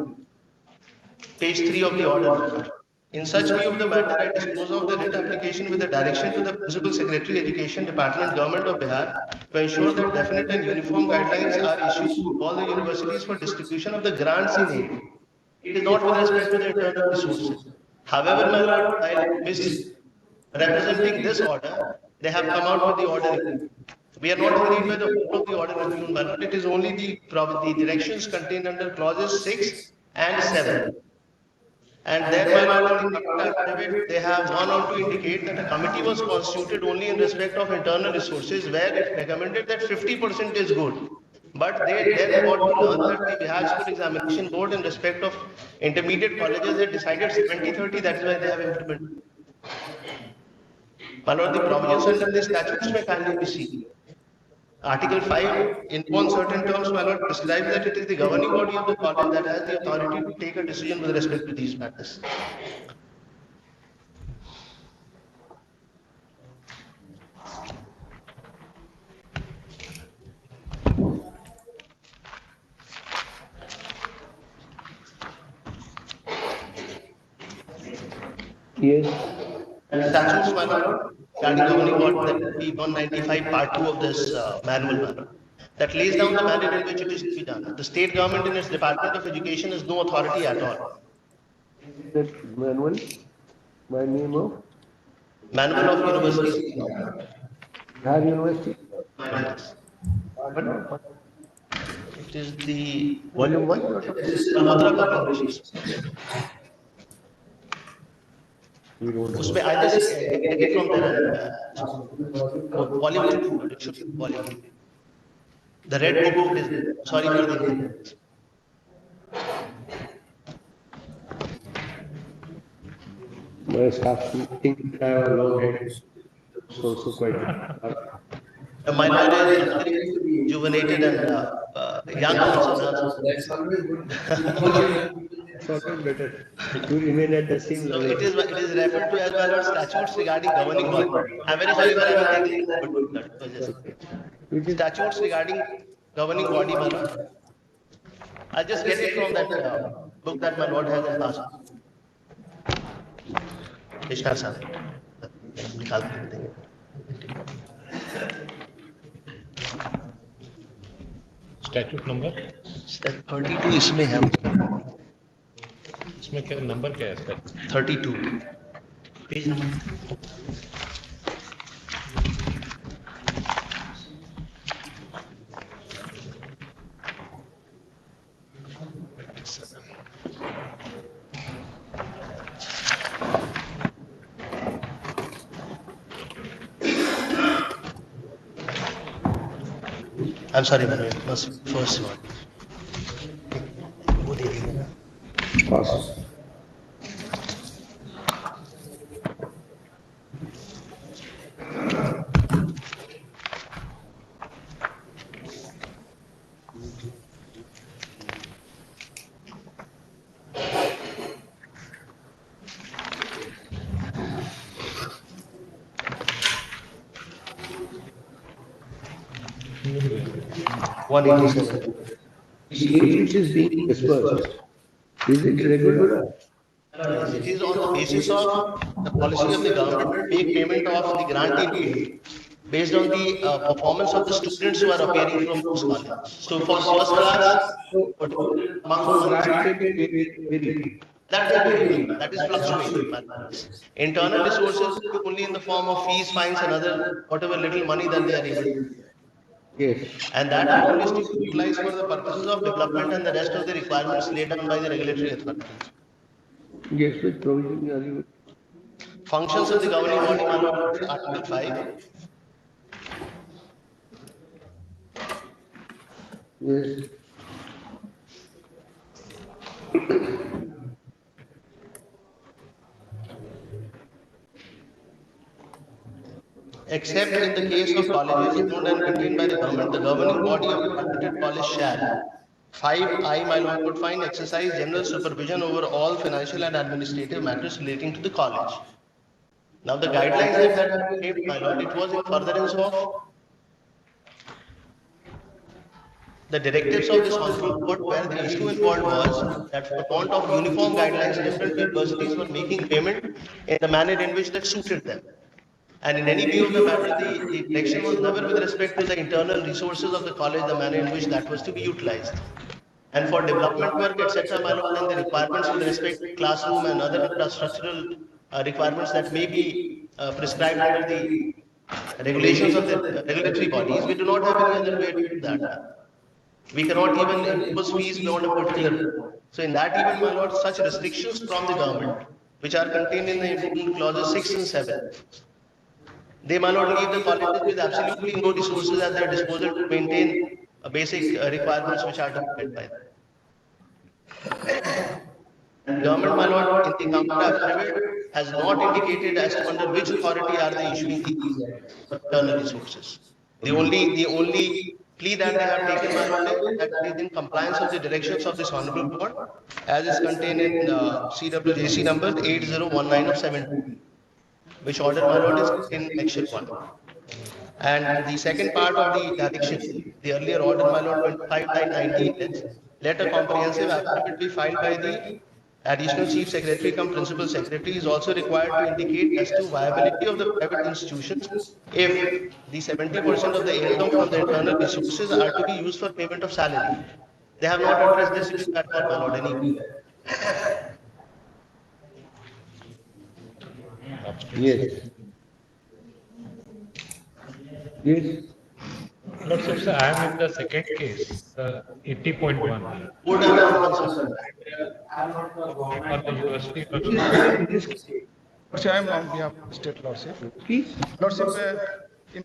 Speaker 24: page 3 of the order, my lord. In such view of the matter, I dispose of the writ application with a direction to the Principal Secretary Education Department, Government of Bihar, to ensure that definite and uniform guidelines are issued to all the universities for distribution of the grants in aid. It is not with respect to the internal resources. However, my lord, while misrepresenting this order, they have come out with the order. We are not agreed by the whole of the order reviewed, my lord. It is only the directions contained under clauses 6 and 7. And then, my lord, in the affidavit, they have gone on to indicate that a committee was constituted only in respect of internal resources, where it recommended that 50% is good. But they then got to learn that the Bihar School Examination Board, in respect of intermediate colleges, they decided 70-30. That is why they have implemented. My lord, the provisions under the statutes may kindly be seen. Article 5, in one certain terms, my lord, prescribes that it is the governing body of the college that has the authority to take a decision with respect to these matters.
Speaker 2: Yes.
Speaker 24: And statutes, my lord, regarding governing body, that would be 195 part 2 of this manual, my lord, that lays down the manner in which it is to be done. The state government in its Department of Education has no authority at all.
Speaker 2: That manual by name of?
Speaker 24: Manual of Universities.
Speaker 2: Bihar University?
Speaker 24: Yes. It is the
Speaker 2: Volume 1, you're talking?
Speaker 24: this is Malhotra Governing Resources.
Speaker 2: We don't have.
Speaker 24: उसमें I just get it from there and volume 2, it should be volume 2. The red book is there. Sorry for the inconvenience.
Speaker 2: My staff think I have a long head. It's also quite.
Speaker 24: My lord is antariksha rejuvenated and young also now.
Speaker 2: It's always better to remain at the same
Speaker 24: So
Speaker 2: level.
Speaker 24: it is referred to as my lord statutes regarding governing body. I'm very sorry for having taken that, but it was just statutes regarding governing body, my lord. I'll just get it from that book that my lord has in past. Ishkar sir. निकाल के देंगे.
Speaker 3: Statute number
Speaker 24: 32 इसमें है.
Speaker 3: इसमें क्या number क्या है इसका?
Speaker 24: 32 page number. I'm sorry, man. It was first one. वो दे दीजिए ना.
Speaker 2: Pass.
Speaker 24: One 187.
Speaker 2: Which is being dispersed. Is it regular?
Speaker 24: Yes, it is on the basis of the policy of the government to make payment of the grant in aid based on the performance of the students who are appearing from those colleges. So for first class, amount of money that may vary, that is fluctuating. Internal resources will be only in the form of fees, fines, and other whatever little money that they are able to.
Speaker 2: Yes.
Speaker 24: And that amount is to be utilized for the purposes of development and the rest of the requirements laid down by the regulatory authorities.
Speaker 2: Yes, with provision are you?
Speaker 24: Functions of the governing body, my lord, Article 5.
Speaker 2: Yes.
Speaker 24: Except in the case of colleges owned and maintained by the government, the governing body of the targeted college shall 5I, my lord, would find exercise general supervision over all financial and administrative matters relating to the college. Now the guidelines that had been made, my lord, it was in furtherance of the directives of this honorable court, where the issue involved was that for want of uniform guidelines, different universities were making payment in the manner in which that suited them. And in any view of the matter, the direction was never with respect to the internal resources of the college, the manner in which that was to be utilized. And for development work, etc., my lord, and the requirements with respect to classroom and other infrastructural requirements that may be prescribed under the regulations of the regulatory bodies, we do not have any other way to do that. We cannot even impose fees beyond a particular point. So in that even, my lord, such restrictions from the government, which are contained in the improvement clauses 6 and 7, they, my lord, leave the colleges with absolutely no resources at their disposal to maintain basic requirements which are to be met by them. And government, my lord, in the counter affidavit has not indicated as to under which authority are they issuing these internal resources. The only plea that they have taken, my lord, is that it is in compliance of the directions of this honorable court, as is contained in CWJC number 8019 of 17, which order, my lord, is in Annexure 1. And the second part of the direction, the earlier order, my lord, 25/19 is, let a comprehensive affidavit be filed by the Additional Chief Secretary cum Principal Secretary is also required to indicate as to viability of the private institutions if the 70% of the income from the internal resources are to be used for payment of salary. They have not addressed this issue at all, my lord, anywhere.
Speaker 2: Yes. Yes.
Speaker 3: Lordship, sir, I am in the second case, 80.1.
Speaker 24: Board are not concerned.
Speaker 3: Or the university,
Speaker 2: He
Speaker 3: Lordship.
Speaker 2: is saying in this case.
Speaker 4: Lordship, I am on behalf of the state lordship.
Speaker 2: Please.
Speaker 4: Lordship, in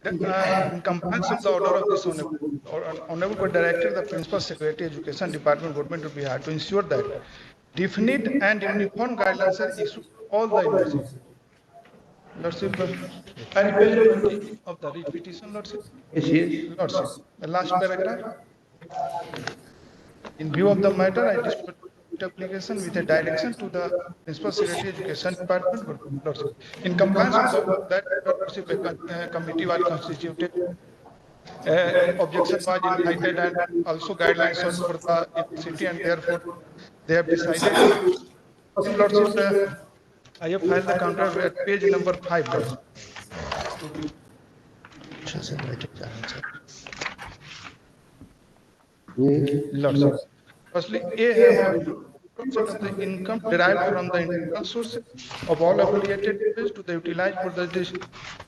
Speaker 4: compliance with the order of this honorable court directed the principal secretary education department government of Bihar to ensure that definite and uniform guidelines are issued to all the universities. Lordship, I read page 20 of the writ petition, Lordship.
Speaker 2: Yes.
Speaker 4: Lordship, the last paragraph. In view of the matter, I dispose application with a direction to the Principal Secretary Education Department, Lordship. In compliance with that, Lordship, a committee was constituted. Objection was invited and also guidelines are for the university, and therefore they have decided. Lordship, I have filed the counter at page number 5, Lordship. Lordship. Firstly, A have percent of the income derived from the internal sources of all affiliated employees to be utilized for the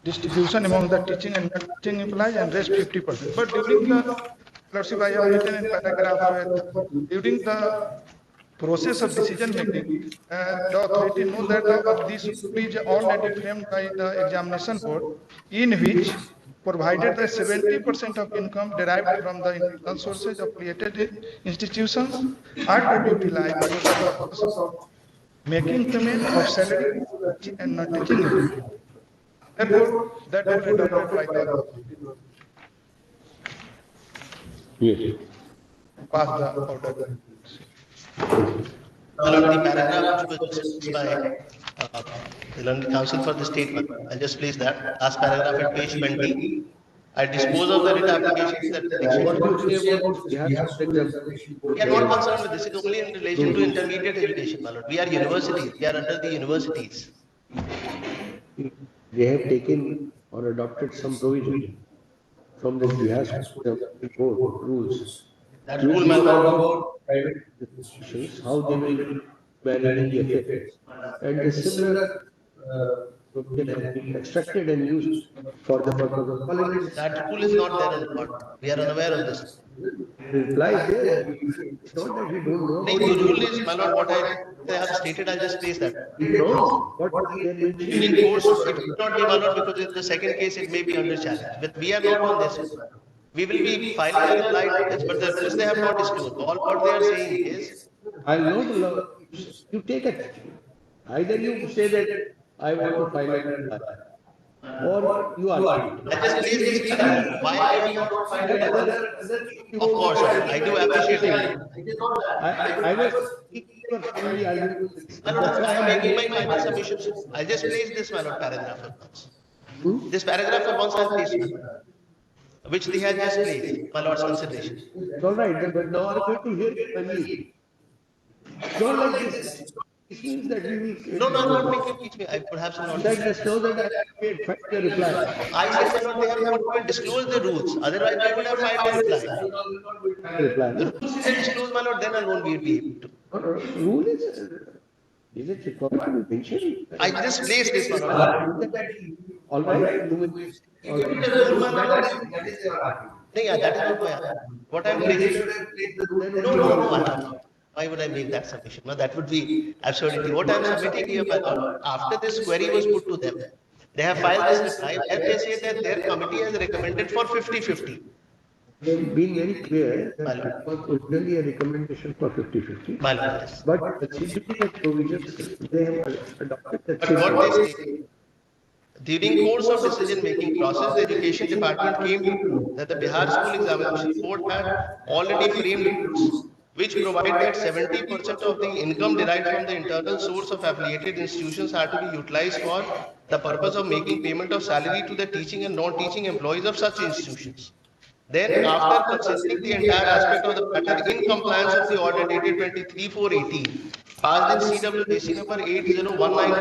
Speaker 4: distribution among the teaching and non-teaching employees, and rest 50%. But during the, Lordship, I have written in paragraph during the process of decision making, the authority knows that this rule is already framed by the examination board, in which provided that 70% of income derived from the internal sources of affiliated institutions are to be utilized for the purpose of making payment of salary to teaching and non-teaching employees. Therefore, that rule adopted by the
Speaker 2: Yes.
Speaker 4: pass the order.
Speaker 24: The paragraph which was discussed by the London Council for the Statement, I'll just place that. Last paragraph at page 20. I dispose of the writ application that
Speaker 2: What do you say about this Bihar School Examination Board?
Speaker 24: we are not concerned with this. It is only in relation to intermediate education, my lord. We are universities. We are under the universities.
Speaker 2: They have taken or adopted some provision from this Bihar School Examination Board rules.
Speaker 24: That rule, my
Speaker 2: talk
Speaker 24: lord,
Speaker 2: about private institutions, how they will manage the affairs. And a similar provision has been extracted and used for the purpose of colleges.
Speaker 24: that rule is not there in the court. We are unaware of this.
Speaker 2: Reply there. It's not that we don't know.
Speaker 24: The rule is, my lord, what I have stated, I'll just place that.
Speaker 2: We know what they mentioned.
Speaker 24: During course, it will not be, my lord, because in the second case it may be under challenge. But we are not on this. We will be filing a reply to this, but the rules they have not disclosed. All what they are saying is,
Speaker 2: I'll not allow you take it. Either you say that I want to file a reply, or you are.
Speaker 24: I just place this paragraph. Why I will not file a reply? Of course, I do appreciate it.
Speaker 2: I was thinking you were finally arguing.
Speaker 24: I am making my final submissions. I just place this, my lord, paragraph for once. This paragraph for once I'll place, which they had just placed, my lord's consideration.
Speaker 2: It's all right, but now I'm going to hear it finally. Not like this. It means that we will.
Speaker 24: No, I'm not making teach me. I perhaps am not.
Speaker 2: That just know that I made a reply.
Speaker 24: I said, my lord, they have not even disclosed the rules. Otherwise, we would have filed a reply.
Speaker 2: Reply.
Speaker 24: The rules are disclosed, my lord, then alone we will be able to.
Speaker 2: Rule is it required to be mentioned?
Speaker 24: I just placed this, my lord.
Speaker 2: All right.
Speaker 24: No, yeah, that is not my argument. What I am placing. No. Why would I make that submission? No, that would be absurdity. What I am submitting here, my lord, after this query was put to them, they have filed this reply, and they say that their committee has recommended for 50-50.
Speaker 2: They've been very clear that it was originally a recommendation for 50-50. But the CBT provisions, they have adopted that.
Speaker 24: But what they say, during course of decision-making process, the education department came to know that the Bihar School Examination Board had already framed rules which provide that 70% of the income derived from the internal source of affiliated institutions are to be utilized for the purpose of making payment of salary to the teaching and non-teaching employees of such institutions. Then, after considering the entire aspect of the matter in compliance of the order dated 23/4/18, passed in CWJC number 8019 of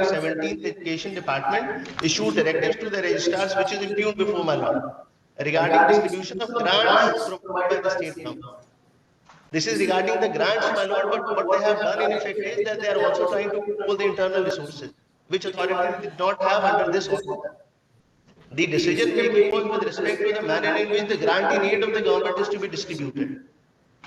Speaker 24: 17th Education Department, issued directives to the registrars, which is impugned before my lord, regarding distribution of grants provided by the state government. This is regarding the grants, my lord, but what they have done in effect is that they are also trying to control the internal resources, which authority did not have under this order. The decision making was with respect to the manner in which the grant in aid of the government is to be distributed.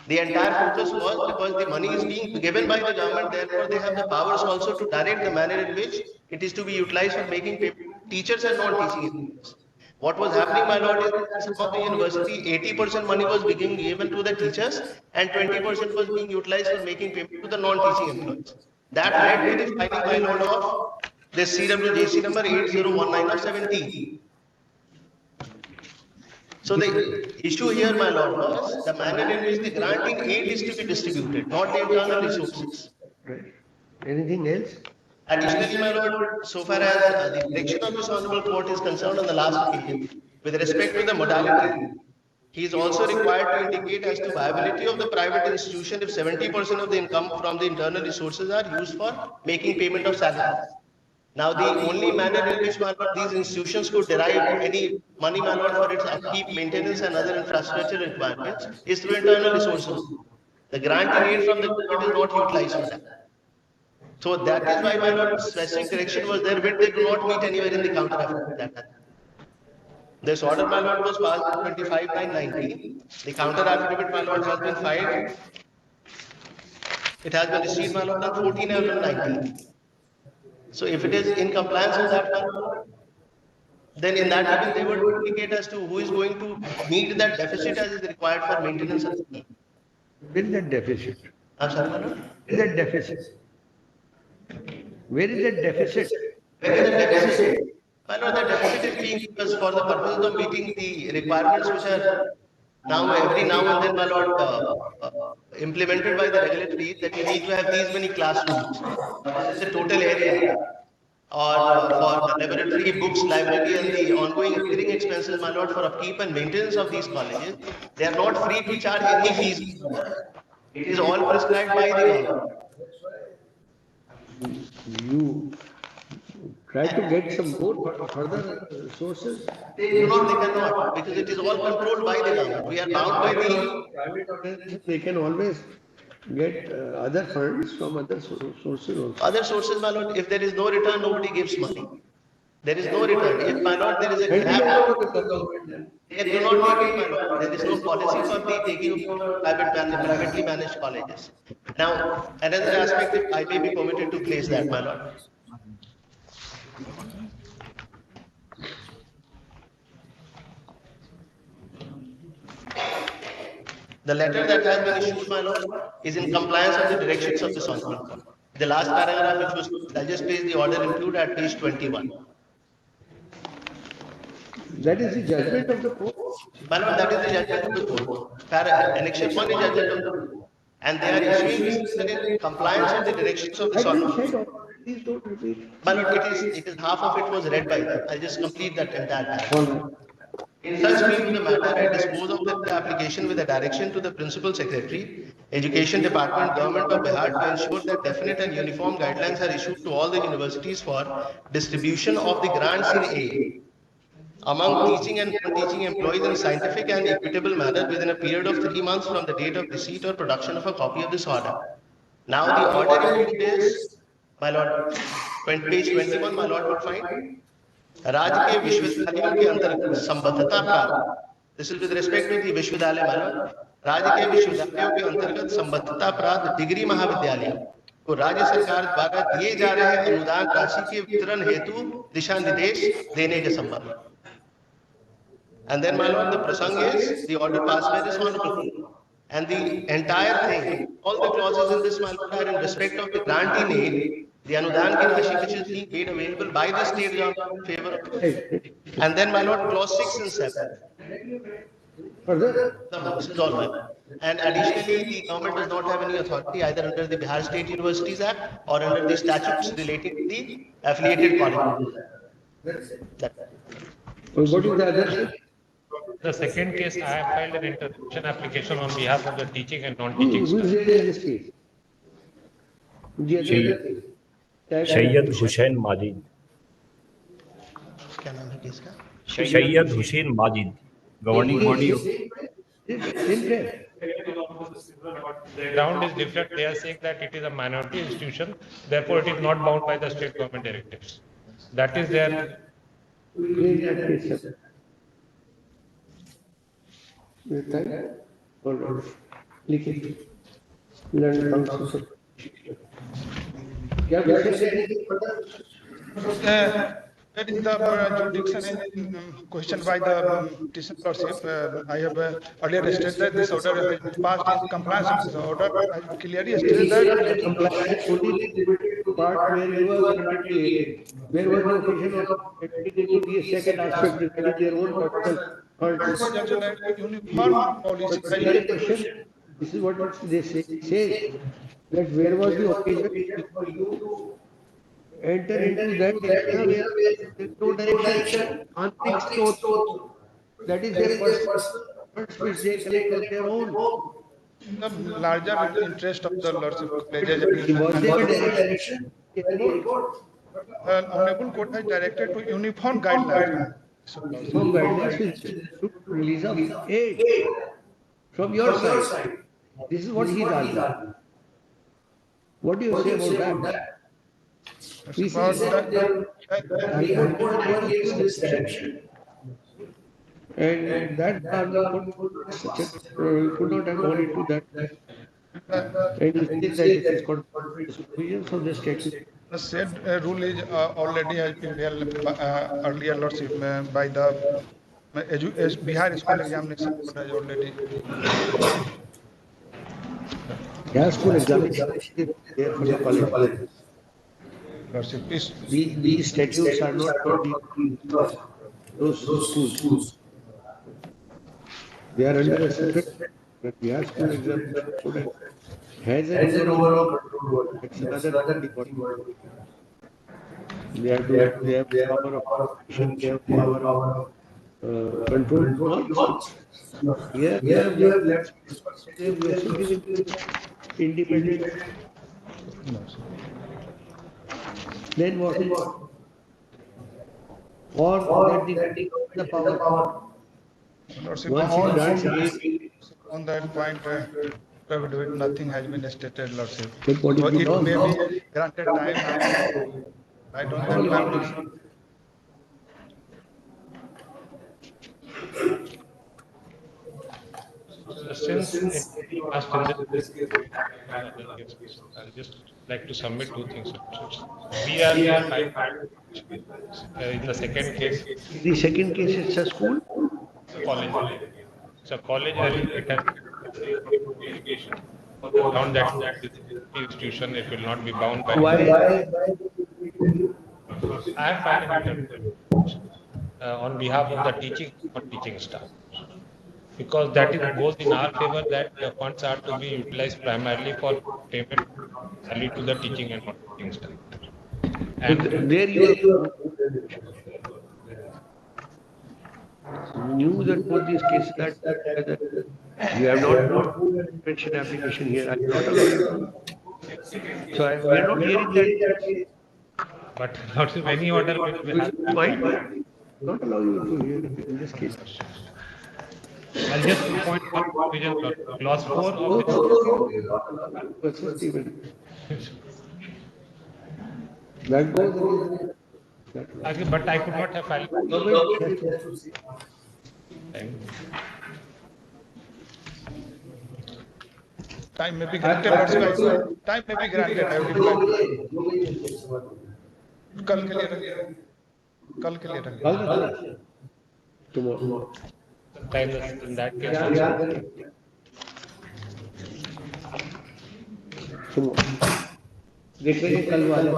Speaker 24: The entire focus was because the money is being given by the government, therefore they have the powers also to direct the manner in which it is to be utilized for making payment to teachers and non-teaching employees. What was happening, my lord, is that in some of the university, 80% money was being given to the teachers and 20% was being utilized for making payment to the non-teaching employees. That led to the filing, my lord, of this CWJC number 8019 of 17. So the issue here, my lord, was the manner in which the grant in aid is to be distributed, not the internal resources.
Speaker 2: Right. Anything else?
Speaker 24: Additionally, my lord, so far as the direction of this honorable court is concerned on the last occasion, with respect to the modality, he is also required to indicate as to viability of the private institution if 70% of the income from the internal resources are used for making payment of salaries. Now, the only manner in which, my lord, these institutions could derive any money, my lord, for its upkeep, maintenance and other infrastructure requirements is through internal resources. The grant in aid from the government is not utilized for that. So that is why, my lord, specific direction was there, which they do not meet anywhere in the counter affidavit. This order, my lord, was passed on 25/9/19. The counter affidavit, my lord, has been filed. It has been received, my lord, on 14/11/19. So if it is in compliance with that, my lord, then in that event they would indicate as to who is going to meet that deficit as is required for maintenance of the scheme.
Speaker 2: Where is that deficit?
Speaker 24: I'm sorry, my lord?
Speaker 2: Where is that deficit? Where is that deficit?
Speaker 24: Where is the deficit? My lord, the deficit is being used for the purposes of meeting the requirements which are every now and then, my lord, implemented by the regulatory that you need to have these many classrooms, or this is the total area, or for laboratory, books, library, and the ongoing recurring expenses, my lord, for upkeep and maintenance of these colleges. They are not free to charge any fees. It is all prescribed by the government.
Speaker 2: You try to get some more further sources.
Speaker 24: They do not, they cannot, because it is all controlled by the government. We are bound by the
Speaker 2: private organizations. They can always get other funds from other sources also.
Speaker 24: Other sources, my lord, if there is no return, nobody gives money. There is no return. If, my lord, there is a gap, they do not take it, my lord. There is no policy for the taking of privately managed colleges. Now, another aspect, if I may be permitted to place that, my lord. The letter that has been issued, my lord, is in compliance of the directions of this honorable court. The last paragraph which was, I'll just place the order included at page 21.
Speaker 2: That is the judgment of the court.
Speaker 24: My lord, that is the judgment of the court. Annexure 1 is judgment of the court. And they are issuing this in compliance with the directions of this honorable court.
Speaker 2: Please don't repeat.
Speaker 24: My lord, it is half of it was read by them. I'll just complete that entire paragraph. In such being the matter, I dispose of the application with a direction to the Principal Secretary, Education Department, Government of Bihar to ensure that definite and uniform guidelines are issued to all the universities for distribution of the grants in aid among teaching and non-teaching employees in a scientific and equitable manner within a period of 3 months from the date of receipt or production of a copy of this order. Now the order included is, my lord, page 21, my lord would find राज्य के विश्वविद्यालयों के अंतर्गत संबद्धता प्राप्त, this is with respect to the विश्वविद्यालय, my lord, राज्य के विश्वविद्यालयों के अंतर्गत संबद्धता प्राप्त डिग्री महाविद्यालय को राज्य सरकार द्वारा दिए जा रहे अनुदान राशि के वितरण हेतु दिशा निर्देश देने के संबंध में. And then, my lord, the prasang is the order passed by this honorable court. And the entire thing, all the clauses in this, my lord, are in respect of the grant in aid, the anudan ki rashi which is being made available by the state government in favor of it. And then, my lord, clause 6 and 7.
Speaker 2: Further?
Speaker 24: This is all, my lord. And additionally, the government does not have any authority either under the Bihar State Universities Act or under the statutes relating to the affiliated colleges.
Speaker 2: What is the other thing?
Speaker 3: The second case, I have filed an intervention application on behalf of the teaching and non-teaching
Speaker 2: Who is there in this case?
Speaker 9: Syed Hussain Majid.
Speaker 24: क्या नाम है किसका?
Speaker 9: Syed Hussain Majid, governing body of.
Speaker 3: The ground is different. They are saying that it is a minority institution, therefore it is not bound by the state government directives. That is their
Speaker 2: Where is that case, sir? Your time? All right. लिखिए. Learned counsel, sir. You have to say anything further?
Speaker 4: That is the jurisdiction in questioned by the petition lordship. I have earlier stated that this order has been passed in compliance with this order. I clearly stated that
Speaker 2: Here, compliance is only limited to part where you are granted the hearing. Where was the occasion of entering into the second aspect regarding their own personal funds?
Speaker 4: was also that uniform policy.
Speaker 2: But there is a question. This is what they say. Says that where was the occasion for you to enter into that area where there is no direction, antik store. That is their personal funds which they collect on their own.
Speaker 4: The larger interest of the lordship colleges.
Speaker 2: Was there a direction?
Speaker 4: Honorable Court has directed to uniform guidelines.
Speaker 2: Uniform guidelines with release of aid from your side. This is what he is arguing. What do you say about that? We see that High Court never gave this direction. And that argument could not have gone into that. And you think that it is contrary to the provisions of the statute.
Speaker 4: The said rule is already has been held earlier lordship by the Bihar School Examination Board has already.
Speaker 2: Bihar School Examination is there for the college.
Speaker 4: Lordship, please.
Speaker 2: These statutes are not for those schools. They are under a separate. But Bihar School Examination Board has an overall control. It's another body. They have the power of action, they have power of control all schools. Here we have left they have also given independent. Then what? Or that the power.
Speaker 4: Lordship,
Speaker 2: Once he grants
Speaker 4: on that point, nothing has been stated, Lordship.
Speaker 2: But what
Speaker 4: So
Speaker 2: is the
Speaker 4: it
Speaker 2: law?
Speaker 4: may be granted time. I don't know.
Speaker 3: Since it passed in this case, I'll just like to submit two things. We are in the second case.
Speaker 2: The second case is a school?
Speaker 3: College. It's a college and it has found that institution, it will not be bound by.
Speaker 2: Why?
Speaker 3: I have filed an interpretation on behalf of the teaching staff. Because that goes in our favor that the funds are to be utilized primarily for payment salary to the teaching and non-teaching staff. And
Speaker 2: there you knew that both these cases that you have not pension application here. I am not allowed. So we are not hearing that.
Speaker 3: But not if any order will have.
Speaker 2: Not allow you to hear in this case.
Speaker 3: I'll just point one provision, clause 4 of
Speaker 2: that goes.
Speaker 3: Okay, but I could not have filed.
Speaker 4: Time may be granted. Time may be granted. I have replied. कल के लिए रखिए. कल के लिए रखिए.
Speaker 2: Tomorrow.
Speaker 3: In that case,
Speaker 2: देखेंगे कल वाले.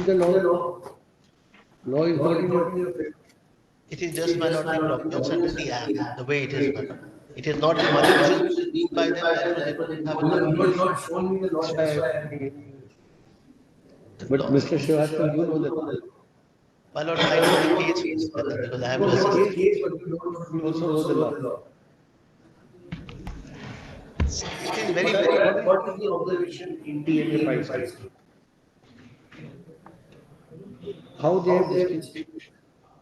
Speaker 2: The law is not in your favor.
Speaker 24: It is just my lord the provisions under the act, the way it is, madam. It is not the money which is being by them, therefore they have not shown me the law.
Speaker 2: But Mr. Srivastava, you know that.
Speaker 24: My lord, I know the case because I have to assist.
Speaker 2: You also know the law.
Speaker 24: It is very, very.
Speaker 2: What is the observation in DMA 5? How they have distinguished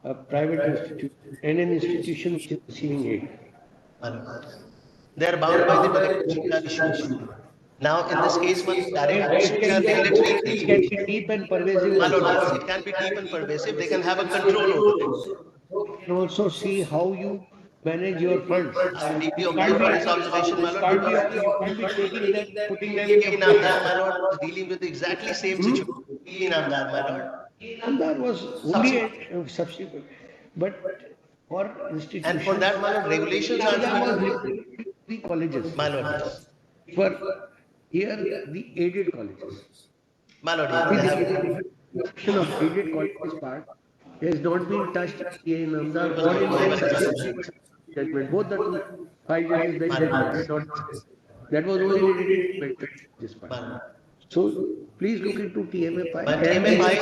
Speaker 2: a private institution and an institution which is receiving aid.
Speaker 24: They are bound by the direction issues. Now, in this case, my direct
Speaker 2: It
Speaker 24: questions
Speaker 2: can
Speaker 24: are
Speaker 2: be
Speaker 24: regulatory in
Speaker 2: it
Speaker 24: nature.
Speaker 2: can be deep and pervasive
Speaker 24: My lord, yes,
Speaker 2: also.
Speaker 24: it can be deep and pervasive. They can have a control over it.
Speaker 2: You can also see how you manage your funds.
Speaker 24: I will deeply
Speaker 2: You can't
Speaker 24: observe
Speaker 2: be
Speaker 24: for this observation, my lord, because
Speaker 2: you can't be taking them, putting them in
Speaker 24: P.K.
Speaker 2: a
Speaker 24: Inamdar, my lord, was dealing with the exactly same situation. P.K. Inamdar, my lord.
Speaker 2: Andar was only a substitute, but for
Speaker 24: And for
Speaker 2: institutions,
Speaker 24: that, my lord, regulations are to
Speaker 2: Andar
Speaker 24: be
Speaker 2: was
Speaker 24: used.
Speaker 2: limited to the colleges.
Speaker 24: My lord, yes.
Speaker 2: For here, the aided colleges.
Speaker 24: My lord, yes,
Speaker 2: See,
Speaker 24: they
Speaker 2: the
Speaker 24: have.
Speaker 2: question of aided colleges part has not been touched in PA Namdar
Speaker 24: It was
Speaker 2: or
Speaker 24: not
Speaker 2: in
Speaker 24: used
Speaker 2: the
Speaker 24: by the
Speaker 2: subsequent judgment. Both the two, 5 judges bench
Speaker 24: My
Speaker 2: has
Speaker 24: lord,
Speaker 2: had
Speaker 24: yes.
Speaker 2: not. That was only related to medical colleges part.
Speaker 24: My lord.
Speaker 2: So please look into TMFI
Speaker 24: My
Speaker 2: and
Speaker 24: TMFI,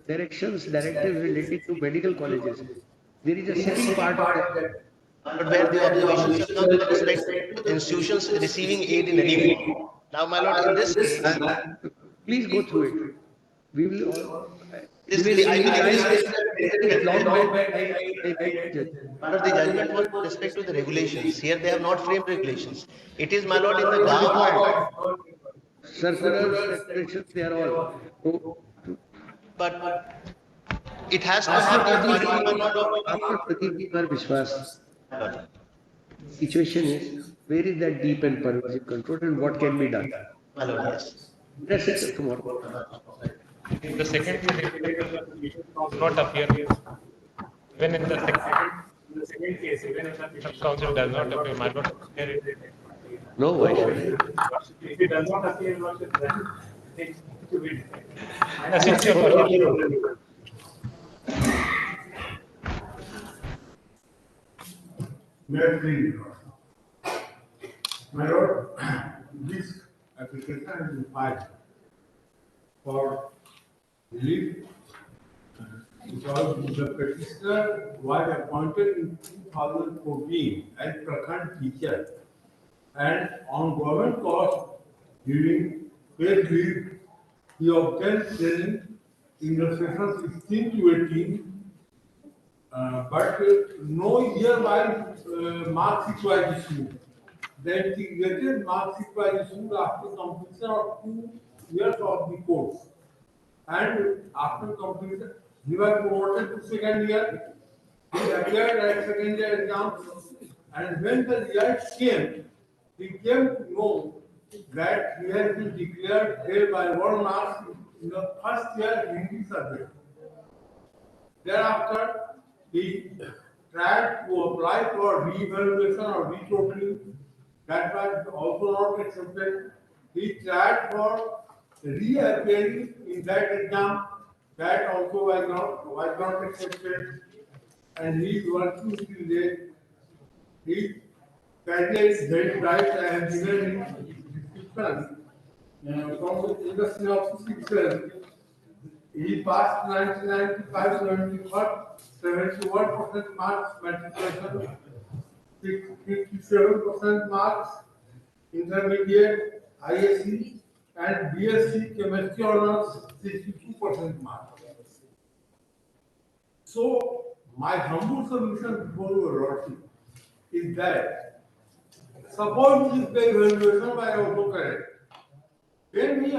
Speaker 2: directions, directives relating to medical colleges. There is a second part of that.
Speaker 24: but where the observations have come with respect to institutions receiving aid in any form. Now, my lord, in this case,
Speaker 2: Please go through it. We will all,
Speaker 24: this,
Speaker 2: we
Speaker 24: I believe this
Speaker 2: will
Speaker 24: is
Speaker 2: is long back by judge.
Speaker 24: my lord, the judgment was with respect to the regulations. Here they have not framed regulations. It is, my lord, in the
Speaker 2: Not
Speaker 24: gap of,
Speaker 2: required. Circulars, regulations, they are all. So,
Speaker 24: but it has to have the authority, my lord, of,
Speaker 2: after Pradeep Kumar Vishwas,
Speaker 24: my lord.
Speaker 2: situation is where is that deep and pervasive control and what can be done?
Speaker 24: My lord, yes.
Speaker 2: That's it tomorrow.
Speaker 3: In the second case, does not appear. Even in the case, even if the council does not appear, my lord,
Speaker 2: No, why should it?
Speaker 3: if it does not appear, then it to be decided. Since your worship,
Speaker 12: My lord, this application has been filed for relief because the petitioner was appointed in 2014 as Prakhand teacher and on government cost during paid leave he obtained training in the session 16 to 18 but no year-wise mark sheet was issued. The integrated mark sheet was issued after completion of 2 years of the course. And after completion, he was promoted to second year. He appeared at second year exams. And when the results came, he came to know that he has been declared failed by 1 mark in the first year Hindi subject. Thereafter, he tried to apply for re-evaluation or retotaling. That was also not accepted. He tried for reappearing in that exam. That also was not accepted. And he is working till date. His career is very bright. I have given him description from the industry of itself. He passed 1995, 71% marks matriculation, 57% marks intermediate ISC, and BSc chemistry honors 62% marks. So my humble solution before your lordship is that suppose if the evaluation by also correct, then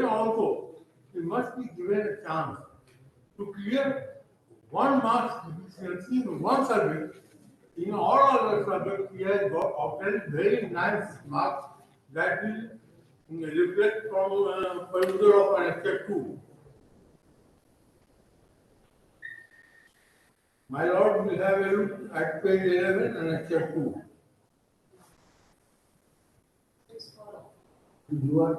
Speaker 12: also he must be given a chance to clear 1 mark deficiency in one subject. In all other subjects, he has got obtained very nice marks that will reflect from perusal of annexure 2. My lord will have a look at page 11, annexure 2. You are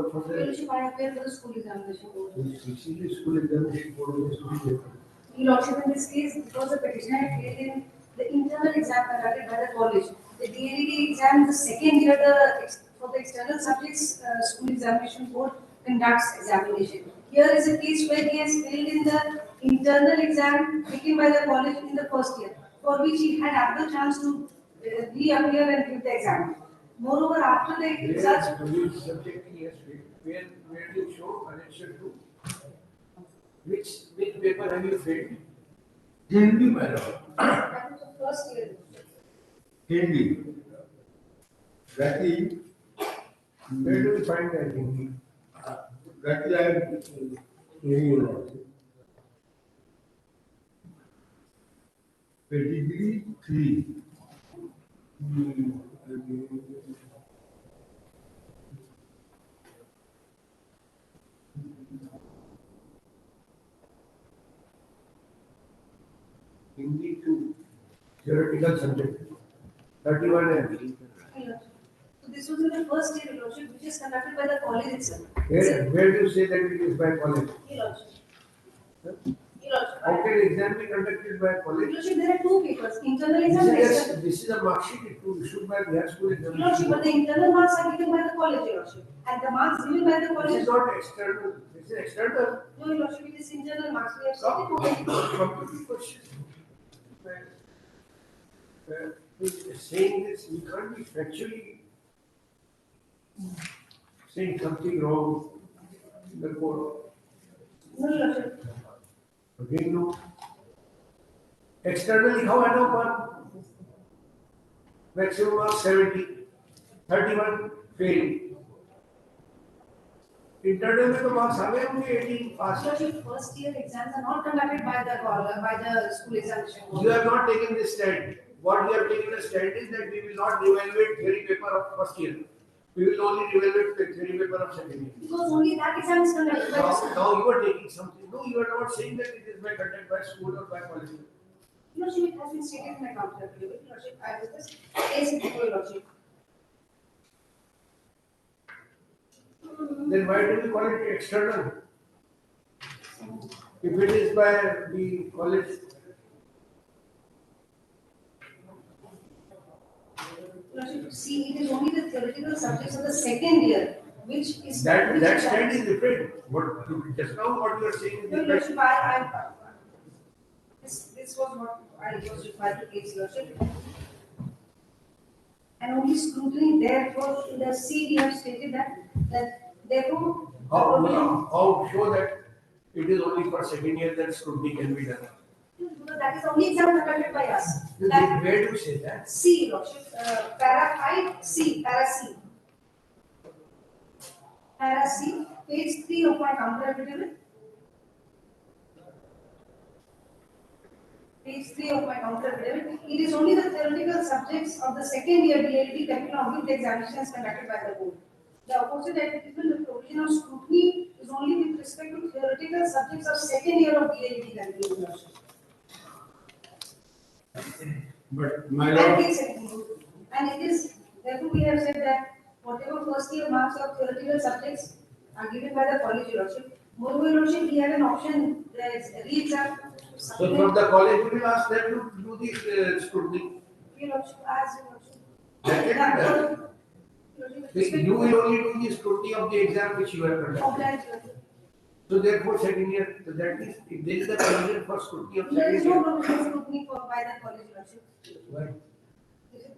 Speaker 12: for the. You should appear for the school examination board. School examination board is Your Lordship, in this case, because the petitioner had failed in the internal exam conducted by the college, the DLED exam, the second year, for the external subjects, school examination board conducts examination. Here is a case where he has failed in the internal exam taken by the college in the first year, for which he had ample chance to reappear and give the exam. Moreover, after the results. Where do you show connection to? Which paper have you failed? Hindi, my lord. That was the first year. Hindi. That is, where do we find that in? That is, I am saying you not. Pedigree 3. Hindi 2. Theoretical subject. 31 M.
Speaker 13: So this was in the first year, Your Lordship, which is conducted by the college itself.
Speaker 12: Where do you say that it is by college?
Speaker 13: Your Lordship. Your Lordship.
Speaker 12: How can exam be conducted by college?
Speaker 13: Your Lordship, there are two papers, internal exam and external.
Speaker 12: This is a mark sheet issued by the school exam.
Speaker 13: Your Lordship, but the internal marks are given by the college, Your Lordship. And the marks given by the college.
Speaker 12: This is not external. This is external.
Speaker 13: No, Your Lordship, it is internal marks. We have stated.
Speaker 12: Come to the question. Saying this, we can't be factually saying something wrong in the code.
Speaker 13: No, Your Lordship.
Speaker 12: Again, no. Externally, how I know one? Maximum mark 70, 31 fail. Internal में तो marks आ गए होंगे 18 pass.
Speaker 13: Your first year exams are not conducted by the school examination board.
Speaker 12: You have not taken this stand. What you have taken a stand is that we will not evaluate theory paper of first year. We will only evaluate the theory paper of second year.
Speaker 13: Because only that exam is conducted by the school.
Speaker 12: Now you are taking something. No, you are not saying that it is by conducted by school or by college.
Speaker 13: Your Lordship, it has been stated in my counter affidavit. Your Lordship, I was just placing it for Your Lordship.
Speaker 12: Then why do we call it external? If it is by the college.
Speaker 13: Your Lordship, see, it is only the theoretical subjects of the second year, which is.
Speaker 12: That stand is different. What just now what you are saying is
Speaker 13: No, Your
Speaker 12: different.
Speaker 13: Lordship, this was what I was required to place, Your Lordship. And only scrutiny, therefore, in the C, we have stated that therefore.
Speaker 12: How show that it is only for second year that scrutiny can be done?
Speaker 13: Because that is the only exam conducted by us.
Speaker 12: Where do you say that?
Speaker 13: C, Your Lordship, para 5, C, para C. Para C, page 3 of my counter affidavit. Page 3 of my counter affidavit. It is only the theoretical subjects of the second year DLD curriculum of which the examinations conducted by the board. The opposite advertisement, the provision of scrutiny is only with respect to theoretical subjects of second year of DLD curriculum.
Speaker 12: But my lord.
Speaker 13: And it is, therefore we have said that whatever first year marks of theoretical subjects are given by the college, Your Lordship. Moreover, Your Lordship, we have an option, there is a re-exam.
Speaker 12: So from the college, we will ask them to do the scrutiny.
Speaker 13: Your Lordship, as Your Lordship.
Speaker 12: That can be done. You will only do the scrutiny of the exam which you have conducted. So therefore, second year, so that is, if there is a provision for scrutiny of
Speaker 13: There
Speaker 12: second
Speaker 13: is
Speaker 12: year.
Speaker 13: no provision for scrutiny by the college, Your Lordship.
Speaker 12: Why?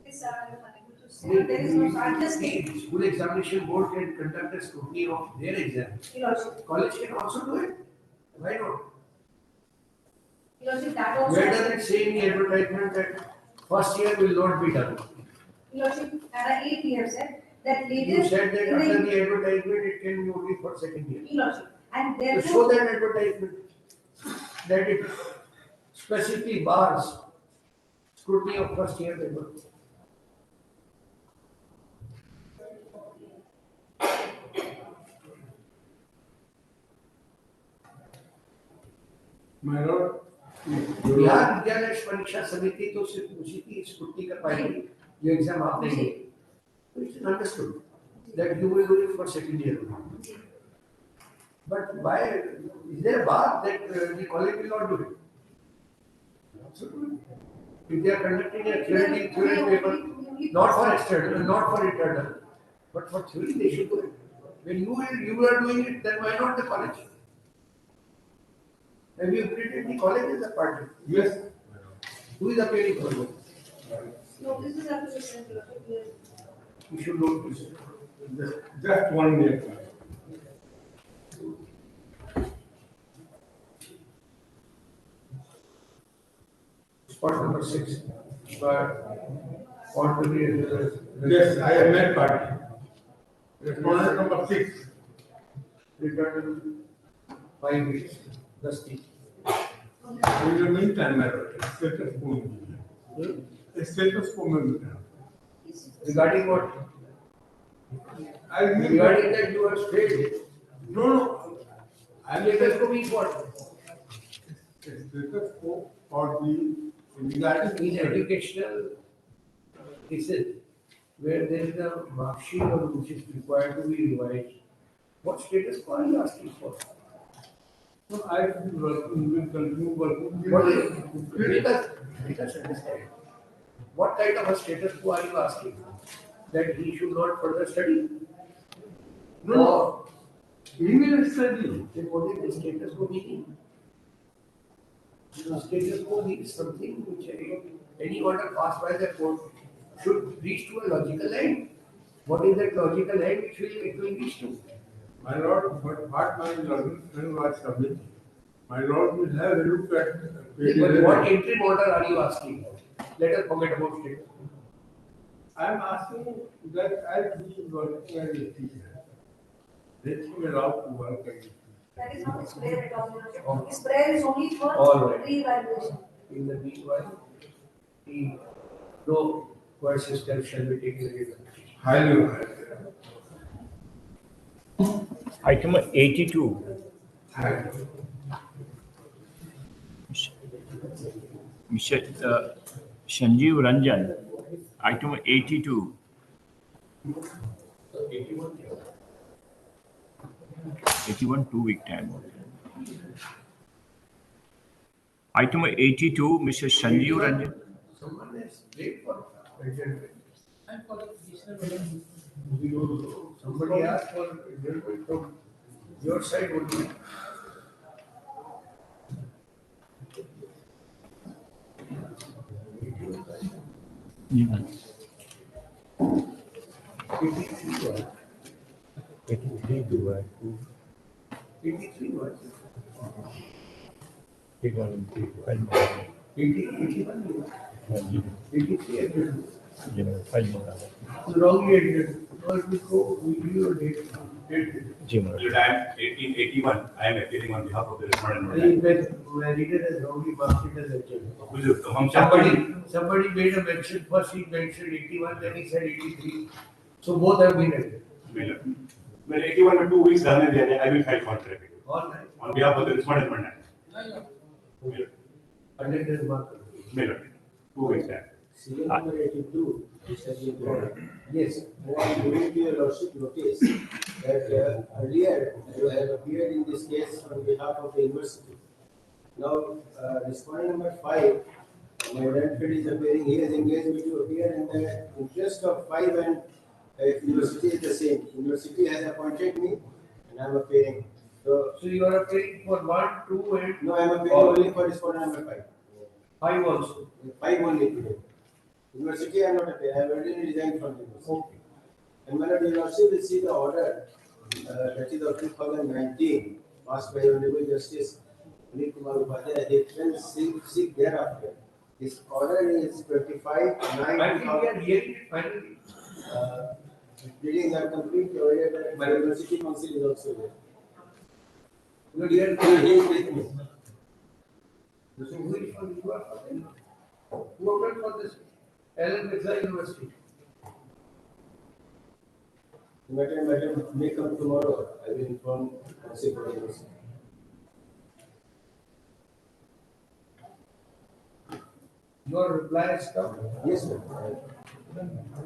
Speaker 13: This I am unable to say. There is no, so I just.
Speaker 12: The school examination board can conduct a scrutiny of their exam.
Speaker 13: Your Lordship.
Speaker 12: College can also do it. Why not?
Speaker 13: Your Lordship, that also.
Speaker 12: Where does it say in the advertisement that first year will not be done?
Speaker 13: Your Lordship, para 8 we have said that
Speaker 12: You
Speaker 13: latest.
Speaker 12: said that under the advertisement it can be only for second year.
Speaker 13: Your Lordship, and
Speaker 12: To
Speaker 13: therefore.
Speaker 12: show that advertisement that it specifically bars scrutiny of first year paper.
Speaker 17: My lord,
Speaker 12: Bihar विद्यालय परीक्षा समिति तो सिर्फ उसी की scrutiny कर पाएगी जो एग्जाम आप देंगे. So it's understood that you will do it for second year. But why is there a bar that the college will not do it? If they are conducting a theory paper, not for external, not for internal, but for theory, they should do it. When you are doing it, then why not the college? Have you treated the college as a party?
Speaker 17: Yes.
Speaker 12: Who is appearing for you?
Speaker 13: No, this is up to the center.
Speaker 12: You should know this.
Speaker 17: Just 1 minute.
Speaker 12: Spot number 6. But want to be Yes, I have met party. Respondent number 6.
Speaker 2: Returned 5 weeks. That's the.
Speaker 12: In the meantime, status quo. Status quo.
Speaker 2: Regarding what?
Speaker 12: I mean,
Speaker 2: Regarding that you have stayed.
Speaker 12: no, no. I mean,
Speaker 2: Status quo means what?
Speaker 12: status quo for the regarding
Speaker 2: In educational cases where there is a mark sheet or which is required to be revised, what status quo are you asking for?
Speaker 12: So I will continue working.
Speaker 2: What is it? Let us understand. What kind of a status quo are you asking? That he should not further study?
Speaker 12: No. He will study.
Speaker 2: Then what is the status quo meaning? The status quo means something which any order passed by the court should reach to a logical end. What is that logical end it will reach to?
Speaker 12: My lord, what my lord was submitting. My lord will have a look at.
Speaker 2: But what interim order are you asking? Let us forget about status quo.
Speaker 12: I am asking that as he is working as a teacher, let him allowed to work as a teacher.
Speaker 13: That is not his prayer at all, Your Lordship. His prayer is only for
Speaker 2: All right.
Speaker 13: re-evaluation.
Speaker 2: In the meanwhile, no coercive steps shall be taken against him.
Speaker 12: Highly.
Speaker 15: Item 82. Mr. Sanjeev Ranjan. Item 82. 81 2-week time. Item 82, Mr. Sanjeev Ranjan.
Speaker 2: Someone is late for adjournment. Somebody asked for adjournment from your side only.
Speaker 15: Yeah.
Speaker 2: 83 was. 81. 83 adjournment. Wrongly adjourned. Because we give you a date.
Speaker 9: I am 1881. I am appealing on behalf of the respondent.
Speaker 2: In fact, my reader has wrongly marked it as adjourned. Somebody made a mention. First he mentioned 81, then he said 83. So both have been adjourned.
Speaker 9: Well, 81 or 2 weeks, I will file contract
Speaker 2: All right.
Speaker 9: on behalf of the respondent.
Speaker 2: Attendance marker.
Speaker 9: 2 weeks time.
Speaker 7: Serial number 82, which has been brought.
Speaker 2: Yes.
Speaker 7: And I am giving to your lordship notice that earlier you have appeared in this case on behalf of the university. Now, respondent number 5, my Redford is appearing, he has engaged me to appear in the interest of 5 and university is the same. University has appointed me and I am appearing.
Speaker 2: So you are appearing for 1, 2 and...
Speaker 7: No, I am appearing only for respondent number 5.
Speaker 2: 5 also.
Speaker 7: 5 only today. University I am not appearing, I have already resigned from the university.
Speaker 2: Okay.
Speaker 7: And my lord, you also will see the order that is of 2019 passed by Honorable Justice Punit Kumar Upadhyay. He can seek thereafter. This order is 25/9.
Speaker 2: I think we are hearing it finally.
Speaker 7: Readings are complete. My university council is also there.
Speaker 2: No, dear,
Speaker 7: He is with me.
Speaker 2: so which one you are for? Who applied for this? Alan Mirza University.
Speaker 7: Madam, may come tomorrow. I will inform council for the university.
Speaker 2: Your reply has come.
Speaker 7: Yes, sir.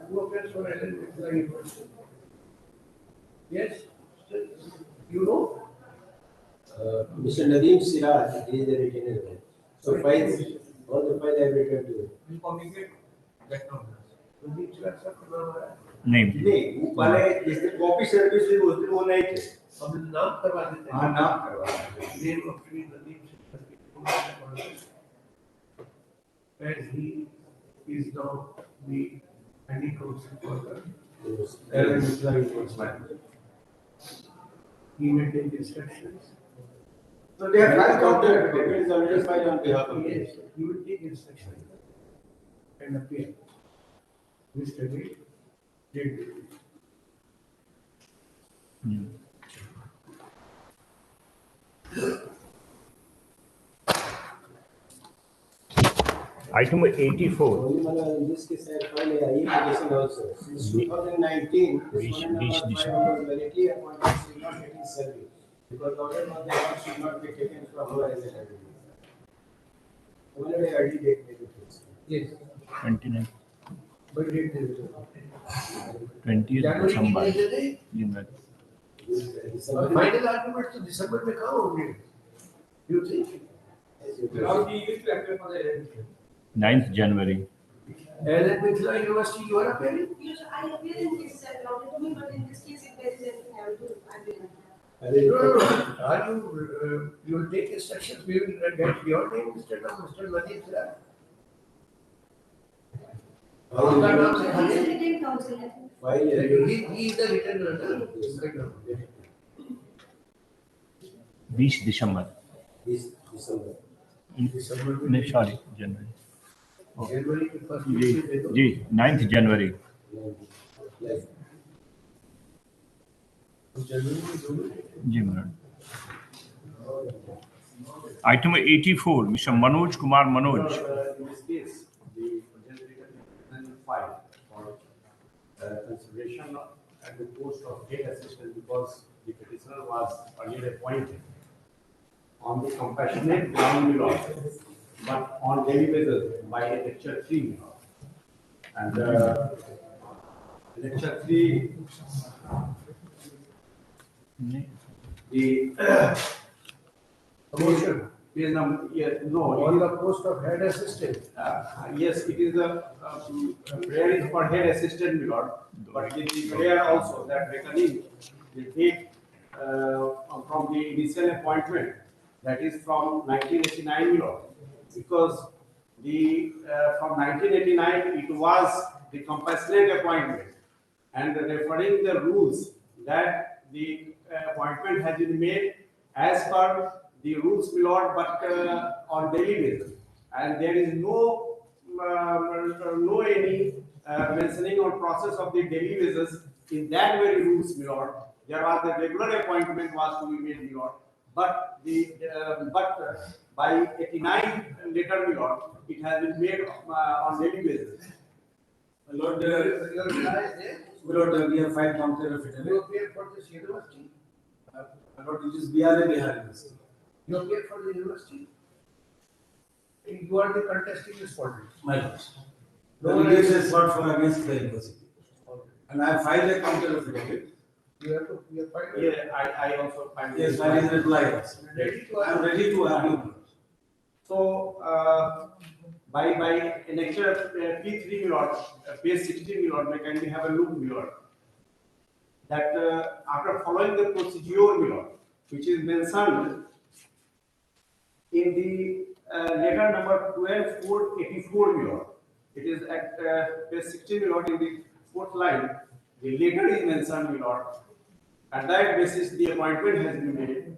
Speaker 2: Who applies for Alan Mirza University? Yes, you know?
Speaker 7: Mr. Nadeem Siraj is the retainer there. So files, all the files I have returned to you.
Speaker 2: You communicate that number. Nadeem Siraj sir का नाम आया?
Speaker 7: नहीं वो वाले जैसे copy service भी होती है वो नहीं थे
Speaker 2: अब नाम करवा देते हैं।
Speaker 7: हाँ नाम करवा देते हैं
Speaker 2: Name of Shri Nadeem Siraj. As he is now the handy counsel for the Alan Mirza University. He may take instructions.
Speaker 7: So they have filed counter, it is already filed on behalf of
Speaker 2: Yes, he will take instructions and appear. Mr. Day,
Speaker 15: Item 84.
Speaker 7: In this case, I find a application also. Since 2019, this one number 5 was validly appointed should not get his service. Because the order of the account should not be taken from her as a liability. One day I did take benefits. Yes.
Speaker 15: 29.
Speaker 7: But date is
Speaker 15: 20th December.
Speaker 7: Final argument तो दिसंबर में कहाँ होंगे you think
Speaker 17: Now he used to appear for the election.
Speaker 15: 9th January.
Speaker 7: L N Mithila university you are appearing
Speaker 13: Yes, I appear in this allotted to me, but in this case, if there is anything, I will do. I will.
Speaker 7: No. Are you will take instructions, we will get your name instead of Mr. Nadeem sir. उसका नाम से
Speaker 13: Resident council है.
Speaker 7: he is the written
Speaker 15: 20 December. No, sorry, January. Oh.
Speaker 7: January के first
Speaker 15: ji 9th January. Ji madam. Item 84, Mr. Manoj Kumar Manoj.
Speaker 9: In this case, the present file for consideration at the post of gate assistant because the petitioner was earlier appointed on the compassionate ground law, but on daily basis by lecture 3 law. And lecture 3, the
Speaker 7: promotion.
Speaker 9: Page number, yes, no.
Speaker 7: On the post of head assistant.
Speaker 9: Yes, it is a prayer is for head assistant, my lord, but the prayer also that reckoning will take from the initial appointment, that is from 1989, my lord, because the from 1989 it was the compassionate appointment, and referring the rules that the appointment has been made as per the rules, my lord, but on daily basis, and there is no any mentioning or process of the daily basis in that very rules, my lord. There was the regular appointment was to be made, my lord, but the by 89 later, my lord, it has been made on daily basis.
Speaker 7: Lord, Lord, we have 5 counter of it. You appear for this university? Lord, it is Bihar University. You appear for the university? You are the contesting respondent.
Speaker 9: My lord.
Speaker 7: No
Speaker 9: The
Speaker 7: one
Speaker 9: case
Speaker 7: else
Speaker 9: is not for against the university. And I filed a counter affidavit.
Speaker 7: You have to, you have filed.
Speaker 9: Yeah, I also filed.
Speaker 7: Yes, I will reply.
Speaker 9: I am ready to argue. So, by annexure P3, my lord, page 16, my lord, may kindly have a look, my lord. That after following the procedure, my lord, which is mentioned in the letter number 12/4/84, my lord. It is at page 16, my lord, in the 4th line. The letter is mentioned, my lord. At that basis, the appointment has been made,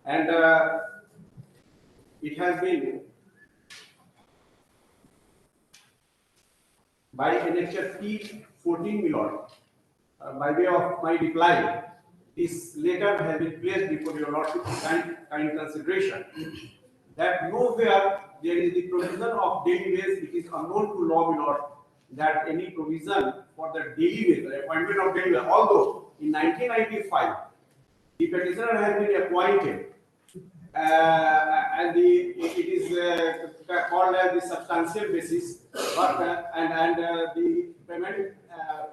Speaker 9: and it has been by annexure P14, my lord. By way of my reply, this letter has been placed before your lordship kind consideration that nowhere there is the provision of daily wage. It is unknown to law, my lord, that any provision for the daily wage, the appointment of daily wage, although in 1995 the petitioner has been appointed and it is called as the substantial basis, but the payment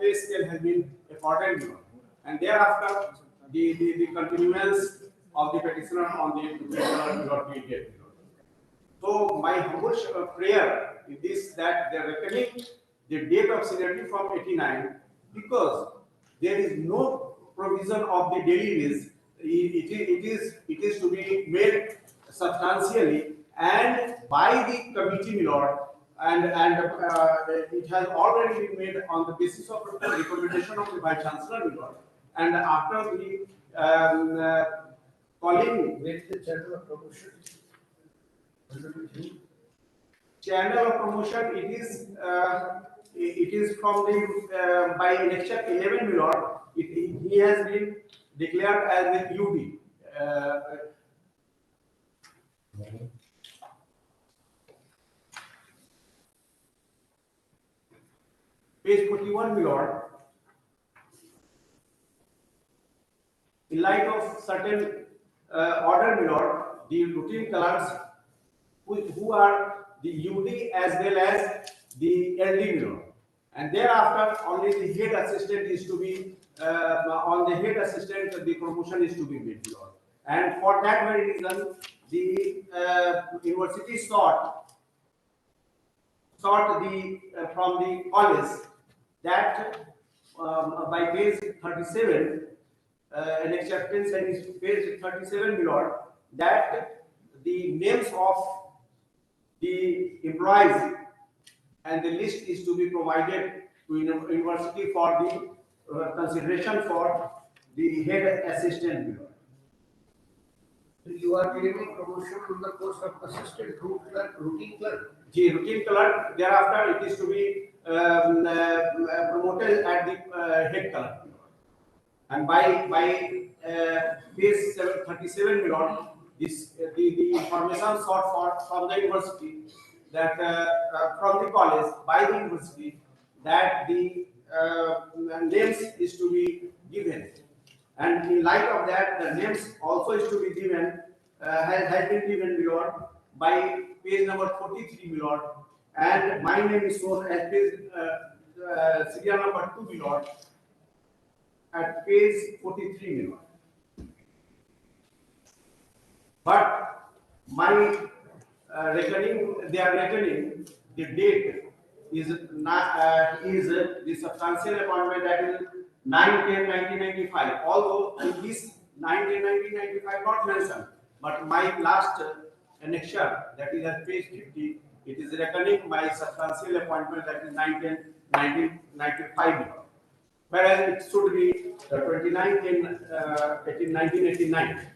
Speaker 9: pay scale has been accorded, and thereafter the continuance of the petitioner on the petitioner will not be get. So my humble prayer is this, that they are reckoning the date of seniority from 89, because there is no provision of the daily wage. It is to be made substantially and by the committee, my lord, and it has already been made on the basis of the recommendation of the vice chancellor, my lord, and after the calling
Speaker 7: with the channel of promotion.
Speaker 9: channel of promotion, it is from the by election 11 Milord. He has been declared as the UD. Page 41 Milord. In light of certain order Milord, the routine clerks who are the UD as well as the LD Milord. And thereafter, only the head assistant is to be, on the head assistant, the promotion is to be made. And for that very reason, the university sought the from the college that by page 37, an acceptance and is page 37 below, that the names of the employees and the list is to be provided to university for the consideration for the head assistant.
Speaker 7: You are giving promotion to the post of assistant routine clerk.
Speaker 9: Routine clerk. Thereafter, it is to be promoted at the head clerk. And by page 37 below, this the information sought for from the university that from the college by the university that the names is to be given, and in light of that, the names also is to be given has been given below by page number 43 below, and my name is shown as page serial number 2 below at page 43 below. But my reckoning, they are reckoning the date is not the substantial appointment, that is 9/10/1995. Although in this 9/10/1995 not mentioned, but my last annexure, that is at page 50, it is reckoning my substantial appointment, that is 9/10/1995. Whereas it should be 29/10/1989.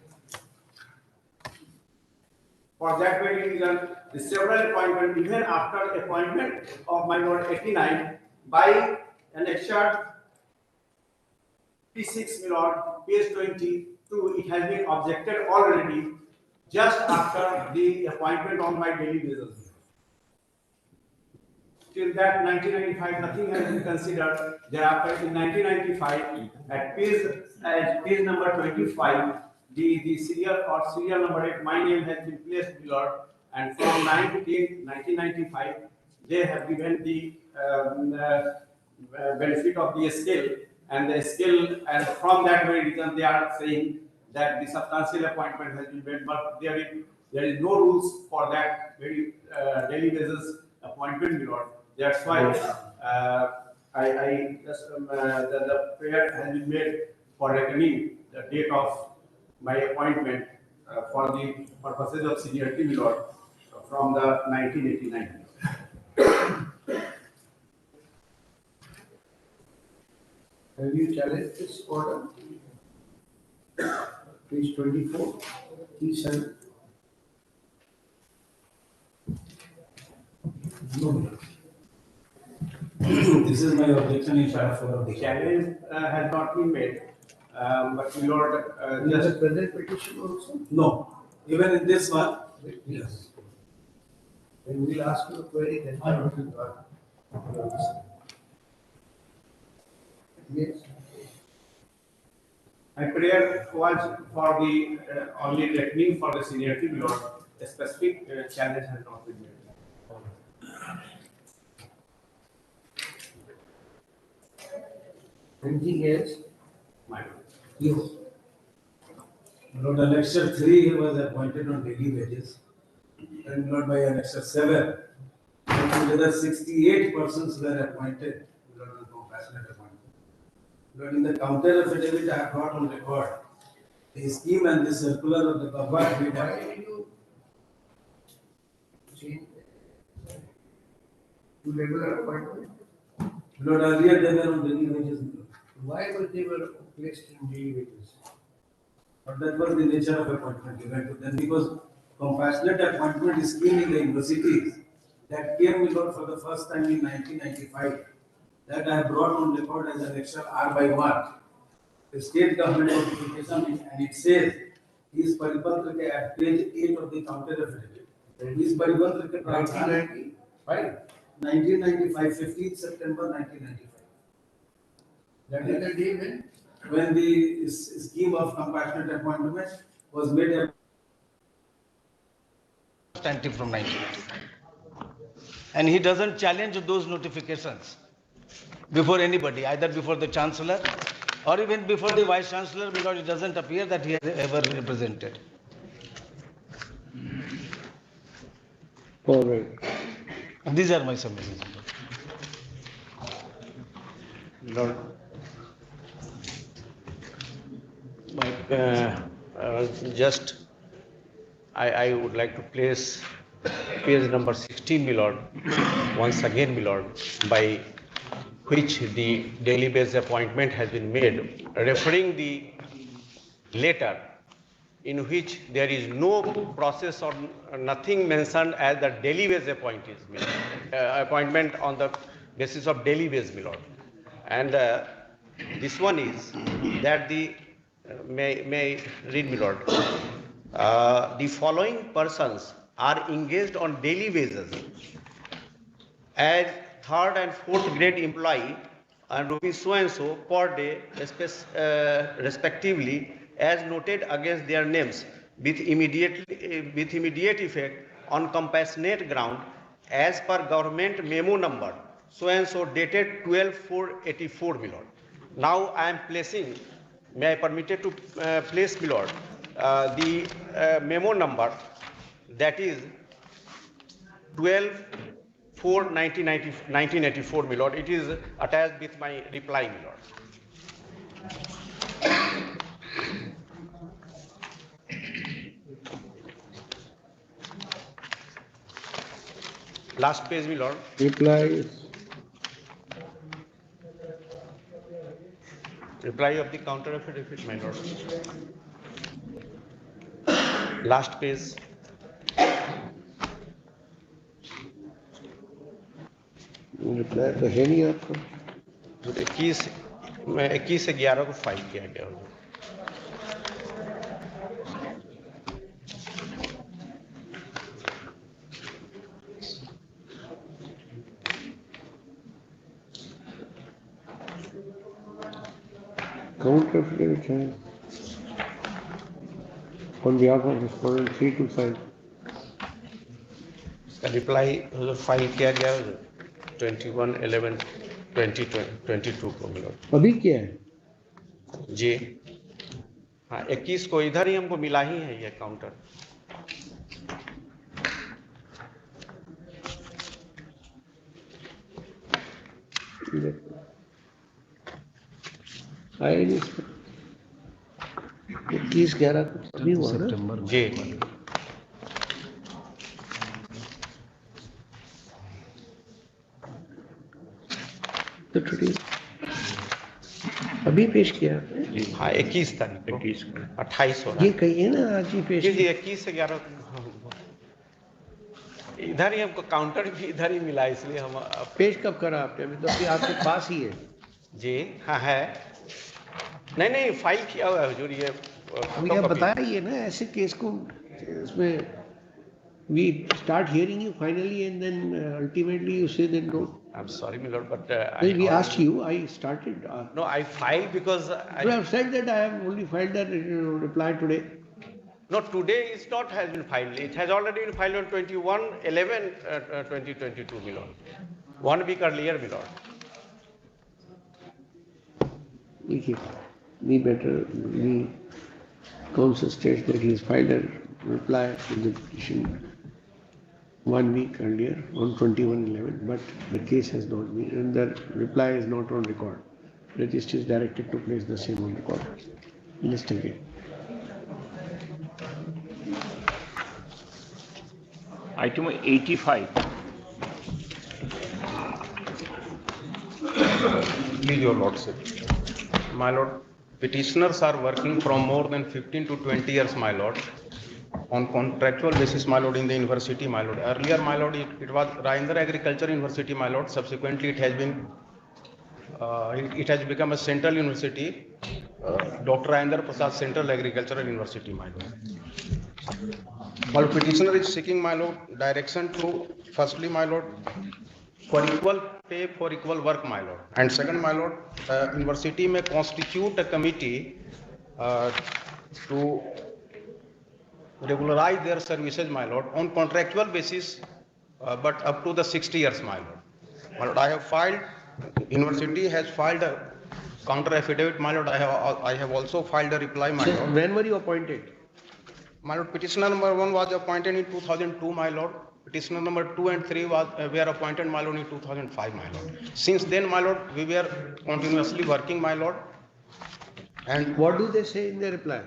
Speaker 9: For that very reason, the several appointment, even after appointment of my Lord 89 by annexure P6 Milord, page 22, it has been objected already just after the appointment on my daily basis. Till that 1995, nothing has been considered. Thereafter, in 1995, at page number 25, the serial or serial number 8, my name has been placed below, and from 1995, they have given the benefit of the scale, and the scale, and from that very reason, they are saying that the substantial appointment has been made, but there is no rules for that very daily basis appointment below. That's why I just the prayer has been made for reckoning the date of my appointment for the purposes of seniority Milord from the 1989.
Speaker 7: Have you challenged this order? Page 24, T7.
Speaker 9: No. This is my objection in short form. The challenge has not been made, but Milord just
Speaker 7: the present petition also?
Speaker 9: no. Even in this one,
Speaker 7: Yes. And we'll ask you a query then.
Speaker 9: I don't
Speaker 7: Yes.
Speaker 9: my prayer was for the only reckoning for the seniority Milord. A specific challenge has not been made.
Speaker 7: Anything else?
Speaker 9: Yes. Lord, Annexure 3 was appointed on daily wages, and not by Annexure 7. Altogether, 68 persons were appointed, Lord, on compassionate appointment. Lord, in the counter affidavit I have got on record, the scheme and the circular of the government.
Speaker 7: Why did you change to regular appointment?
Speaker 9: Lord, earlier they were on daily wages.
Speaker 7: Why were they placed in daily wages?
Speaker 9: But that was the nature of appointment given to them, because compassionate appointment scheme in the universities
Speaker 7: that came, my lord, for the first time in 1995, that I have brought on record as annexure R by 1. The state government notification, and it says, he is Paripantra ke at page 8 of the counter affidavit. He is Paripantra ke Pradhan 1995, 15th September 1995. That is the day when the scheme of compassionate appointment was made
Speaker 23: substantive from 1995. And he doesn't challenge those notifications before anybody, either before the Chancellor or even before the Vice Chancellor, because it doesn't appear that he has ever represented.
Speaker 2: All right.
Speaker 23: These are my submissions.
Speaker 15: Lord, just I would like to place page number 16, my lord, once again, my lord, by which the daily base appointment has been made, referring the letter in which there is no process or nothing mentioned as the daily base appointees, appointment on the basis of daily base, my lord. And this one is that the, may I read, my lord, the following persons are engaged on daily basis as third and fourth grade employee and rupees so and so per day respectively, as noted against their names with immediate effect on compassionate ground as per government memo number so and so dated 12/4/84, my lord. Now I am placing, may I permitted to place, my lord, the memo number, that is 12/4/1984, my lord. It is attached with my reply, my lord. Last page, my lord. Reply of the counter affidavit, my lord. Last page.
Speaker 2: Reply तो है नहीं आपका।
Speaker 15: 21/11 को file किया गया होगा।
Speaker 2: Counter affidavit है on behalf of respondent 3 to 5.
Speaker 15: इसका रिप्लाई फाइल किया गया 21/11/2022 को, my lord।
Speaker 2: अभी क्या है?
Speaker 15: जी हाँ, 21 को इधर ही हमको मिला ही है ये काउंटर।
Speaker 2: आए नहीं 21/11 को अभी हुआ ना?
Speaker 15: जी
Speaker 2: तो टुडे अभी पेश किया।
Speaker 15: हाँ, 21 तारीख को, 28 हो रहा है।
Speaker 2: ये कहिए ना आज ही पेश।
Speaker 15: जी 21/11 इधर ही हमको काउंटर भी इधर ही मिला, इसलिए हम
Speaker 2: पेश कब करा आपने? अभी तो आपके पास ही है।
Speaker 15: जी हाँ है, नहीं फाइल किया हुआ है हुजूर। ये
Speaker 2: आप बताइए ना ऐसे केस को, इसमें we start hearing you finally and then ultimately you say that no.
Speaker 15: I'm sorry, my lord, but
Speaker 2: we asked you. I started.
Speaker 15: No, I filed because
Speaker 2: you have said that I have only filed that reply today.
Speaker 15: No, today is not has been filed. It has already been filed on 21/11/2022, my lord. 1 week earlier, my lord.
Speaker 2: We better, we counsel states that he has filed a reply to the petition 1 week earlier on 21/11, but the case has not been, and the reply is not on record. Registry is directed to place the same on record. List again.
Speaker 15: Item 85.
Speaker 1: Please, your lordship.
Speaker 15: My lord, petitioners are working from more than 15 to 20 years, my lord.
Speaker 8: on contractual basis, my lord, in the university, my lord. Earlier, my lord, it was Rajendra Agriculture University, my lord. Subsequently, it has been, it has become a central university, Dr. Rajendra Prasad Central Agricultural University, my lord. My lord, petitioner is seeking, my lord, direction to, firstly, my lord, for equal pay for equal work, my lord. And second, my lord, university may constitute a committee to regularize their services, my lord, on contractual basis, but up to the 60 years, my lord. My lord, I have filed, university has filed a counter affidavit, my lord. I have also filed a reply, my lord.
Speaker 2: When were you appointed?
Speaker 8: My lord, petitioner number 1 was appointed in 2002, my lord. Petitioner number 2 and 3 were appointed, my lord, in 2005, my lord. Since then, my lord, we were continuously working, my lord. And
Speaker 2: what do they say in their reply?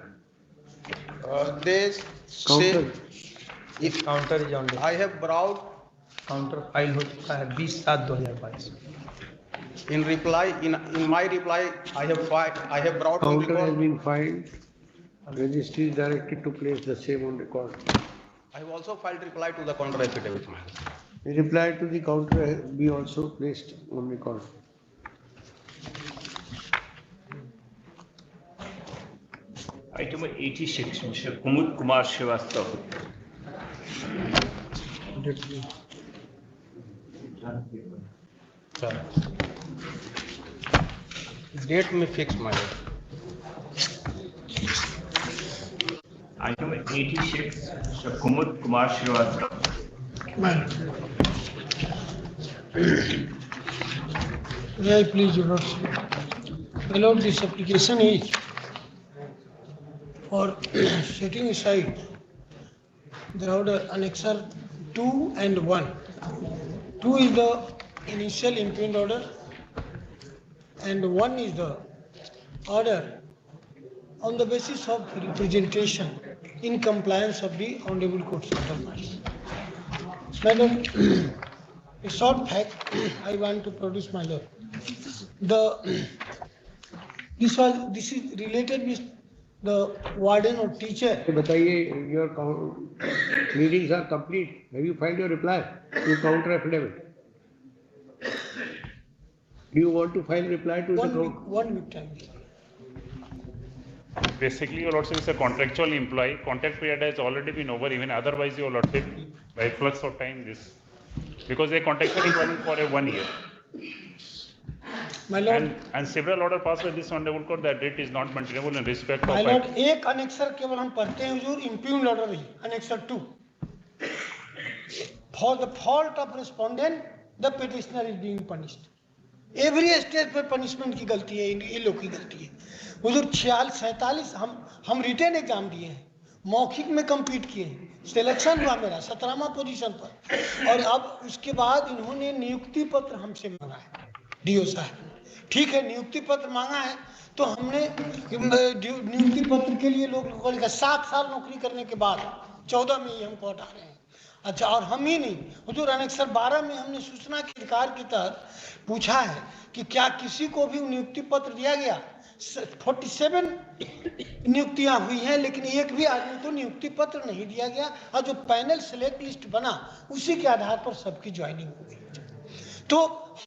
Speaker 8: They
Speaker 2: Counter.
Speaker 8: say, if
Speaker 5: counter is on
Speaker 8: I have brought
Speaker 5: counter file हो चुका है 20/7/2022
Speaker 8: in reply, in my reply, I have brought on
Speaker 2: Counter has
Speaker 8: record.
Speaker 2: been filed. Registry is directed to place the same on record.
Speaker 8: I have also filed reply to the counter affidavit, my lord.
Speaker 2: The reply to the counter be also placed on record.
Speaker 15: Item 86, Mr. Kumud Kumar Srivastav.
Speaker 8: Date may fix, my lord.
Speaker 15: Item 86, Mr. Kumud Kumar Srivastav.
Speaker 10: May I please, Your Lordship? My Lord, this application is for setting aside the order annexure 2 and 1. 2 is the initial impugned order and 1 is the order on the basis of representation in compliance of the Honorable Court's order. Madam, a short fact I want to produce, my Lord. This is related with the warden or teacher.
Speaker 2: बताइए, your pleadings are complete. Have you filed your reply to counter affidavit? Do you want to file reply to the counter?
Speaker 10: 1 week time.
Speaker 18: Basically, Your Lordship is a contractual employee. Contract period has already been over. Even otherwise, Your Lordship, by flux of time, this because a contractual employment for a 1 year.
Speaker 10: My Lord,
Speaker 18: and several order passed by this Honorable Court that it is not maintainable in respect
Speaker 10: my
Speaker 18: of.
Speaker 10: Lord, एक annexure केवल हम पढ़ते हैं हुजूर, impugned order he, annexure 2. For the fault of respondent, the petitioner is being punished. Every stage पर punishment की गलती है, ये लोग की गलती है. हुजूर 46-47 हम रिटेन एग्जाम दिए हैं, मौखिक में compete किए हैं, सिलेक्शन हुआ मेरा 17वां पोजीशन पर, और अब उसके बाद इन्होंने नियुक्ति पत्र हमसे मांगा है, डीओ साहब. ठीक है, नियुक्ति पत्र मांगा है तो हमने नियुक्ति पत्र के लिए लोग 7 साल नौकरी करने के बाद 14 में ही हम कोर्ट आ रहे हैं. अच्छा, और हम ही नहीं, हुजूर अनेक्सर 12 में हमने सूचना के अधिकार के तहत पूछा है कि क्या किसी को भी नियुक्ति पत्र दिया गया. 47 नियुक्तियां हुई हैं, लेकिन एक भी आदमी को नियुक्ति पत्र नहीं दिया गया, और जो पैनल सिलेक्ट लिस्ट बना उसी के आधार पर सबकी ज्वाइनिंग हो गई. तो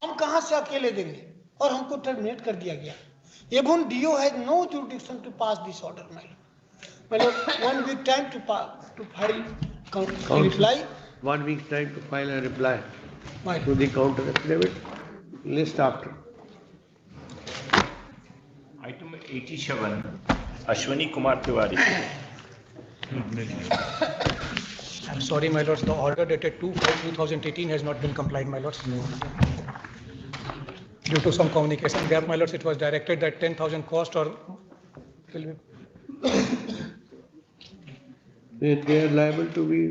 Speaker 10: हम कहां से अकेले देंगे, और हमको टर्मिनेट कर दिया गया. Even DO has no jurisdiction to pass this order, my lord. 1 week time to file reply.
Speaker 2: 1 week time to file a reply to the counter affidavit. List after.
Speaker 15: Item 87, Ashwani Kumar Tiwari.
Speaker 5: I'm sorry, my lords, the order dated 2/5/2018 has not been complied, my lords. Due to some communication gap, my lords, it was directed that 10,000 cost or will be.
Speaker 2: They are liable to be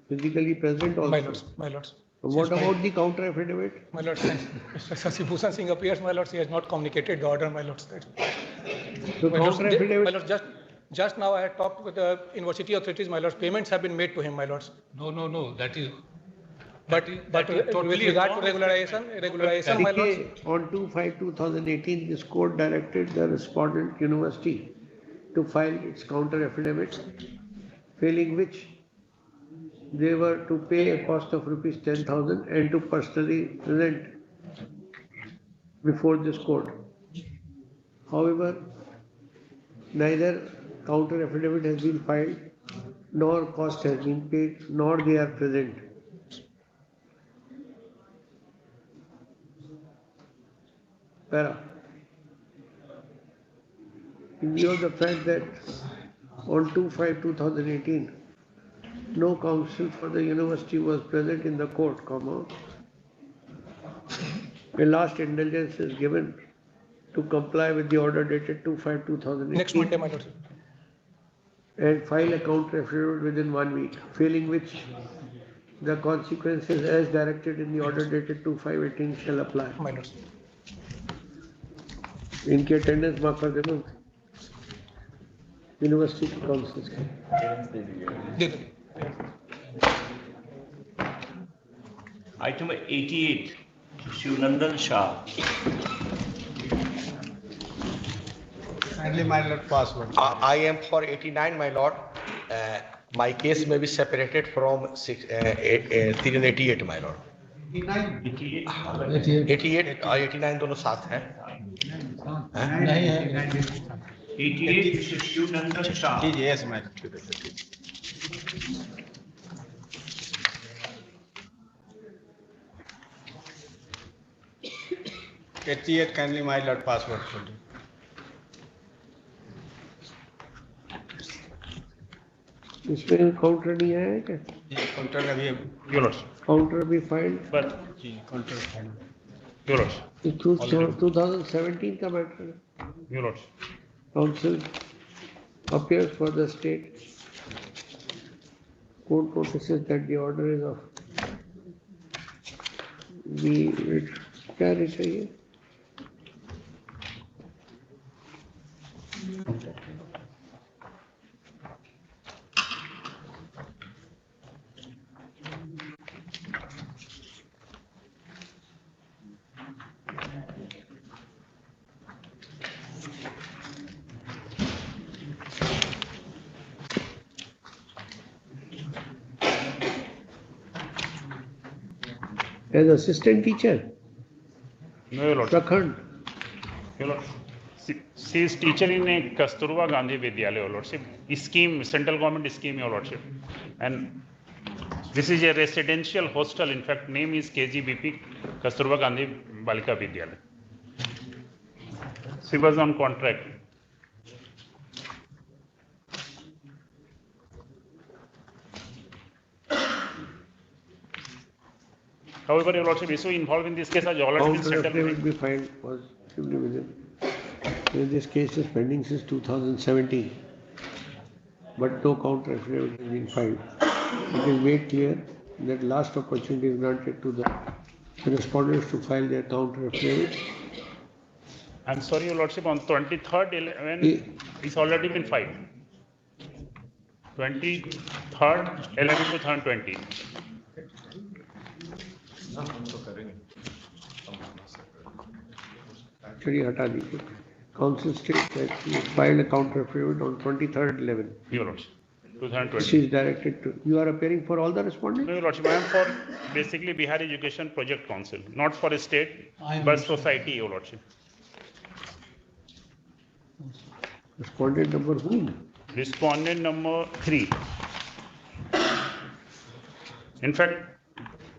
Speaker 2: physically present also.
Speaker 5: My lords, my lords.
Speaker 2: What about the counter affidavit?
Speaker 5: My lords, Mr. Sasi Bhushan Singh appears, my lords, he has not communicated the order, my lords.
Speaker 2: So
Speaker 5: My lords,
Speaker 2: counter affidavit.
Speaker 5: my lords, just now I had talked with the university authorities, my lords, payments have been made to him, my lords.
Speaker 19: No, that is.
Speaker 5: But
Speaker 19: totally
Speaker 5: with regard to
Speaker 19: wrong.
Speaker 5: regularization, my lords.
Speaker 2: On 2/5/2018, this court directed the respondent university to file its counter affidavit failing which they were to pay a cost of rupees 10,000 and to personally present before this court. However, neither counter affidavit has been filed, nor cost has been paid, nor they are present. Para. In view of the fact that on 2/5/2018, no counsel for the university was present in the court, a last indulgence is given to comply with the order dated 2/5/2018.
Speaker 5: Next Monday, my lord.
Speaker 2: And file a counter affidavit within 1 week, failing which the consequences as directed in the order dated 2/5/18 shall apply.
Speaker 5: My lord.
Speaker 2: इनकी attendance mark कर देना university की councils के
Speaker 5: दे दो.
Speaker 15: Item 88, Shivnandan Shah.
Speaker 11: Kindly, my lord, password.
Speaker 24: I am for 89, my lord. My case may be separated from 388, my lord. 88 और 89 दोनों साथ हैं.
Speaker 11: नहीं है.
Speaker 15: 88, Mr. Shivnandan Shah.
Speaker 11: Yes, my lord. 88, kindly, my lord, password.
Speaker 2: इसमें counter नहीं आया है क्या?
Speaker 11: काउंटर अभी
Speaker 2: काउंटर भी फाइल
Speaker 11: जी काउंटर फाइल
Speaker 2: 2017 का मैटर है. Council appears for the state. Court notices that the order is of the क्या रेट है ये? As assistant teacher?
Speaker 18: No, your lord.
Speaker 2: Prakhand?
Speaker 18: Your lord. She is teacher in a Kasturba Gandhi Vidyalaya, your lordship. Scheme, central government scheme, your lordship. And this is a residential hostel. In fact, name is KGBP, Kasturba Gandhi Balika Vidyalaya. She was on contract. However, your lordship, issue involved in this case has already been settled.
Speaker 2: Counter affidavit be filed positively within. This case is pending since 2017, but no counter affidavit has been filed. It is made clear that last opportunity is granted to the respondents to file their counter affidavit.
Speaker 18: I'm sorry, your lordship, on 23rd 11, it's already been filed. 23rd 11 2020.
Speaker 2: चलिए हटा दीजिए. Council states that he filed a counter affidavit on 23rd 11.
Speaker 18: Your lordship, 2020.
Speaker 2: This is directed to. You are appearing for all the respondents?
Speaker 18: No, your lordship, I am for basically Bihar Education Project Council, not for a state, but society, your lordship.
Speaker 2: Respondent number whom?
Speaker 18: Respondent number 3. In fact,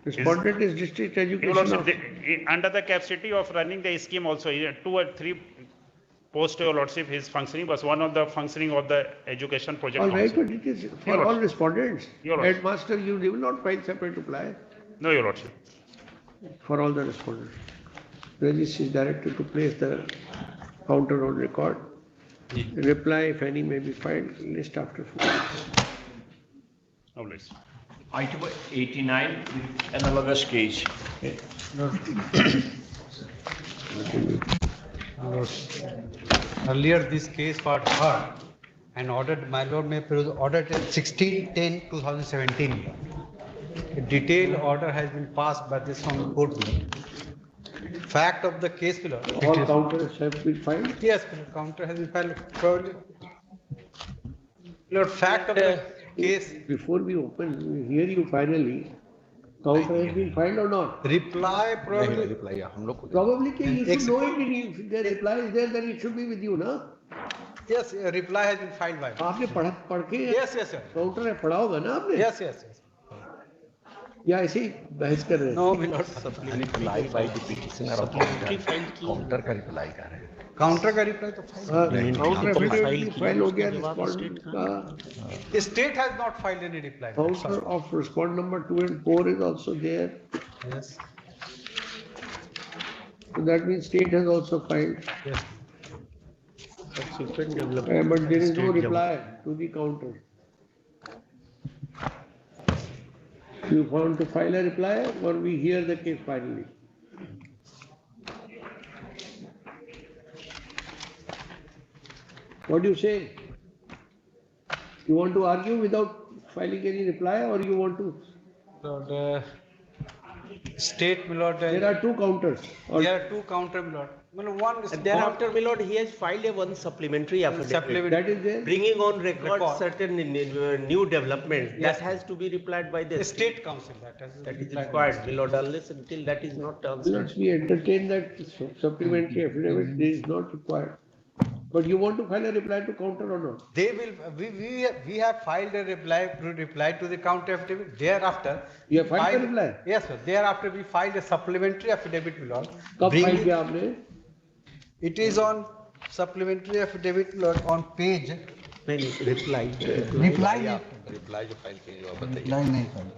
Speaker 2: respondent is district education.
Speaker 18: Your lordship, under the capacity of running the scheme also, 2 or 3 post, your lordship, his functioning was one of the functioning of the education project.
Speaker 2: All right,
Speaker 18: council.
Speaker 2: but it is for all respondents.
Speaker 18: Your lordship.
Speaker 2: Headmaster, you will not file separate reply.
Speaker 18: No, your lordship.
Speaker 2: For all the respondents. Registry is directed to place the counter on record. Reply, if any, may be filed. List after 4 weeks.
Speaker 18: Obliged.
Speaker 15: Item 89, analogous case.
Speaker 11: Earlier, this case was heard and ordered, my lord, may produce order 16/10/2017. A detailed order has been passed by this on court. Fact of the case, my lord.
Speaker 2: All counters have been filed?
Speaker 11: Yes, my lord, counter has been filed. Probably. Lord, fact of the case.
Speaker 2: Before we open, we hear you finally. Counter has been filed or not?
Speaker 11: Reply probably.
Speaker 1: reply हम लोग को
Speaker 2: Probably कि you should know it. If the reply is there, then it should be with you, na?
Speaker 11: Yes, a reply has been filed by me.
Speaker 2: आपने पढ़ के
Speaker 11: Yes, yes, sir.
Speaker 2: Counter में पढ़ा होगा ना आपने?
Speaker 11: Yes, yes, yes.
Speaker 2: या ऐसे ही बहस कर रहे हैं?
Speaker 11: No, will not.
Speaker 1: reply by the petitioner or counter का reply कर रहे हैं
Speaker 11: काउंटर का रिप्लाई तो फाइल
Speaker 2: काउंटर एफिडेविट फाइल हो गया रिस्पॉन्ड का
Speaker 11: state has not filed any reply
Speaker 2: counter of respond number 2 and 4 is also there.
Speaker 11: Yes.
Speaker 2: So that means state has also filed.
Speaker 11: Yes.
Speaker 2: Subsequent development. But there is no reply to the counter. You want to file a reply or we hear the case finally? What do you say? You want to argue without filing any reply or you want to?
Speaker 11: Lord, state, my lord.
Speaker 2: There are two counters.
Speaker 11: There are two counter, my lord. One is
Speaker 20: And thereafter, my lord, he has filed a one supplementary affidavit.
Speaker 2: That is there.
Speaker 20: Bringing on record certain new developments.
Speaker 11: Yes.
Speaker 20: That has to be replied by the
Speaker 11: state council.
Speaker 20: That is required, my lord, unless until that is not answered.
Speaker 2: Unless we entertain that supplementary affidavit, this is not required. But you want to file a reply to counter or not?
Speaker 11: They will. We have filed a reply to the counter affidavit. Thereafter,
Speaker 2: you have filed a reply.
Speaker 11: Yes, sir. Thereafter, we filed a supplementary affidavit, my lord.
Speaker 2: कब file किया आपने?
Speaker 11: It is on supplementary affidavit, lord, on page.
Speaker 20: नहीं reply.
Speaker 1: reply जो file की जो बताइए
Speaker 11: Reply नहीं filed.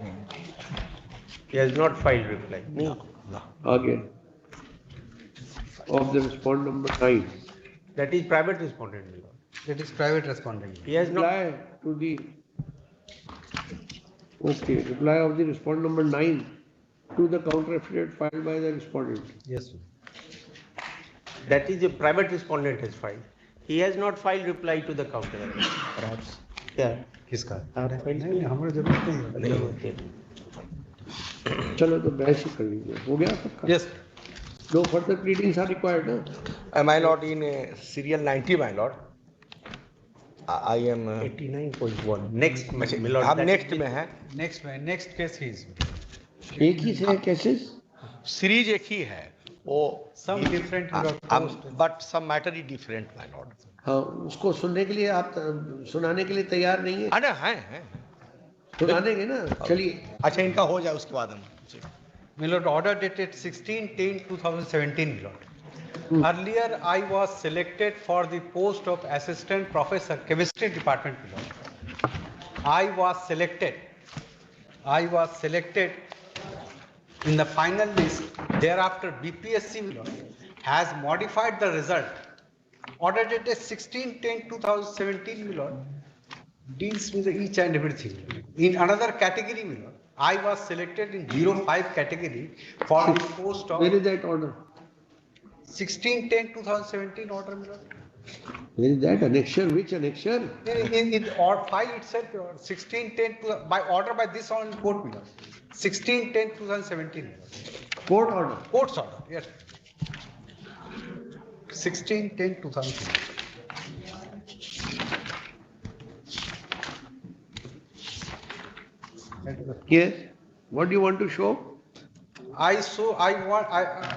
Speaker 20: He has not filed reply.
Speaker 1: no
Speaker 2: Again. Of the respond number 9.
Speaker 20: That is private respondent, my lord.
Speaker 11: That is private respondent.
Speaker 20: He has not.
Speaker 2: Reply to the. Okay, reply of the respond number 9 to the counter affidavit filed by the respondent.
Speaker 11: Yes, sir.
Speaker 20: That is a private respondent has filed. He has not filed reply to the counter.
Speaker 11: Perhaps.
Speaker 20: Yeah.
Speaker 11: किसका?
Speaker 20: नहीं
Speaker 11: हमारे जरूरत नहीं है.
Speaker 2: चलो तो बहस ही कर लीजिए. हो गया सबका?
Speaker 11: Yes.
Speaker 2: No further pleadings are required, no?
Speaker 1: my lord in serial 90 my lord I am
Speaker 20: 89.1 next my lord.
Speaker 1: अब next में है
Speaker 11: Next case he is.
Speaker 2: एक ही से cases?
Speaker 1: सीरीज एक ही है वो
Speaker 11: Some different.
Speaker 1: but some matter is different my lord.
Speaker 2: हाँ उसको सुनने के लिए आप सुनाने के लिए तैयार नहीं है?
Speaker 1: अरे हैं
Speaker 2: सुना देंगे ना. चलिए.
Speaker 1: अच्छा इनका हो जाए उसके बाद हम
Speaker 11: My lord, order dated 16/10/2017, my lord. Earlier, I was selected for the post of assistant professor, chemistry department, my lord. I was selected in the final list. Thereafter, BPSC, my lord, has modified the result. Order dated 16/10/2017, my lord, deals with each and everything. In another category, my lord, I was selected in 05 category for the post of.
Speaker 2: Where is that order?
Speaker 11: 16/10/2017 order, my lord.
Speaker 2: Where is that annexure? Which annexure?
Speaker 11: In or file itself, your 16/10 by order by this on court, my lord. 16/10/2017.
Speaker 2: Court order.
Speaker 11: Court's order, yes. 16/10/2017.
Speaker 2: Yes. What do you want to show?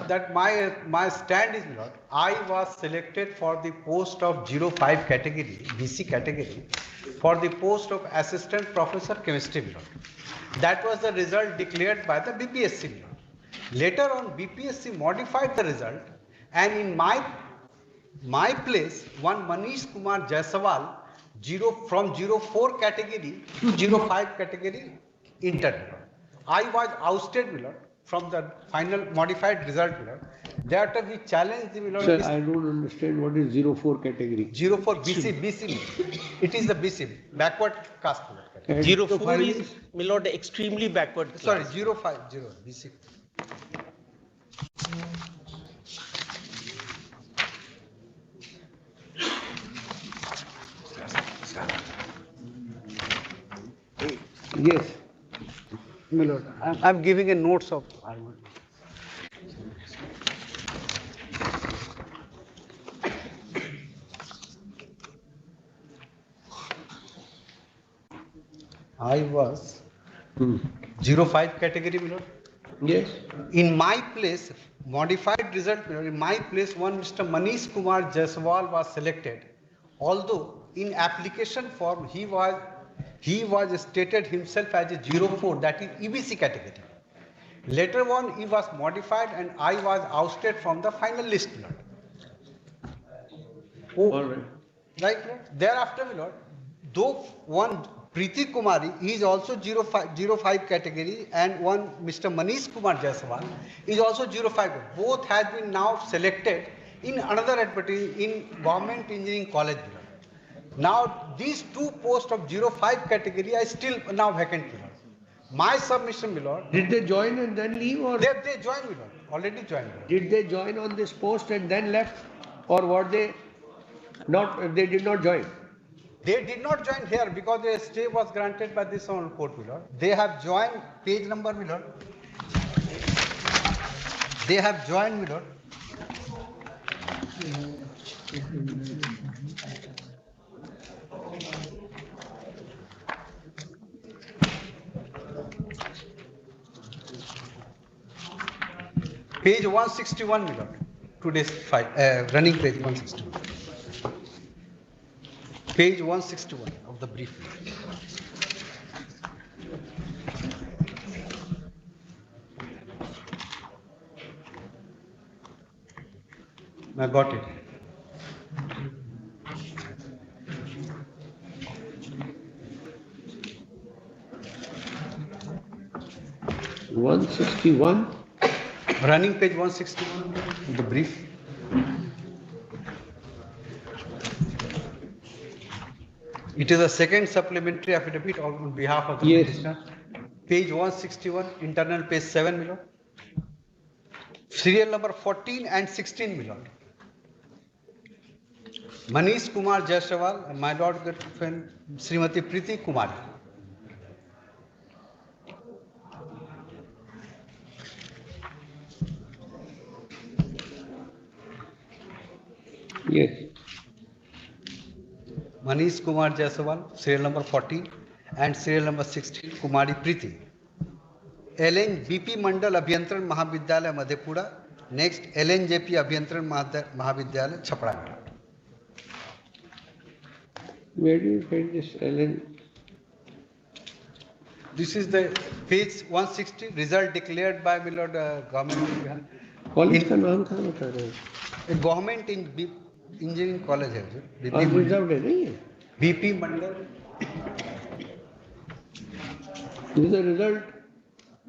Speaker 11: That my stand is, my lord, I was selected for the post of 05 category, BC category, for the post of assistant professor chemistry, my lord. That was the result declared by the BPSC, my lord. Later on, BPSC modified the result, and in my place, one Manish Kumar Jaiswal, from 04 category to 05 category entered, my lord. I was ousted, my lord, from the final modified result, my lord. Thereafter we challenged the, my lord.
Speaker 2: Sir, I don't understand what is 04 category.
Speaker 11: 04 BC. It is the BC, backward caste, my lord.
Speaker 20: 04 is, my lord, extremely backward class.
Speaker 11: Sorry, 050 BC.
Speaker 2: Yes.
Speaker 11: My lord, I'm giving a notes of argument. I was 05 category, my lord.
Speaker 2: Yes.
Speaker 11: In my place, modified result, my lord, in my place, one Mr. Manish Kumar Jaiswal was selected. Although in application form he was stated himself as a 04, that is EBC category. Later on, he was modified and I was ousted from the final list, my lord.
Speaker 2: All right.
Speaker 11: Right, Lord? Thereafter, my lord, though one Preeti Kumari is also 05 category and one Mr. Manish Kumar Jaiswal is also 05. Both has been now selected in another advertisement in Government Engineering College, my lord. Now these two posts of 05 category are still now vacant, my lord. My submission, my lord.
Speaker 2: Did they join and then leave, or
Speaker 11: they joined, my lord. Already joined, my lord.
Speaker 2: did they join on this post and then left, or were they not? They did not join.
Speaker 11: They did not join here because their stay was granted by this honorable court, my lord. They have joined, page number, my lord. They have joined, my lord. Page 161, my lord. Today's file, running page 161. Page 161 of the brief. I got it.
Speaker 2: (161).
Speaker 11: Running page 161 of the brief. It is a second supplementary affidavit on behalf of the petitioner. Page 161, internal page 7, my lord. Serial number 14 and 16, my lord. Manish Kumar Jaiswal and my lord girlfriend Srimati Preeti Kumari.
Speaker 2: Yes.
Speaker 11: Manish Kumar Jaiswal, serial number 14 and serial number 16, Kumari Preeti. LN BP Mandal Abhyantran Mahavidyalaya Madhepura. Next, LNJP Abhyantran Mahavidyalaya Chapra.
Speaker 2: Where do you find this LN?
Speaker 11: This is the page 160, result declared by my lord government of Bihar.
Speaker 2: College का नाम कहाँ बता रहे हैं?
Speaker 11: Government engineering college है
Speaker 2: reserve है नहीं है?
Speaker 11: BP Mandal.
Speaker 2: This is the result.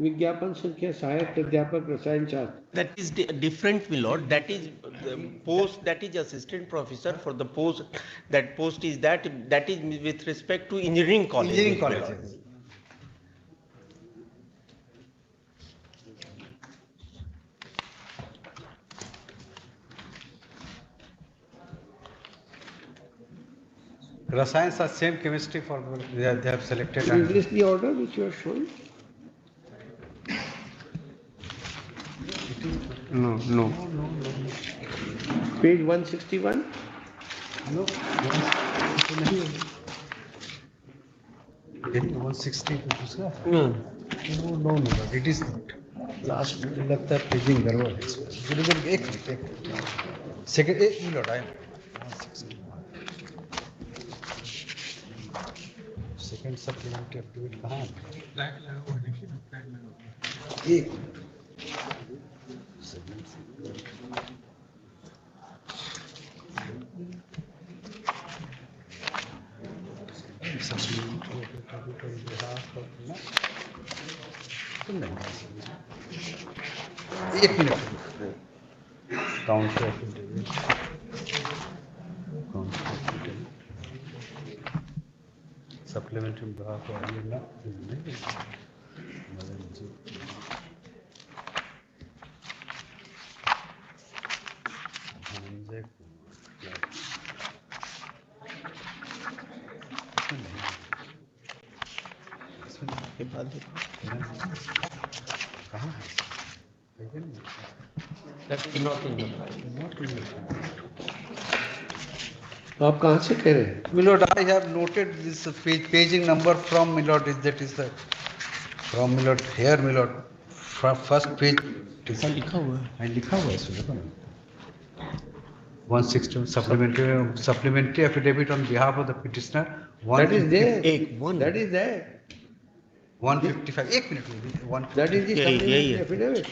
Speaker 2: विज्ञापन संख्या सहायक प्राध्यापक रसायन शास्त्र.
Speaker 24: That is different, my lord. That is the post, that is assistant professor for the post. That post is that is with respect to engineering college.
Speaker 11: Engineering college. Rasayans are same chemistry for they have selected.
Speaker 2: Is this the order which you are showing?
Speaker 11: No.
Speaker 2: Page 161.
Speaker 11: No. 160. No. It is not. Last लगता है paging गड़बड़ है इसमें. एक second एक minute आए. Second supplementary affidavit कहाँ है? एक एक minute. Counter affidavit. Supplementary behalf of Alina.
Speaker 2: That is not in the file.
Speaker 11: Not in the file.
Speaker 2: आप कहाँ से कह रहे हैं?
Speaker 11: Milord, I have noted this paging number from Milord. That is the from Milord here, Milord. First page. लिखा हुआ है सुनो ना. 160 supplementary affidavit on behalf of the petitioner.
Speaker 2: That is there.
Speaker 11: One.
Speaker 2: That is there.
Speaker 11: 155. एक minute.
Speaker 2: That is the supplementary affidavit.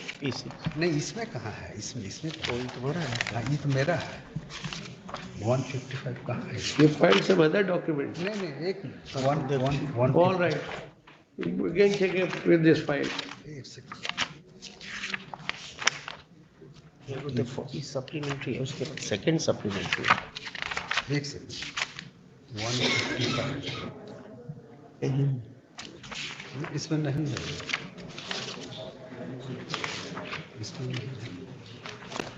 Speaker 11: नहीं इसमें कहाँ है? इसमें तुम्हारा है. हाँ ये तो मेरा है. 155 कहाँ है?
Speaker 2: You find some other document.
Speaker 11: नहीं एक minute. One.
Speaker 2: All right. You can check it with this file.
Speaker 11: एक सेकंड.
Speaker 20: सप्लीमेंट्री है उसके बाद सेकंड सप्लीमेंट्री.
Speaker 11: एक सेकंड. 155. इसमें नहीं है. इसमें नहीं है.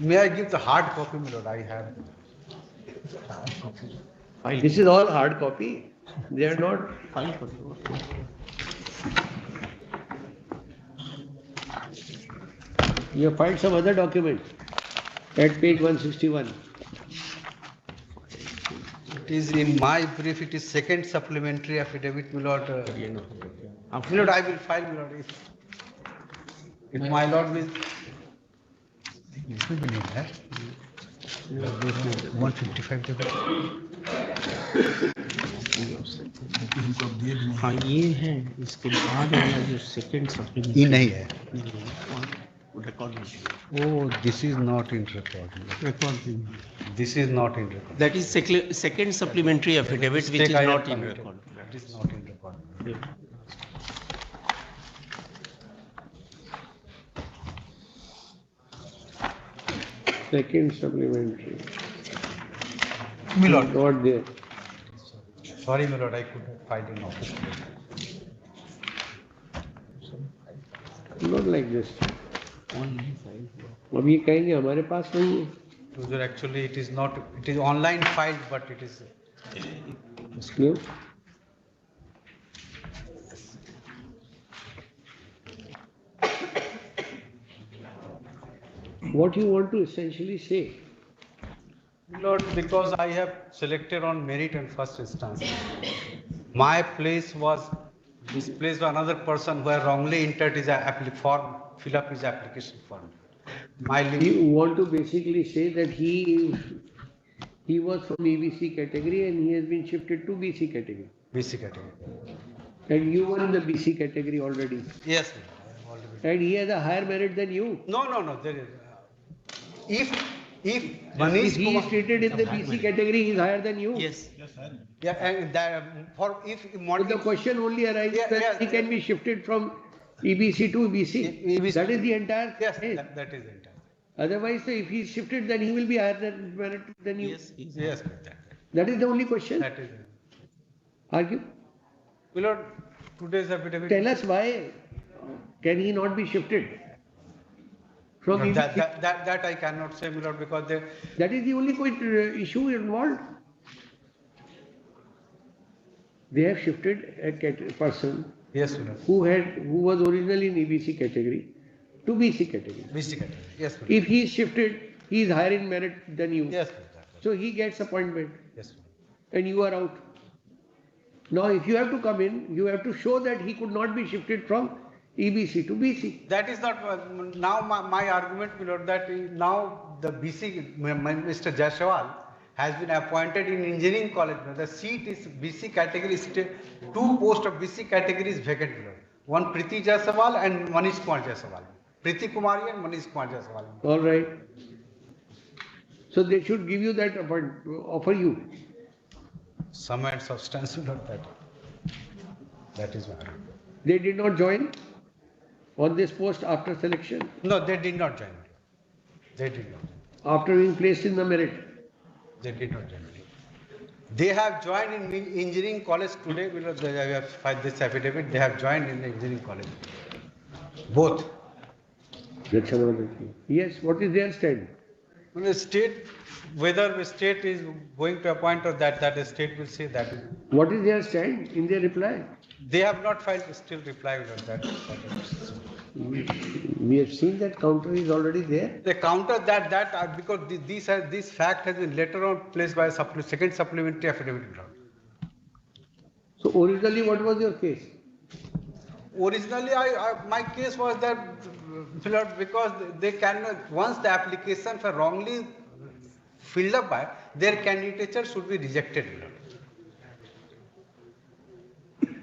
Speaker 11: May I give the hard copy, Milord? I have.
Speaker 2: This is all hard copy. They are not. You find some other document at page 161.
Speaker 11: It is in my brief. It is second supplementary affidavit, Milord. Milord, I will file, Milord. If my Lord will. इसमें भी नहीं है. 155
Speaker 20: हाँ ये है. इसके बाद वाला जो सेकंड सप्लीमेंट्री
Speaker 11: ये नहीं है.
Speaker 20: रिकॉर्ड में.
Speaker 11: Oh, this is not in record. This is not in record.
Speaker 20: That is second supplementary affidavit which is not in record.
Speaker 11: That is not in record.
Speaker 2: Second supplementary.
Speaker 11: Milord.
Speaker 2: Not there.
Speaker 11: Sorry, Milord, I could not find in office.
Speaker 2: Not like this. अब ये कहेंगे हमारे पास नहीं है.
Speaker 11: User, actually, it is not. It is online filed, but it is.
Speaker 2: No? What you want to essentially say?
Speaker 11: Lord, because I have selected on merit and first instance. My place was displaced by another person who had wrongly entered his form, fill up his application form.
Speaker 2: You want to basically say that he was from ABC category and he has been shifted to BC category.
Speaker 11: BC category.
Speaker 2: And you were in the BC category already.
Speaker 11: Yes,
Speaker 2: already. And he has a higher merit than you.
Speaker 11: No. There is. If
Speaker 2: Manish he is treated in the BC category, he is higher than you.
Speaker 11: Yes. Yeah, and that,
Speaker 2: but the question only arises that he can be shifted from EBC to BC. That is the entire.
Speaker 11: Yes, that is the entire.
Speaker 2: Otherwise, if he is shifted, then he will be higher merit than you.
Speaker 11: Yes.
Speaker 2: That is the only question.
Speaker 11: That is.
Speaker 2: Argue.
Speaker 11: Milord, today's affidavit.
Speaker 2: Tell us why can he not be shifted? From
Speaker 11: no, that I cannot say, Milord, because
Speaker 2: that is the only issue involved. They have shifted a person who was originally in EBC category to BC category.
Speaker 11: BC category, yes.
Speaker 2: If he is shifted, he is higher in merit than you.
Speaker 11: Yes.
Speaker 2: So he gets appointment.
Speaker 11: Yes.
Speaker 2: And you are out. Now, if you have to come in, you have to show that he could not be shifted from EBC to BC.
Speaker 11: That is not now my argument, Milord, that now the BC, Mr. Jaiswal has been appointed in engineering college. The seat is BC category, two posts of BC category is vacant. One Priti Jaiswal and Manish Kumar Jaiswal. Priti Kumari and Manish Kumar Jaiswal.
Speaker 2: All right. So they should give you that offer you.
Speaker 11: Some and substance, not that. That is my argument.
Speaker 2: They did not join on this post after selection?
Speaker 11: No, they did not join. They did not.
Speaker 2: After being placed in the merit?
Speaker 11: They did not join. They have joined in engineering college today. Because they have filed this affidavit. They have joined in the engineering college. Both.
Speaker 2: Yes. What is their stand?
Speaker 11: Well, the state, whether the state is going to appoint or that the state will say that.
Speaker 2: What is their stand in their reply?
Speaker 11: They have not filed still reply on that.
Speaker 2: We have seen that counter is already there.
Speaker 11: The counter because this fact has been later on placed by a second supplementary affidavit.
Speaker 2: So originally, what was your case?
Speaker 11: Originally, my case was that because they cannot, once the applications are wrongly filled up by, their candidature should be rejected.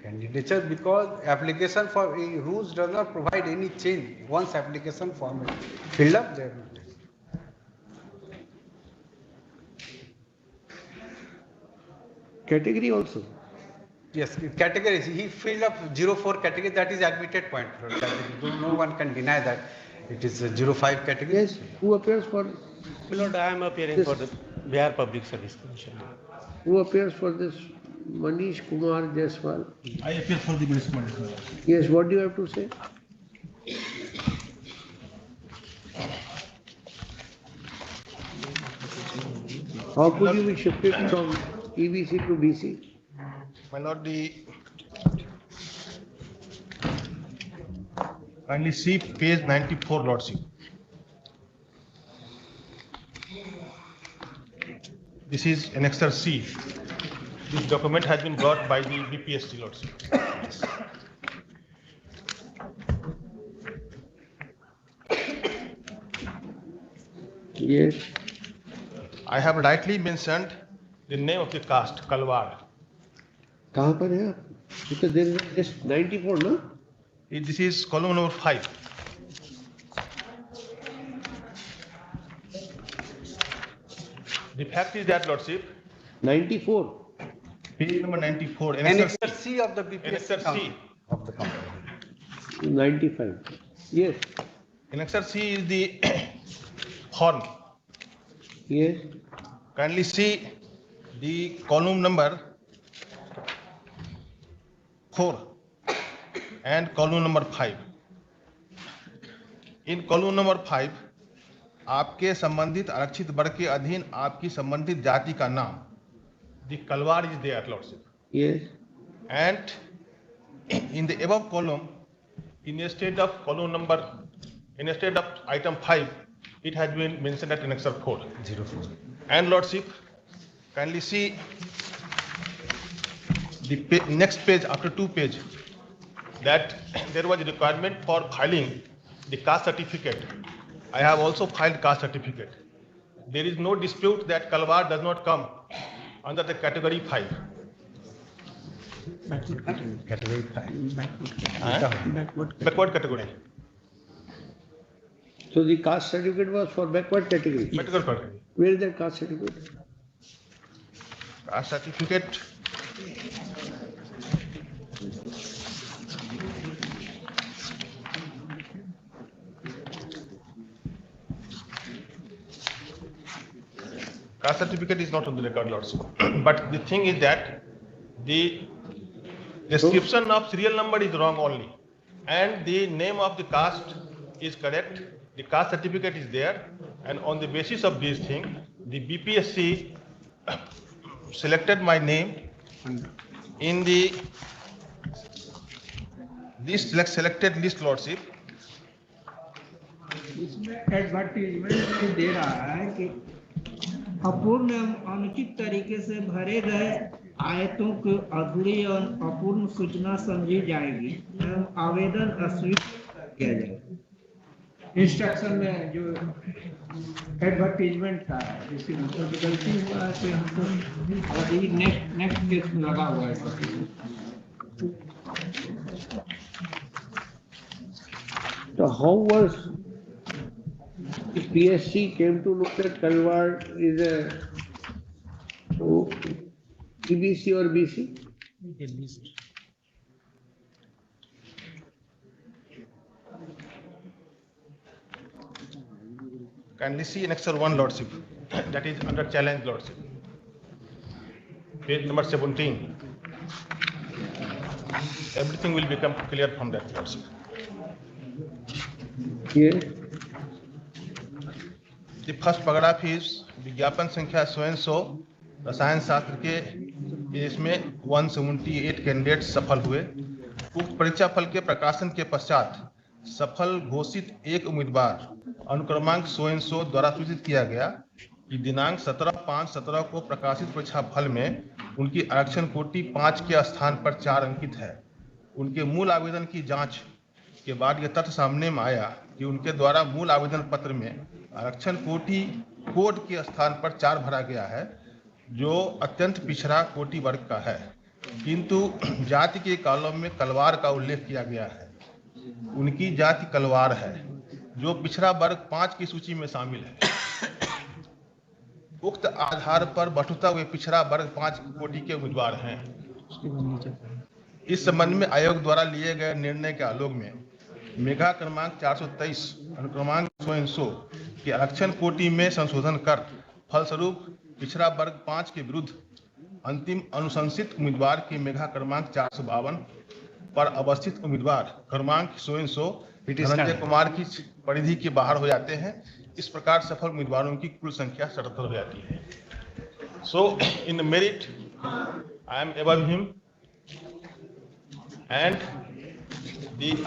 Speaker 11: Candidature, because application for rules does not provide any change. Once application form is filled up, there will be.
Speaker 2: Category also.
Speaker 11: Yes, categories. He filled up 04 category, that is admitted point. No one can deny that it is a 05 category.
Speaker 2: Yes, who appears for?
Speaker 24: Lord, I am appearing for the Bihar Public Service Commission.
Speaker 2: Who appears for this? Manish Kumar Jaiswal.
Speaker 6: I appear for the municipal.
Speaker 2: Yes, what do you have to say? How could you be shifted from EBC to BC?
Speaker 24: My Lord,
Speaker 12: Kindly see page 94, Lordship. This is Annexure C. This document has been brought by the BPSC, Lordship.
Speaker 2: Yes.
Speaker 12: I have rightly mentioned the name of the caste, Kalwar.
Speaker 2: कहाँ पर है? Because there is just 94, no?
Speaker 12: This is column number 5. The fact is that, Lordship,
Speaker 2: 94.
Speaker 12: Page number 94.
Speaker 11: Annexure C of the BPSC
Speaker 12: Annexure C
Speaker 11: of the company.
Speaker 2: 95. Yes.
Speaker 12: Annexure C is the form.
Speaker 2: Yes.
Speaker 12: Kindly see the column number 4 and column number 5. In column number 5, आपके संबंधित आरक्षित वर्ग के अधीन आपकी संबंधित जाति का नाम, the Kalwar is there, Lordship.
Speaker 2: Yes.
Speaker 12: And in the above column, instead of item 5, it has been mentioned at annexure 4.
Speaker 11: 04.
Speaker 12: And Lordship, kindly see the next page after 2 pages, that there was a requirement for filing the caste certificate. I have also filed caste certificate. There is no dispute that Kalwar does not come under the category 5.
Speaker 11: Category 5.
Speaker 12: Backward category.
Speaker 2: So the caste certificate was for backward category.
Speaker 12: Backward category.
Speaker 2: Where is that caste certificate?
Speaker 12: Caste certificate. Caste certificate is not on the record, Lordship. But the thing is that the description of serial number is wrong only, and the name of the caste is correct. The caste certificate is there, and on the basis of this thing, the BPSC selected my name in this selected list, Lordship.
Speaker 14: इसमें advertisement में दे रहा है कि अपूर्ण अनुचित तरीके से भरे गए आयतों की अधूरी और अपूर्ण सूचना समझी जाएगी एवं आवेदन अस्वीकार किया जाएगा। इंस्ट्रक्शन में जो एडवर्टीजमेंट था जिसकी मतलब गलती हुआ है तो हमको अभी नेक्स्ट केस में लगा हुआ है।
Speaker 2: So how was the PSC came to know that Kalwar is a EBC or BC?
Speaker 12: Kindly see annexure 1, Lordship. That is under challenge, Lordship. Page number 17. Everything will become clear from that, Lordship.
Speaker 2: Yes.
Speaker 12: The first paragraph is विज्ञापन संख्या सौ रसायन शास्त्र के इसमें 178 candidate सफल हुए। उक्त परीक्षा फल के प्रकाशन के पश्चात
Speaker 6: सफल घोषित एक उम्मीदवार अनुक्रमांक सो एंड सो द्वारा सूचित किया गया कि दिनांक 17/5/17 को प्रकाशित परीक्षा फल में उनकी आरक्षण कोटि 5 के स्थान पर 4 अंकित है। उनके मूल आवेदन की जांच के बाद यह तथ्य सामने में आया कि उनके द्वारा मूल आवेदन पत्र में आरक्षण कोटि कोड के स्थान पर 4 भरा गया है, जो अत्यंत पिछड़ा कोटि वर्ग का है, किंतु जाति के कॉलम में कलवार का उल्लेख किया गया है। उनकी जाति कलवार है, जो पिछड़ा वर्ग 5 की सूची में शामिल है। उक्त आधार पर वस्तुतः वे पिछड़ा वर्ग 5 कोटि के उम्मीदवार हैं। इस संबंध में आयोग द्वारा लिए गए निर्णय के आलोक में मेघा क्रमांक 423 अनुक्रमांक 100 के आरक्षण कोटि में संशोधन कर फलस्वरूप पिछड़ा वर्ग 5 के विरुद्ध अंतिम अनुशंसित उम्मीदवार के मेघा क्रमांक 452 पर अवस्थित उम्मीदवार क्रमांक 100 धनंजय कुमार की परिधि के बाहर हो जाते हैं। इस प्रकार सफल उम्मीदवारों की कुल संख्या 77 हो जाती है। So in merit I am above him and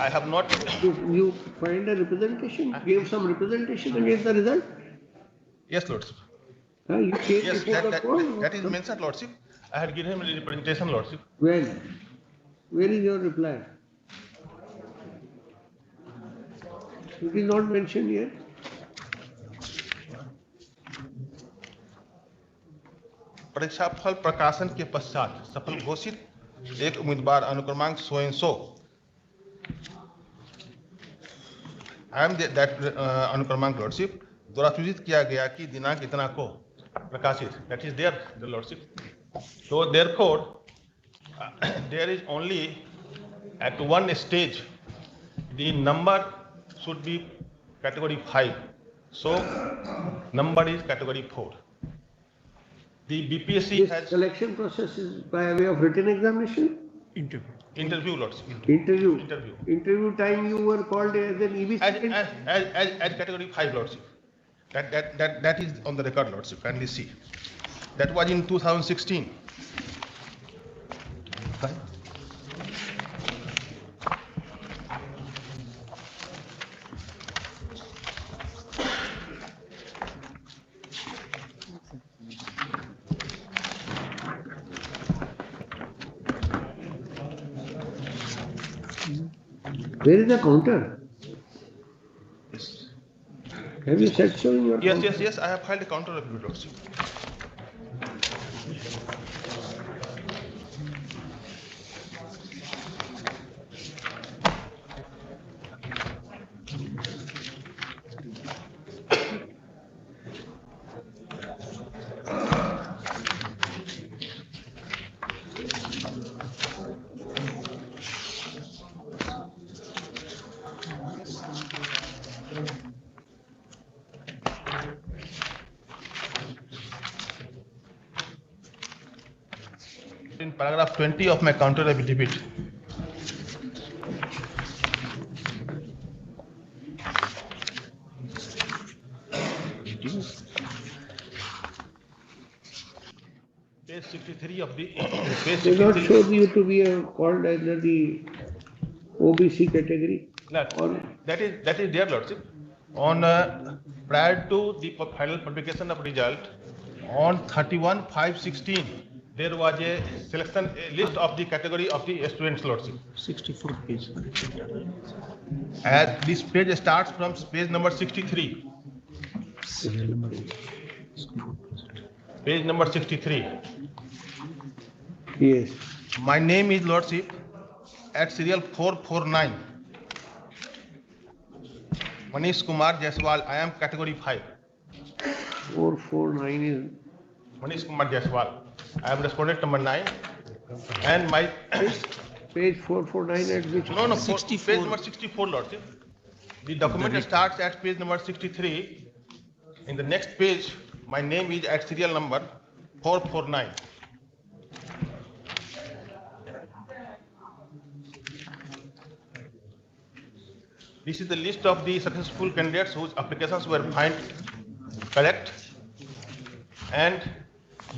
Speaker 6: I have not.
Speaker 2: You find a representation, gave some representation against the result?
Speaker 6: Yes, Lordship.
Speaker 2: You came
Speaker 6: Yes,
Speaker 2: before the court?
Speaker 6: that is mentioned, Lordship. I had given him a representation, Lordship.
Speaker 2: When? Where is your reply? It is not mentioned here.
Speaker 6: परीक्षा फल प्रकाशन के पश्चात सफल घोषित एक उम्मीदवार अनुक्रमांक 100 अनुक्रमांक lordship द्वारा सूचित किया गया कि दिनांक इतना को प्रकाशित, that is their lordship. So therefore there is only at one stage the number should be category 5, so number is category 4. The BPSC
Speaker 2: This
Speaker 6: has
Speaker 2: selection process is by way of written examination?
Speaker 6: interview, Lordship.
Speaker 2: Interview. Interview time you were called as an EBC?
Speaker 6: As category 5, Lordship. That is on the record, Lordship. Kindly see. That was in 2016.
Speaker 2: Where is the counter?
Speaker 6: Yes.
Speaker 2: Have you said so in your counter?
Speaker 6: Yes, I have filed a counter of Lordship. In paragraph 20 of my counter affidavit, page 63 of the page
Speaker 2: They not
Speaker 6: 63.
Speaker 2: show you to be called under the OBC category?
Speaker 6: That is their Lordship. On prior to the final publication of result, on 31/5/16, there was a selection list of the category of the students, Lordship.
Speaker 11: 64 page.
Speaker 6: As this page starts from page number 63. Page number 63.
Speaker 2: Yes.
Speaker 6: My name is Lordship at serial 449. Manish Kumar Jaiswal. I am category 5.
Speaker 2: 449 is
Speaker 6: Manish Kumar Jaiswal. I am respondent number 9. And my
Speaker 2: page 449 at which?
Speaker 6: No, 64. Page number 64, Lordship. The document starts at page number 63. In the next page, my name is at serial number 449. This is the list of the successful candidates whose applications were found correct, and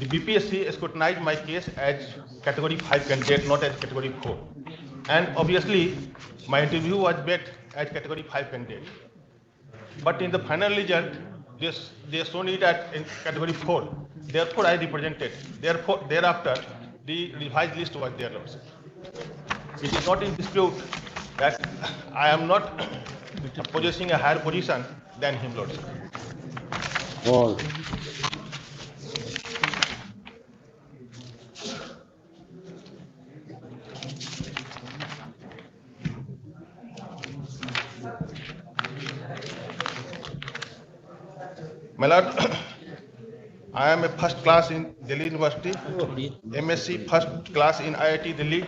Speaker 6: the BPSC scrutinized my case as category 5 candidate, not as category 4. And obviously, my interview was backed as category 5 candidate. But in the final result, they shown it in category 4. Therefore, I represented. Therefore, thereafter, the revised list was there, Lordship. It is not in dispute that I am not possessing a higher position than him, Lordship.
Speaker 2: All.
Speaker 6: My Lord, I am a first class in Delhi University, MSc first class in IIT Delhi.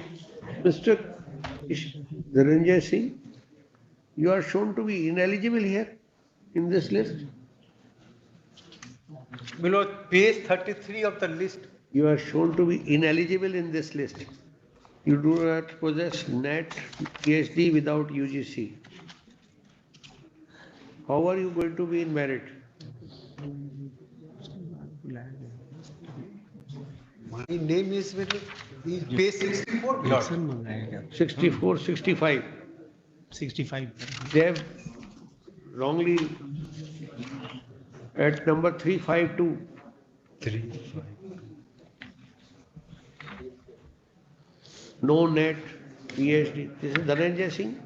Speaker 2: Mr. Dhananjay Singh, you are shown to be ineligible here in this list.
Speaker 11: Below page 33 of the list.
Speaker 2: You are shown to be ineligible in this list. You do not possess NET PhD without UGC. How are you going to be in merit?
Speaker 11: My name is page 64.
Speaker 2: 64, 65.
Speaker 10: 65.
Speaker 2: They have wrongly at number 352.
Speaker 11: 352.
Speaker 2: No net, PhD. This is Dhananjay Singh.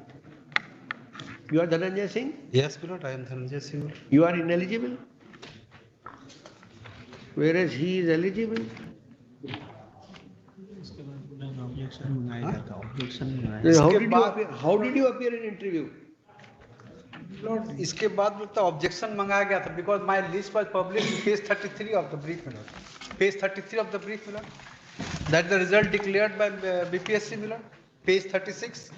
Speaker 2: You are Dhananjay Singh?
Speaker 11: Yes, Lord, I am Dhananjay Singh.
Speaker 2: You are ineligible. Whereas he is eligible. How did you appear in interview?
Speaker 11: Lord, इसके बाद लगता objection मंगाया गया था because my list was published in page 33 of the brief, Lord. Page 33 of the brief, Lord. That the result declared by BPSC, Lord. Page 36.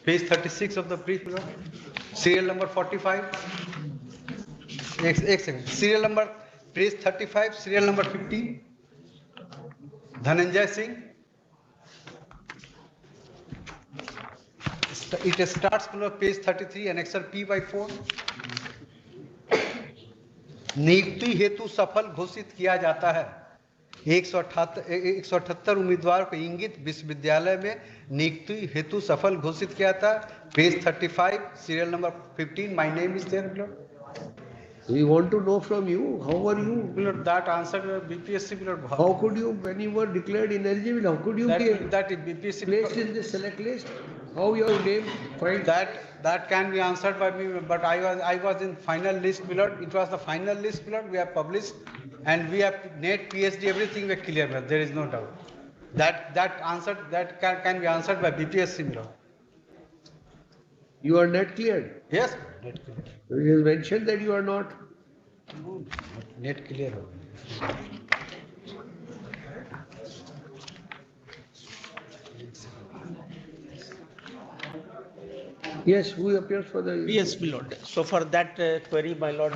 Speaker 11: Page 36 of the brief, Lord. Serial number 45. एक second. Serial number page 35. Serial number 15. Dhananjay Singh. It starts below page 33, annexure P/4. नियुक्ति हेतु सफल घोषित किया जाता है 178 उम्मीदवार को इंगित विश्वविद्यालय में नियुक्ति हेतु सफल घोषित किया था page 35 serial number 15 my name is there
Speaker 2: We want to know from you, how are you?
Speaker 11: That answer BPSC.
Speaker 2: How could you, when you were declared ineligible, how could you be
Speaker 11: that BPSC
Speaker 2: placed in this select list? How your name filed?
Speaker 11: That can be answered by me, but I was in final list, Lord. It was the final list, Lord. We have published, and we have net PhD, everything we clear, Lord. There is no doubt. That answer that can be answered by BPSC, Lord.
Speaker 2: You are net cleared?
Speaker 11: Yes, net cleared.
Speaker 2: It is mentioned that you are not.
Speaker 11: Net clear.
Speaker 2: Yes, who appears for the...
Speaker 4: Yes, my lord. So for that query, my lord,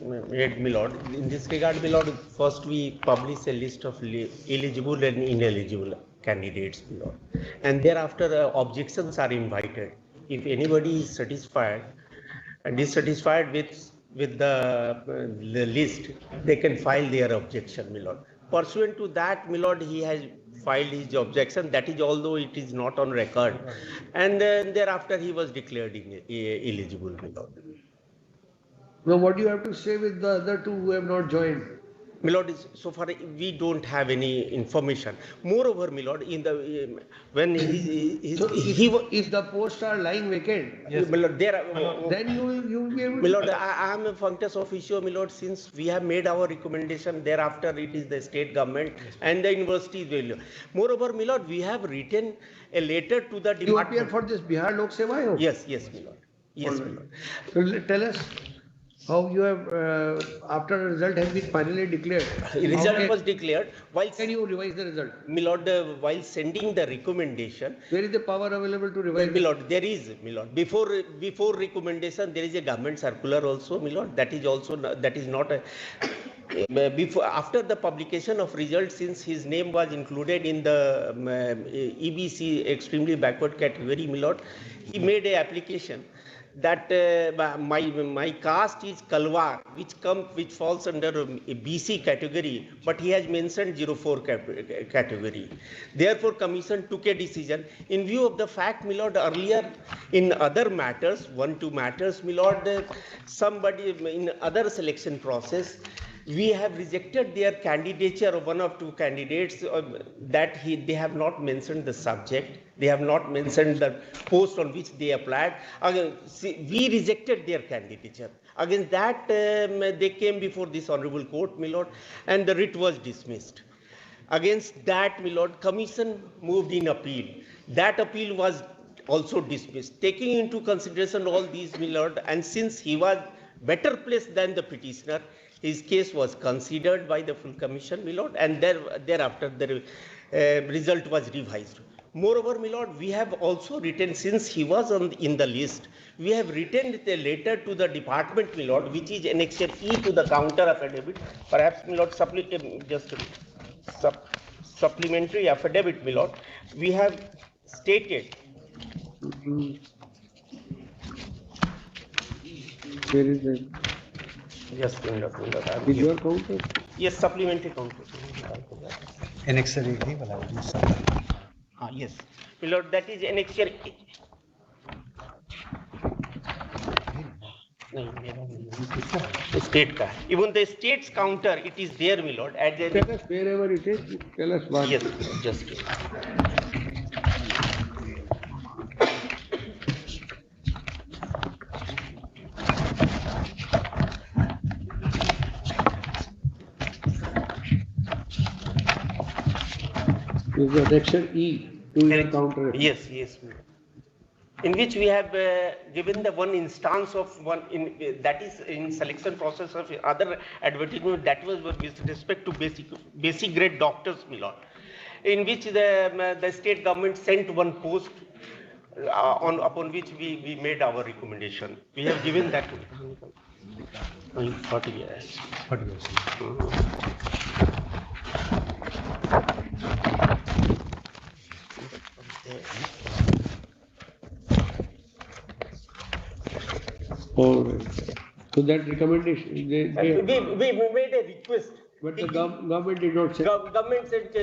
Speaker 4: read, my lord. In this regard, my lord, first we publish a list of eligible and ineligible candidates, my lord. And thereafter, objections are invited. If anybody is satisfied and dissatisfied with the list, they can file their objection, my lord. Pursuant to that, my lord, he has filed his objection. That is, although it is not on record, and thereafter he was declared eligible, my lord.
Speaker 2: Now, what do you have to say with the other two who have not joined?
Speaker 4: My lord, so far we don't have any information. Moreover, my lord, in the when
Speaker 2: if the posts are lying vacant,
Speaker 4: yes, my lord, there
Speaker 2: then you will be able to.
Speaker 4: My lord, I am a functus officio, my lord. Since we have made our recommendation, thereafter it is the state government and the university will. Moreover, my lord, we have written a letter to the department.
Speaker 2: You appear for this Bihar Lok Seva Ayog?
Speaker 4: Yes, yes, my lord. Yes, my lord.
Speaker 2: So tell us how you have, after the result has been finally declared.
Speaker 4: Result was declared. While
Speaker 2: can you revise the result?
Speaker 4: My lord, while sending the recommendation,
Speaker 2: where is the power available to revise?
Speaker 4: My lord, there is, my lord. Before recommendation, there is a government circular also, my lord. That is also that is not a. Before, after the publication of results, since his name was included in the EBC extremely backward category, my lord, he made an application that my caste is Kalwar, which falls under a BC category, but he has mentioned 04 category. Therefore, Commission took a decision in view of the fact, my lord, earlier in other matters, 1-2 matters, my lord, somebody in other selection process, we have rejected their candidature of 1 or 2 candidates that they have not mentioned the subject, they have not mentioned the post on which they applied. Again, we rejected their candidature. Against that, they came before this honorable court, my lord, and the writ was dismissed. Against that, my lord, commission moved in appeal. That appeal was also dismissed. Taking into consideration all these, my lord, and since he was better placed than the petitioner, his case was considered by the full commission, my lord, and thereafter the result was revised. Moreover, my lord, we have also written, since he was in the list, we have written a letter to the department, my lord, which is annexure E to the counter affidavit. Perhaps, my lord, supplementary affidavit, my lord. We have stated.
Speaker 2: Where is that?
Speaker 4: Yes, my lord.
Speaker 2: Is your counter?
Speaker 4: Yes, supplementary counter.
Speaker 11: Annexure E,
Speaker 4: yes, my lord, that is annexure E. State ka. Even the state's counter, it is there, my lord.
Speaker 2: Tell us wherever it is, tell us what.
Speaker 4: Yes, just.
Speaker 2: Is the annexure E to your counter?
Speaker 4: Yes, yes. In which we have given the one instance of one that is in selection process of other advertisement that was with respect to basic grade doctors, my lord, in which the state government sent one post upon which we made our recommendation. We have given that 40 years.
Speaker 11: 40 years.
Speaker 2: All right. So that recommendation,
Speaker 4: we made a request.
Speaker 2: But the government did not say.
Speaker 4: Government said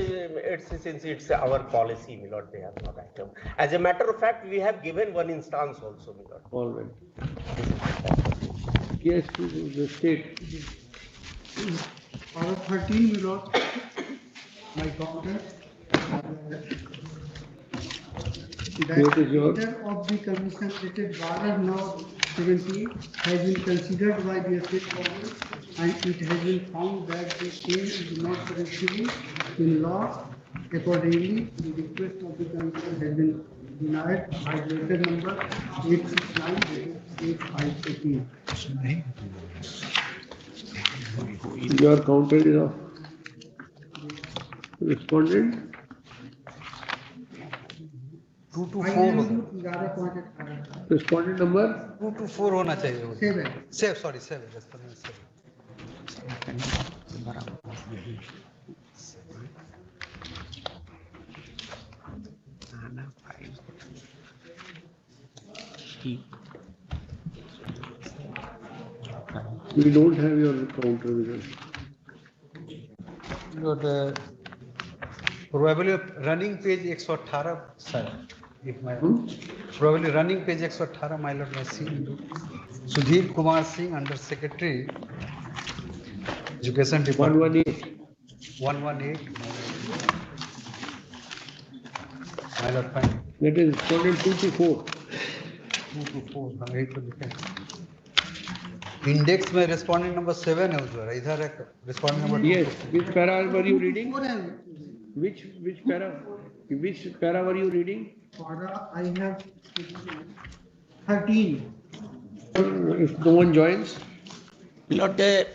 Speaker 4: since it's our policy, my lord, they have not item. As a matter of fact, we have given one instance also, my lord.
Speaker 2: All right. Yes, the state.
Speaker 3: Order 13, my lord. My counter.
Speaker 2: What is your?
Speaker 3: The of the commission dated Order No. 17 has been considered by the state government and it has been found that the same is not permissible in law. Accordingly, the request of the commission has been denied by letter number 869-8518.
Speaker 2: Your counter is of respondent?
Speaker 11: 224
Speaker 2: respondent number
Speaker 11: 224 होना चाहिए 7 sorry 7 respondent
Speaker 2: 7. We don't have your counter with us.
Speaker 11: Probably running page 118 sir. If my probably running page 118 my lord may see Sudhir Kumar Singh under secretary education department 118 my lord fine.
Speaker 2: That is respondent 224.
Speaker 11: 224 यही तो लिखे index में respondent number 7 है उधर इधर एक respondent number
Speaker 2: yes which para were you reading which para were you reading
Speaker 3: Para I have 13.
Speaker 2: If no one joins,
Speaker 4: Lord, the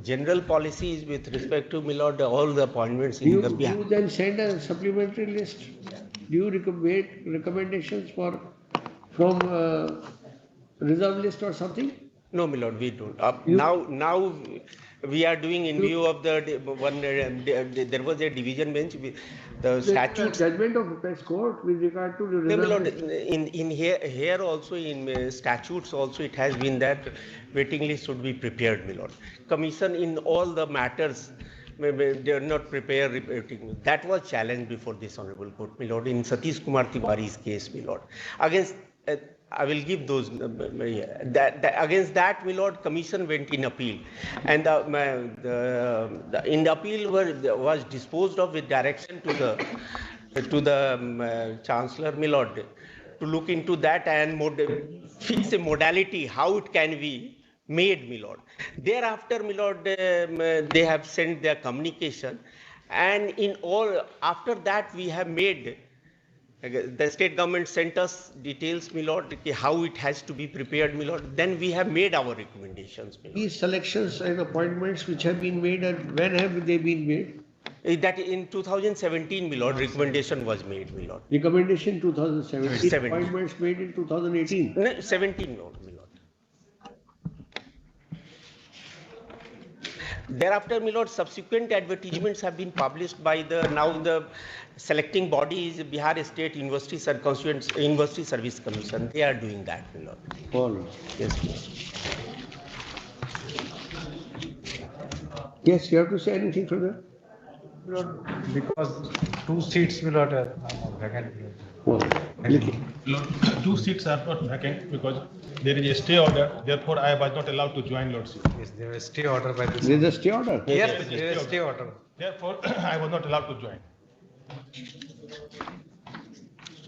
Speaker 4: general policy is with respect to, my lord, all the appointments in the.
Speaker 2: Do you then send a supplementary list? Do you make recommendations from reserve list or something?
Speaker 4: No, my lord, we don't. Now we are doing in view of the one. There was a division bench. The statutes.
Speaker 2: Judgment of apex court with regard to the
Speaker 4: No, my lord,
Speaker 2: result.
Speaker 4: in here also in statutes also it has been that waiting list should be prepared, my lord. Commission in all the matters they are not prepared. That was challenged before this honorable court, my lord, in Satish Kumar Tiwari's case, my lord. Against I will give those against that, my lord, commission went in appeal, and in the appeal was disposed of with direction to the chancellor, my lord, to look into that and fix a modality how it can be made, my lord. Thereafter, my lord, they have sent their communication, and in all after that we have made. The state government sent us details, my lord, how it has to be prepared, my lord. Then we have made our recommendations, my lord.
Speaker 2: These selections and appointments which have been made, and when have they been made?
Speaker 4: That in 2017, my lord, recommendation was made, my lord.
Speaker 2: Recommendation 2017. Appointments made in 2018.
Speaker 4: No, 17, my lord. Thereafter, my lord, subsequent advertisements have been published by the selecting body is Bihar State University Service Commission. They are doing that, my lord.
Speaker 2: All.
Speaker 4: Yes, please.
Speaker 2: Yes, you have to say anything further?
Speaker 11: Because 2 seats will not vacant.
Speaker 6: Two seats are not vacant because there is a stay order. Therefore, I was not allowed to join, Lordship.
Speaker 11: Yes, there is stay order by this.
Speaker 2: There is a stay order?
Speaker 11: Yes, there is stay order.
Speaker 6: Therefore, I was not allowed to join.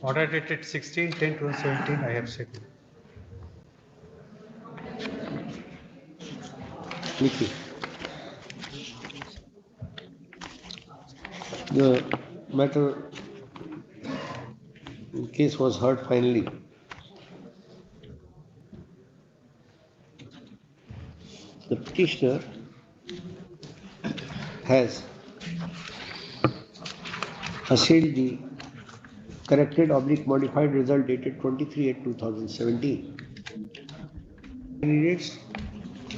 Speaker 11: Order dated 16/10/2017, I have said.
Speaker 2: The matter case was heard finally. The petitioner has assailed the corrected/modified result dated 23/8/2017. Candidates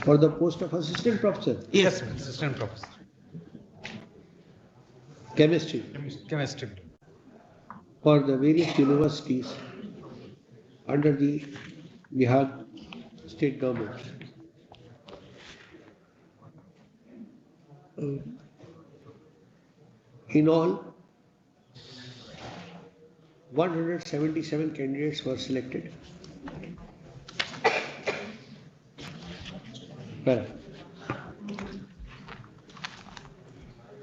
Speaker 2: for the post of assistant professor.
Speaker 11: Yes, assistant professor.
Speaker 2: Chemistry.
Speaker 11: Chemistry.
Speaker 2: For the various universities under the Bihar state government. In all, 177 candidates were selected. Well,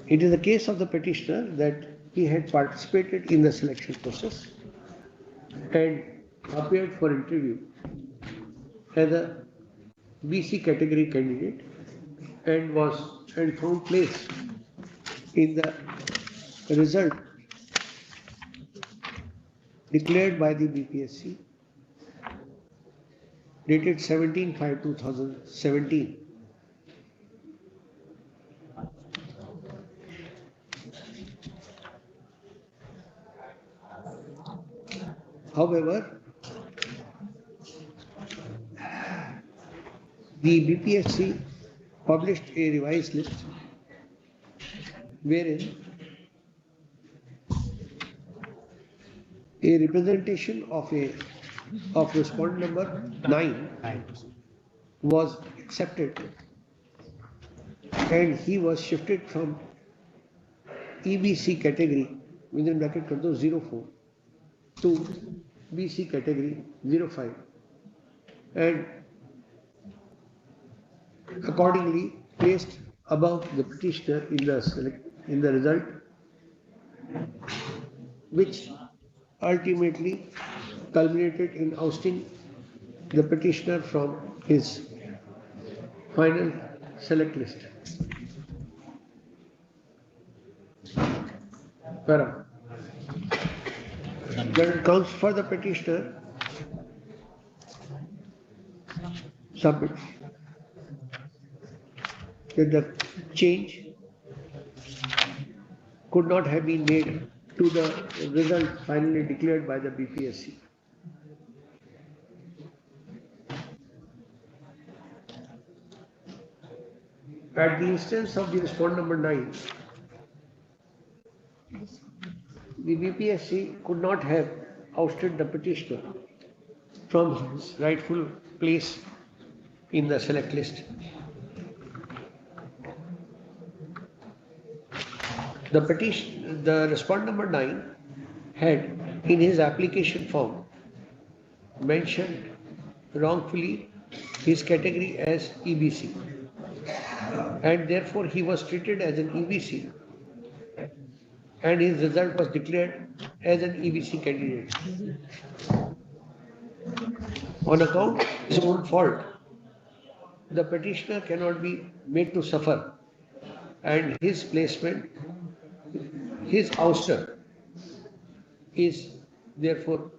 Speaker 2: it is the case of the petitioner that he had participated in the selection process and appeared for interview as a BC category candidate and found place in the result declared by the BPSC dated 17/5/2017. However, the BPSC published a revised list wherein a representation of respondent number 9 was accepted and he was shifted from EBC category within bracket 04 to BC category 05 and accordingly placed above the petitioner in the result, which ultimately culminated in ousting the petitioner from his final select list. Para. Then it comes for the petitioner submits that the change could not have been made to the result finally declared by the BPSC. At the instance of the respondent number 9, the BPSC could not have ousted the petitioner from his rightful place in the select list. The respondent number 9 had in his application form mentioned wrongfully his category as EBC, and therefore he was treated as an EBC, and his result was declared as an EBC candidate. On account of his own fault, the petitioner cannot be made to suffer, and his placement, his ouster, is therefore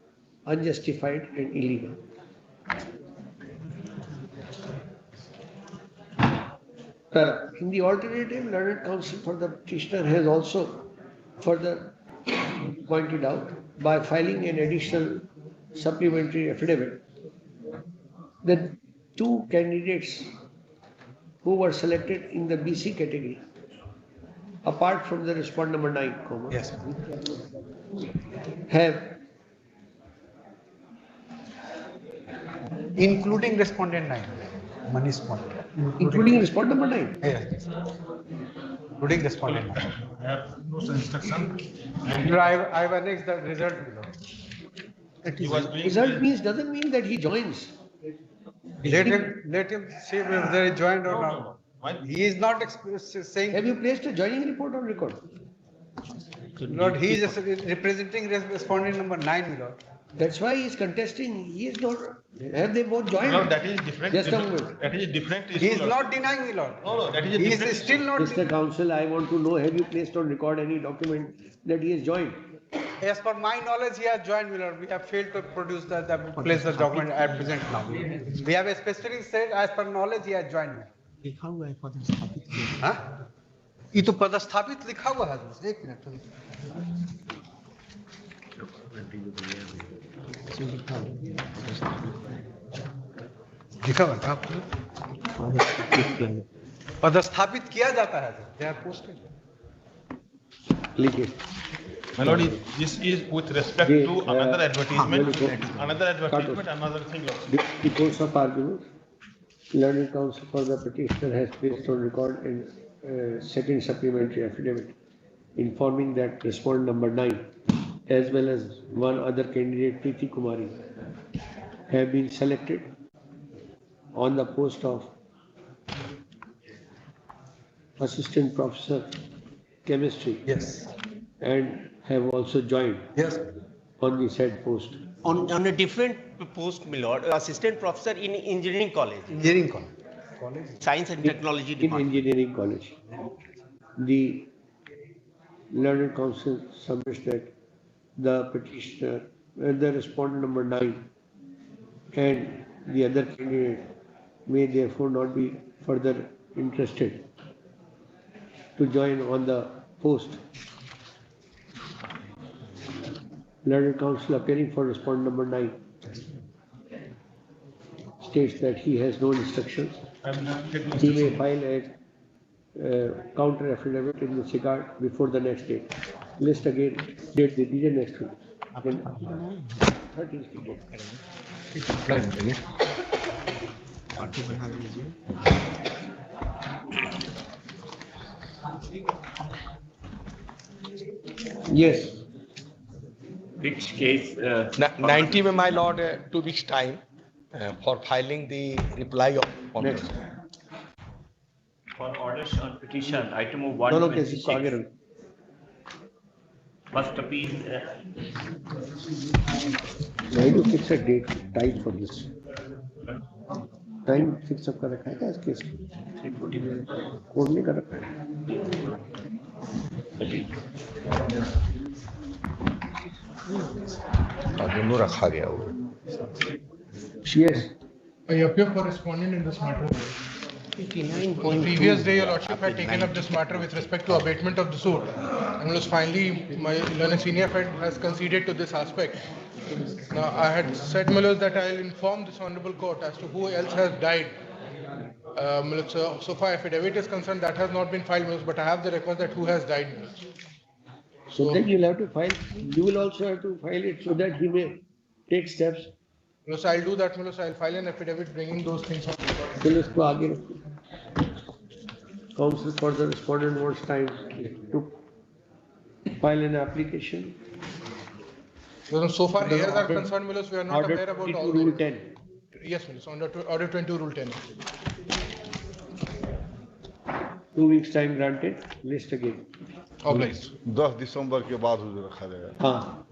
Speaker 2: unjustified and illegal. In the alternative, learned counsel for the petitioner has also further pointed out by filing an additional supplementary affidavit that two candidates who were selected in the BC category, apart from the respondent number 9,
Speaker 11: yes,
Speaker 2: have
Speaker 11: including respondent 9, Manish Pond.
Speaker 2: Including respondent number 9?
Speaker 11: Yes. Including respondent 9.
Speaker 6: I have no instruction.
Speaker 11: I have annexed the result below.
Speaker 2: Result doesn't mean that he joins.
Speaker 11: Let him see whether he joined or not. He is not saying.
Speaker 2: Have you placed a joining report on record?
Speaker 11: Lord, he is representing respondent number 9, Lord.
Speaker 2: That's why he is contesting. He is not. Have they both joined?
Speaker 6: No, that is different.
Speaker 2: Just a moment.
Speaker 6: That is different.
Speaker 11: He is not denying me, Lord.
Speaker 6: No, that is
Speaker 11: he
Speaker 6: different.
Speaker 11: is still not.
Speaker 2: Mr. Counsel, I want to know, have you placed on record any document that he has joined?
Speaker 11: As per my knowledge, he has joined, Lord. We have failed to produce place the document at present now. We have specifically said, as per knowledge, he has joined.
Speaker 16: लिखा हुआ है पदस्थापित किया।
Speaker 11: हाँ? ये तो पदस्थापित लिखा हुआ है। एक मिनट। लिखा हुआ था। पदस्थापित किया जाता है। They are posted.
Speaker 2: लिखिए।
Speaker 6: My lord, this is with respect to another advertisement. Another thing.
Speaker 2: The course of argument, learned counsel for the petitioner has placed on record in second supplementary affidavit informing that respondent number 9 as well as one other candidate, Preeti Kumari, have been selected on the post of assistant professor chemistry.
Speaker 11: Yes.
Speaker 2: And have also joined.
Speaker 11: Yes.
Speaker 2: On the said post.
Speaker 4: On a different post, my lord, assistant professor in engineering college.
Speaker 11: Engineering college.
Speaker 4: Science and technology department.
Speaker 2: In engineering college. The learned counsel submits that the petitioner, the respondent number 9 and the other candidate may therefore not be further interested to join on the post. Learned counsel appearing for respondent number 9 states that he has no instructions. He may file a counter affidavit in this regard before the next date. List again, date the DJ next week. 13th date. Yes.
Speaker 1: Which case? 90 में my lord 2 weeks time for filing the reply of
Speaker 2: Next.
Speaker 15: For orders on petition, item of 1.
Speaker 2: दोनों cases को आगे रख।
Speaker 15: First appeal.
Speaker 2: Why do you fix a date time for this? Time fix up कर रखा है क्या इस case में? कोड नहीं कर रखा है।
Speaker 1: दोनों रखा गया वो।
Speaker 2: Yes.
Speaker 17: I appear for respondent in this matter. The previous day, your lordship had taken up this matter with respect to abatement of the suit, and was finally, my learned senior friend has conceded to this aspect. Now, I had said, my lord, that I will inform this honorable court as to who else has died So far affidavit is concerned, that has not been filed, but I have the record that who has died.
Speaker 2: So then you'll have to file, you will also have to file it so that he may take steps.
Speaker 17: So I'll do that, so I'll file an affidavit bringing those things up.
Speaker 2: फिर इसको आगे रखो. Counsel for the respondent wants time to file an application.
Speaker 17: So far heirs are concerned, we are not
Speaker 2: Order
Speaker 17: aware about all
Speaker 2: Rule
Speaker 17: the...
Speaker 2: 10.
Speaker 17: Yes, under Order 22 Rule 10.
Speaker 2: 2 weeks time granted, list again.
Speaker 17: Obliged.
Speaker 9: 10 दिसंबर के बाद रखा जाएगा.
Speaker 2: हाँ.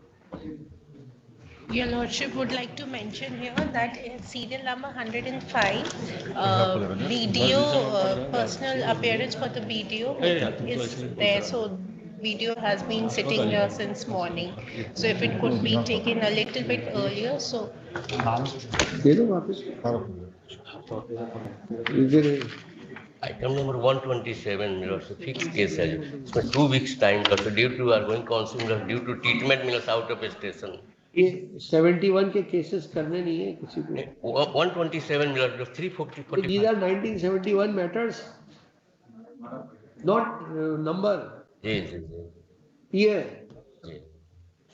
Speaker 13: Your Lordship would like to mention here that serial number 105, BDO, personal appearance for the BDO is there. So BDO has been sitting here since morning. So if it could be taken a little bit earlier, so.
Speaker 21: Item number 127, fixed case है इसमें 2 weeks time due to are going consumer due to treatment out of station.
Speaker 2: ये 71 के cases करने नहीं है किसी को.
Speaker 21: 127 340.
Speaker 2: These are 1971 matters, not number.
Speaker 21: Ji.
Speaker 2: Year.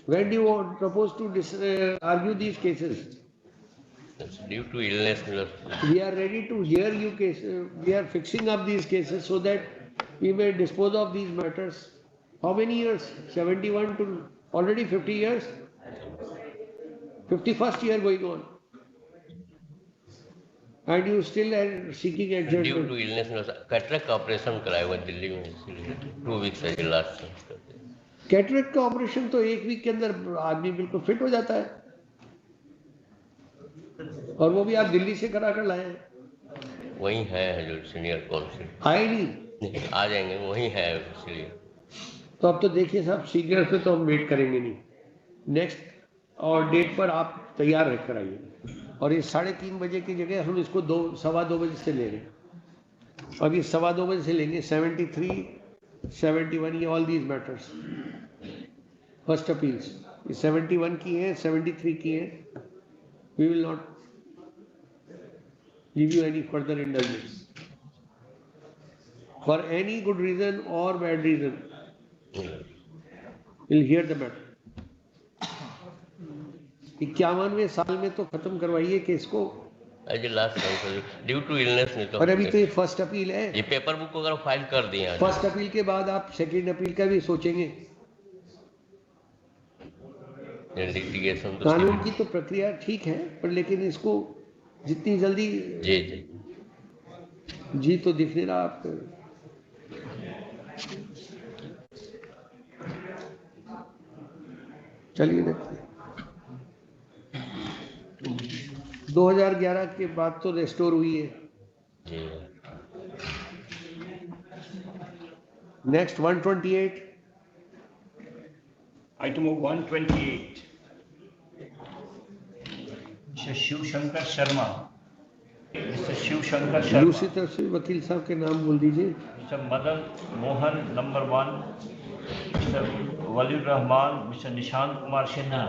Speaker 2: When do you propose to argue these cases?
Speaker 21: Due to illness.
Speaker 2: We are ready to hear you cases. We are fixing up these cases so that we may dispose of these matters. How many years? 71 to already 50 years? 51st year going on. And you still are seeking adjustment.
Speaker 21: Due to illness, cataract operation कराया हुआ दिल्ली में, 2 weeks है last.
Speaker 2: Cataract का operation तो 1 week के अंदर आदमी बिल्कुल फिट हो जाता है, और वो भी आप दिल्ली से करा कर लाए हैं.
Speaker 21: वही है जो सीनियर काउंसिल
Speaker 2: आए नहीं,
Speaker 21: आ जाएंगे, वही है इसलिए.
Speaker 2: तो अब तो देखिए साहब, सीनियर से तो हम वेट करेंगे नहीं. नेक्स्ट और डेट पर आप तैयार रख कर आइए. और ये 3:30 बजे की जगह हम इसको 2:15 बजे से ले रहे हैं. अब ये 2:15 बजे से लेंगे. 73, 71 ये all these matters first appeals. ये 71 की है, 73 की है. We will not give you any further indulgence for any good reason or bad reason. We'll hear the matter. 51वें साल में तो खत्म करवाइए केस को.
Speaker 21: ड्यू टू इलनेस नहीं तो.
Speaker 2: और अभी तो ये फर्स्ट अपील है.
Speaker 21: ये पेपर बुक अगर फाइल कर दिए,
Speaker 2: फर्स्ट अपील के बाद आप सेकंड अपील का भी सोचेंगे. कानून की तो प्रक्रिया ठीक है, पर लेकिन इसको जितनी जल्दी जी तो दिख नहीं रहा आपको. चलिए देखते हैं. 2011 के बाद तो रेस्टोर हुई है. Next 128.
Speaker 15: Item of 128.
Speaker 22: Mr. Shiv Shankar Sharma. Mr. Shiv Shankar
Speaker 2: दूसरी
Speaker 22: Sharma.
Speaker 2: तरफ से वकील साहब के नाम बोल दीजिए.
Speaker 22: Mr. Madan Mohan, number 1. Mr. Walid Rahman. Mr. Nishant Kumar Sinha.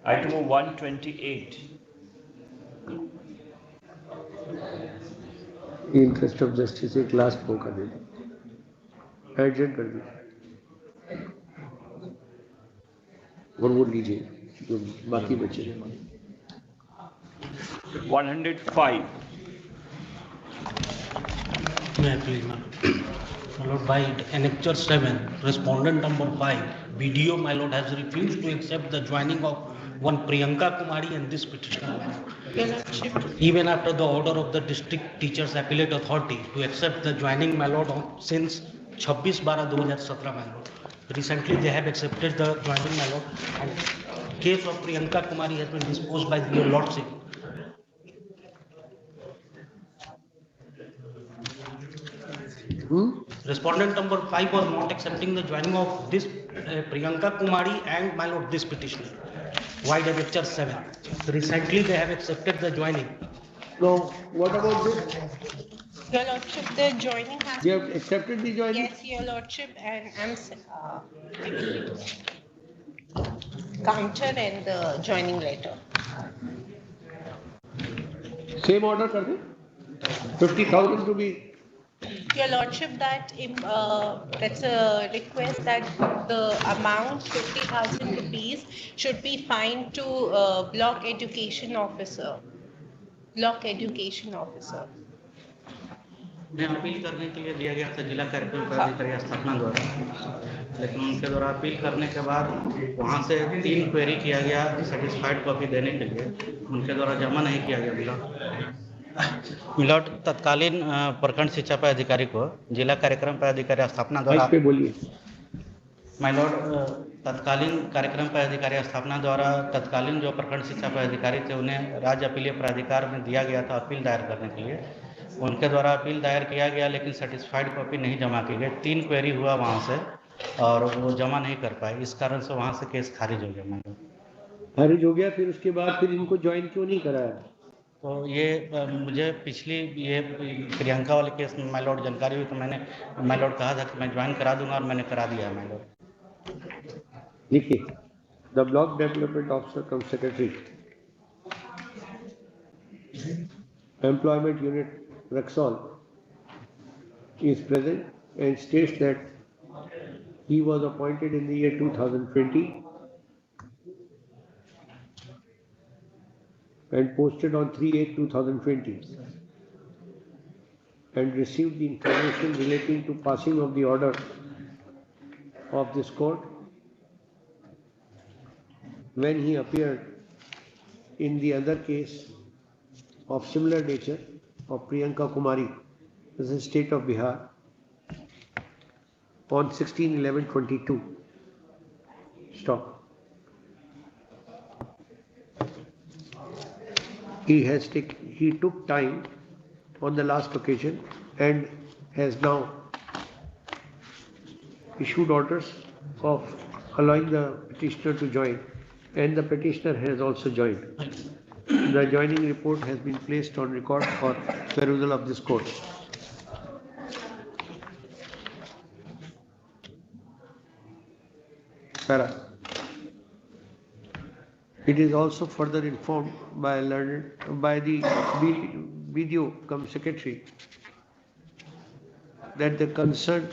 Speaker 15: Item of 128.
Speaker 2: Interest of justice एक लास्ट मौका दे दीजिए. एडजस्ट कर दीजिए और वो लीजिए जो बाकी बचे.
Speaker 15: 105.
Speaker 10: May I please, my lord, by annexure 7, respondent number 5, BDO, my lord, has refused to accept the joining of one Priyanka Kumari and this petitioner. Even after the order of the district teachers appellate authority to accept the joining, my lord, since 26/12/2017, my lord. Recently they have accepted the joining, my lord, and case of Priyanka Kumari has been disposed by your lordship. Respondent number 5 was not accepting the joining of this Priyanka Kumari and my lord this petitioner. Wide annexure 7. Recently they have accepted the joining.
Speaker 2: So what about this?
Speaker 13: Your Lordship, the joining has.
Speaker 2: They have accepted the joining?
Speaker 13: Yes, Your Lordship, and I'm counter and the joining letter.
Speaker 2: Same order कर दे 50,000 to be.
Speaker 13: Your Lordship, that's a request that the amount 50,000 rupees should be fined to block education officer. Block education officer.
Speaker 7: ने appeal करने के लिए दिया गया था जिला कार्यक्रम पदाधिकारी स्थापना द्वारा, लेकिन उनके द्वारा अपील करने के बाद वहां से 3 क्वेरी किया गया सेटिस्फाइड कॉपी देने के लिए, उनके द्वारा जमा नहीं किया गया मिलॉट तत्कालीन प्रखंड शिक्षा पदाधिकारी को जिला कार्यक्रम पदाधिकारी स्थापना द्वारा
Speaker 2: बोलिए
Speaker 7: माइलॉर्ड तत्कालीन कार्यक्रम पदाधिकारी स्थापना द्वारा तत्कालीन जो प्रखंड शिक्षा पदाधिकारी थे उन्हें राज्य अपीलीय प्राधिकार में दिया गया था अपील दायर करने के लिए, उनके द्वारा अपील दायर किया गया लेकिन सेटिस्फाइड कॉपी नहीं जमा की गई। 3 क्वेरी हुआ वहाँ से और वो जमा नहीं कर पाए, इस कारण से वहाँ से केस खारिज हो गया।
Speaker 2: खारिज हो गया, फिर उसके बाद फिर इनको ज्वाइन क्यों नहीं कराया?
Speaker 7: तो ये मुझे पिछली ये प्रियंका वाले केस में माइलॉर्ड जानकारी हुई तो मैंने माइलॉर्ड कहा था कि मैं ज्वाइन करा दूंगा और मैंने करा दिया है माइलॉर्ड।
Speaker 2: देखिए, the block development officer come secretary employment unit Rexall is present and states that he was appointed in the year 2020 and posted on 3/8/2020 and received the information relating to passing of the order of this court when he appeared in the other case of similar nature of Priyanka Kumari, this is state of Bihar, on 16/11/22. Stop. He took time on the last occasion and has now issued orders of allowing the petitioner to join, and the petitioner has also joined. The joining report has been placed on record for perusal of this court. Para. It is also further informed by the video cum secretary that the concerned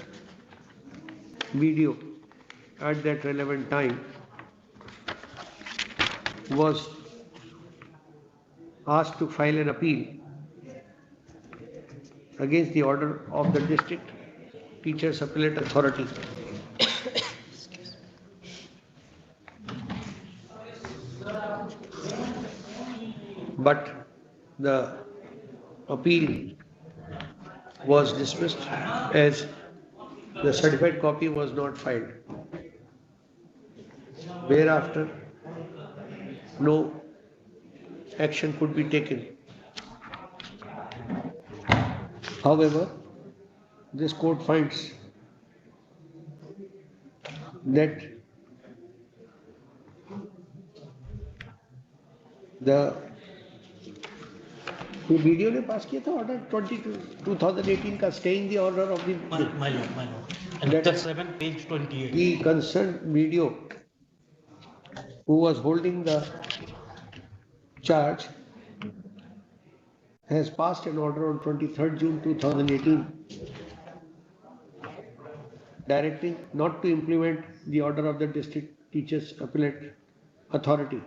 Speaker 2: video at that relevant time was asked to file an appeal against the order of the District Teachers Appellate Authority. But the appeal was dismissed as the certified copy was not filed. Thereafter, no action could be taken. However, this court finds that the video ने पास किया था order 2018 का staying the order of the
Speaker 7: my lord letter 7 page 28
Speaker 2: the concerned video who was holding the charge has passed an order on 23rd June 2018 directing not to implement the order of the District Teachers Appellate Authority,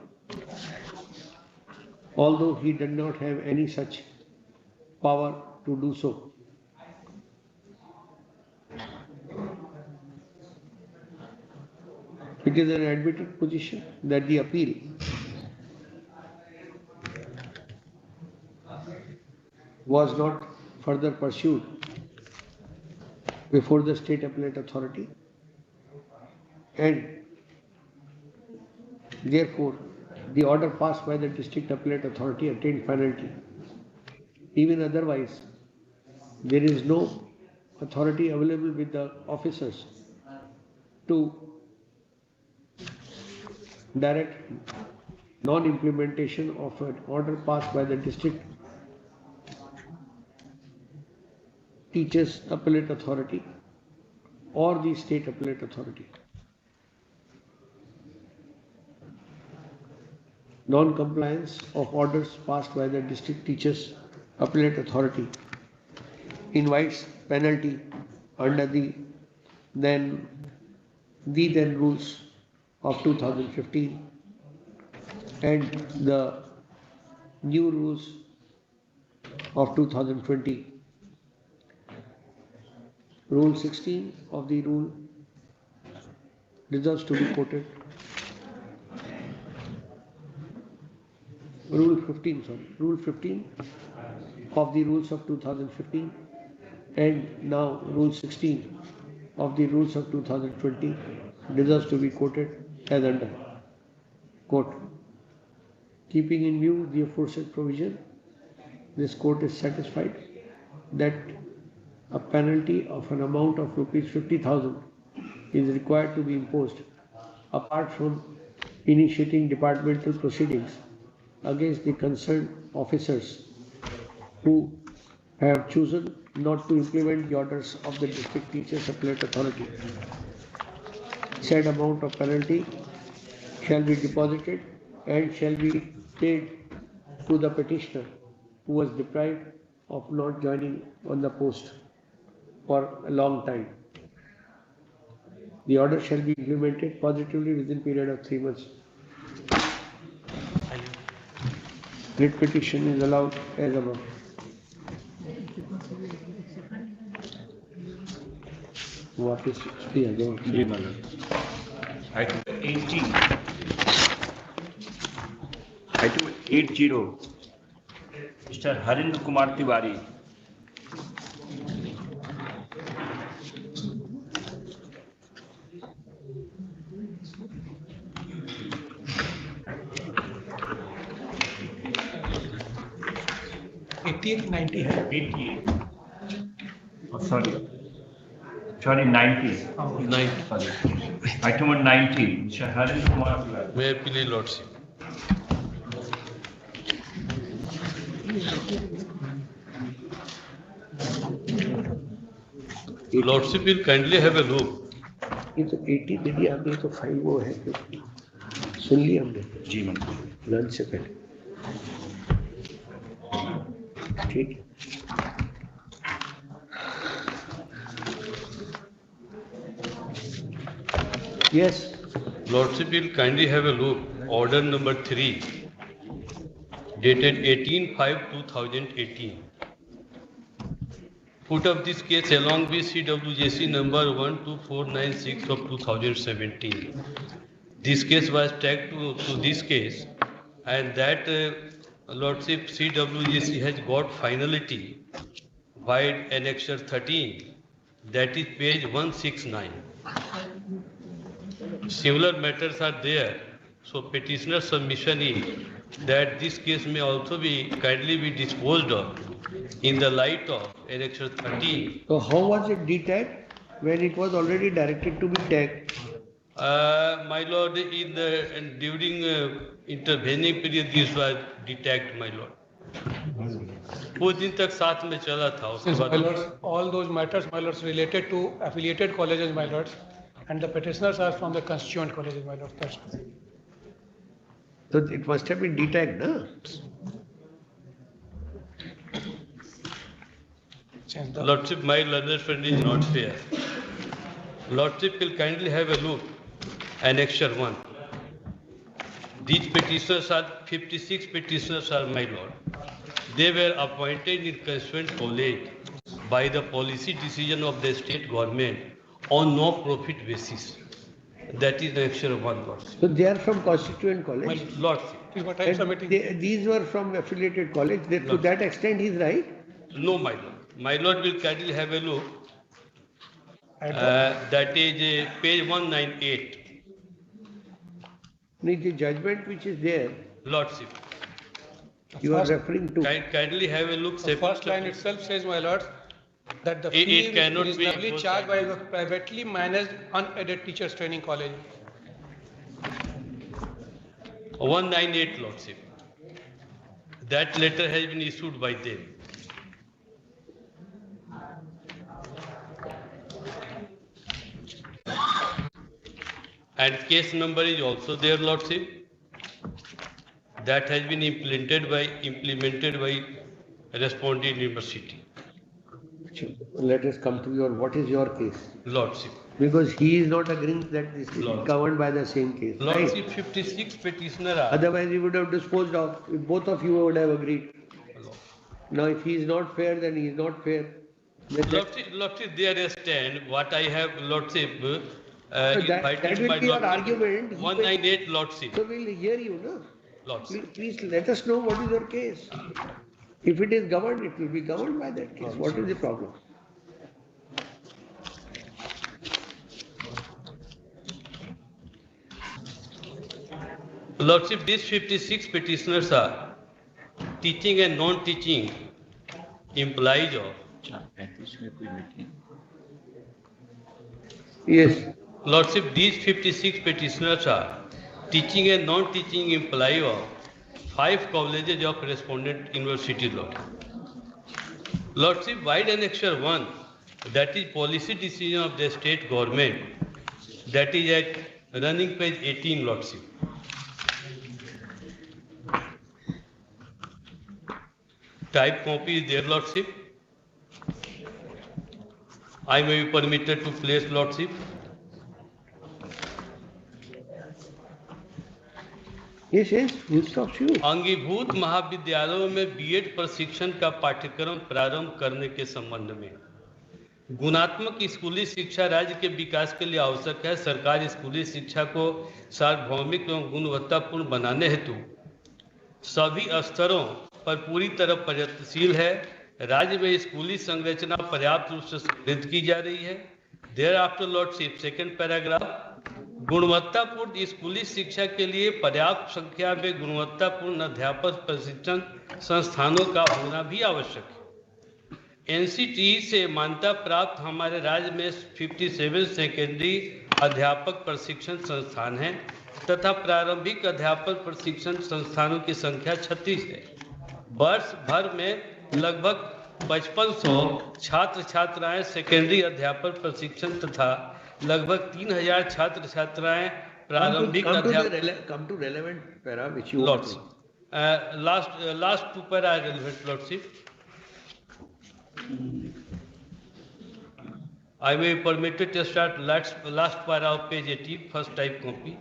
Speaker 2: although he did not have any such power to do so. It is an admitted position that the appeal was not further pursued before the State Appellate Authority, and therefore the order passed by the District Appellate Authority attained finality. Even otherwise, there is no authority available with the officers to direct non-implementation of an order passed by the District Teachers Appellate Authority or the State Appellate Authority. non-compliance of orders passed by the District Teachers Appellate Authority invites penalty under then then rules of 2015 and the new rules of 2020. Rule 16 of the rule deserves to be quoted. Rule 15 of the rules of 2015 and now Rule 16 of the rules of 2020 deserves to be quoted as under. Quote, keeping in view the aforesaid provision, this court is satisfied that a penalty of an amount of rupees 50,000 is required to be imposed apart from initiating departmental proceedings against the concerned officers who have chosen not to implement the orders of the District Teachers Appellate Authority. Said amount of penalty shall be deposited and shall be paid to the petitioner who was deprived of not joining on the post for a long time. The order shall be implemented positively within a period of 3 months. Writ petition is allowed as above. What is the other?
Speaker 22: Item 80. Item 80. Mr. Harinder Kumar Tiwari.
Speaker 10: Eighty-eight, 90 है
Speaker 22: 88. Oh, sorry, 90.
Speaker 10: Oh.
Speaker 22: 90. Sorry. Item number 90. Mr. Harinder Kumar Tiwari.
Speaker 1: May I please, Lordship? Lordship will kindly have a look.
Speaker 2: ये तो 80 दे दिया आपने, तो 5 वो है, सुन लिया हमने
Speaker 22: जी मंत्री
Speaker 2: लंच से पहले, ठीक है। Yes.
Speaker 1: Lordship will kindly have a look. Order number 3, dated 18/5/2018. Put up this case along with CWJC number 12496 of 2017. This case was tagged to this case, and that Lordship CWJC has got finality by Annexure 13, that is page 169. Similar matters are there, so petitioner's submission is that this case may also be kindly be disposed of in the light of Annexure 13.
Speaker 2: So how was it detagged when it was already directed to be tagged?
Speaker 1: My lord, during intervening period, this was detagged, my lord. कुछ दिन तक साथ में चला था उसके
Speaker 17: Yes,
Speaker 1: बाद
Speaker 17: my lords, all those matters, my lords, related to affiliated colleges, my lords, and the petitioners are from the constituent colleges, my lords. That's all.
Speaker 2: So it must have been detagged, no?
Speaker 1: Lordship, my learned friend is not fair. Lordship will kindly have a look. Annexure 1. These petitioners are 56 petitioners are my lord. They were appointed in constituent college by the policy decision of the state government on no profit basis. That is Annexure 1, lordship.
Speaker 2: So they are from constituent college?
Speaker 1: My lordship.
Speaker 2: And these were from affiliated college. To that extent he is right?
Speaker 1: No, my lord. My lord will kindly have a look. That is page 198.
Speaker 2: The judgment which is there,
Speaker 1: Lordship.
Speaker 2: You are referring to.
Speaker 1: Kindly have a look.
Speaker 17: The first line itself says, my lords, that the fee is reasonably charged by the privately managed unaided teachers training college.
Speaker 1: 198, lordship. That letter has been issued by them. And case number is also there, lordship. that has been implemented by respondent university.
Speaker 2: Let us come to what is your case?
Speaker 1: Lordship.
Speaker 2: Because he is not agreeing that this is governed by the same case.
Speaker 1: Lordship,
Speaker 2: Right?
Speaker 1: 56 petitioner are.
Speaker 2: Otherwise, he would have disposed of. If both of you would have agreed. Now, if he is not fair, then he is not fair.
Speaker 1: Lordship, there stand what I have, Lordship,
Speaker 2: that will
Speaker 1: by
Speaker 2: be your
Speaker 1: Lordship,
Speaker 2: argument.
Speaker 1: 198 Lordship.
Speaker 2: So we'll hear you, no?
Speaker 1: Lordship.
Speaker 2: Please let us know what is your case. If it is governed, it will be governed by that case. What is the problem?
Speaker 1: Lordship, these 56 petitioners are teaching and non-teaching employees of.
Speaker 2: Yes.
Speaker 1: Lordship, these 56 petitioners are teaching and non-teaching employees of 5 colleges of respondent university law. Lordship, wide annexure 1, that is policy decision of the state government, that is at running page 18, Lordship. Type copy is there, Lordship. I may be permitted to place, Lordship.
Speaker 2: Yes, who stops you?
Speaker 1: अंगीभूत महाविद्यालयों में BEd प्रशिक्षण का पाठ्यक्रम प्रारंभ करने के संबंध में गुणात्मक स्कूली शिक्षा राज्य के विकास के लिए आवश्यक है। सरकार स्कूली शिक्षा को सार्वभौमिक एवं गुणवत्तापूर्ण बनाने हेतु सभी स्तरों पर पूरी तरह प्रयत्नशील है। राज्य में स्कूली संरचना पर्याप्त रूप से समृद्ध की जा रही है। Thereafter lordship, second paragraph, गुणवत्तापूर्ण स्कूली शिक्षा के लिए पर्याप्त संख्या में गुणवत्तापूर्ण अध्यापक प्रशिक्षण संस्थानों का होना भी आवश्यक है। एनसीटी से मान्यता प्राप्त हमारे राज्य में 57 सेकेंडरी अध्यापक प्रशिक्षण संस्थान हैं तथा प्रारंभिक अध्यापक प्रशिक्षण संस्थानों की संख्या 36 है। वर्ष भर में लगभग 5500 छात्र छात्राएं सेकेंडरी अध्यापक प्रशिक्षण तथा लगभग 3000 छात्र छात्राएं प्रारंभिक अध्यापक।
Speaker 2: Come to relevant para which you
Speaker 1: Lordship. Last two para are relevant, Lordship. I may be permitted to start last para of page 18, first type copy.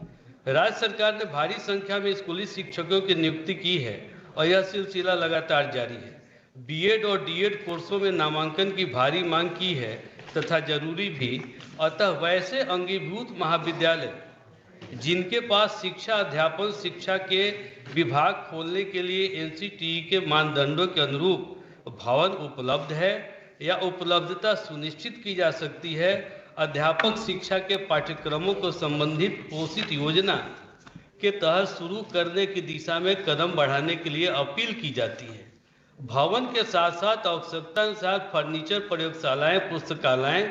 Speaker 1: राज्य सरकार ने भारी संख्या में स्कूली शिक्षकों की नियुक्ति की है और यह सिलसिला लगातार जारी है। बीएड और डीएड कोर्सों में नामांकन की भारी मांग की है तथा जरूरी भी। अतः वैसे अंगीभूत महाविद्यालय जिनके पास शिक्षा अध्यापन शिक्षा के विभाग खोलने के लिए एनसीटीई के मानदंडों के अनुरूप भवन उपलब्ध है या उपलब्धता सुनिश्चित की जा सकती है, अध्यापक शिक्षा के पाठ्यक्रमों को संबंधित पोषित योजना के तहत शुरू करने की दिशा में कदम बढ़ाने के लिए अपील की जाती है। भवन के साथ साथ आवश्यकतानुसार फर्नीचर, प्रयोगशालाएं, पुस्तकालय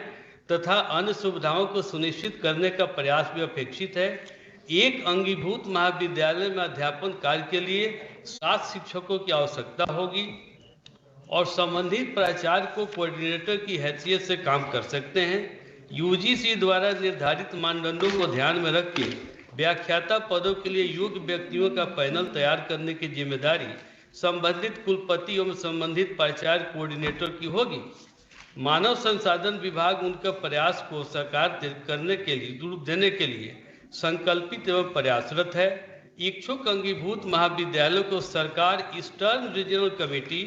Speaker 1: तथा अन्य सुविधाओं को सुनिश्चित करने का प्रयास भी अपेक्षित है। एक अंगीभूत महाविद्यालय में अध्यापन कार्य के लिए 7 शिक्षकों की आवश्यकता होगी और संबंधित प्राचार्य को कोऑर्डिनेटर की हैसियत से काम कर सकते हैं। यूजीसी द्वारा निर्धारित मानदंडों को ध्यान में रख के व्याख्याता पदों के लिए योग्य व्यक्तियों का पैनल तैयार करने की जिम्मेदारी संबंधित कुलपति एवं संबंधित प्राचार्य कोऑर्डिनेटर की होगी। मानव संसाधन विभाग उनके प्रयास को साकार करने के लिए रूप देने के लिए संकल्पित एवं प्रयासरत है। इच्छुक अंगीभूत महाविद्यालयों को सरकार ईस्टर्न रीजनल कमेटी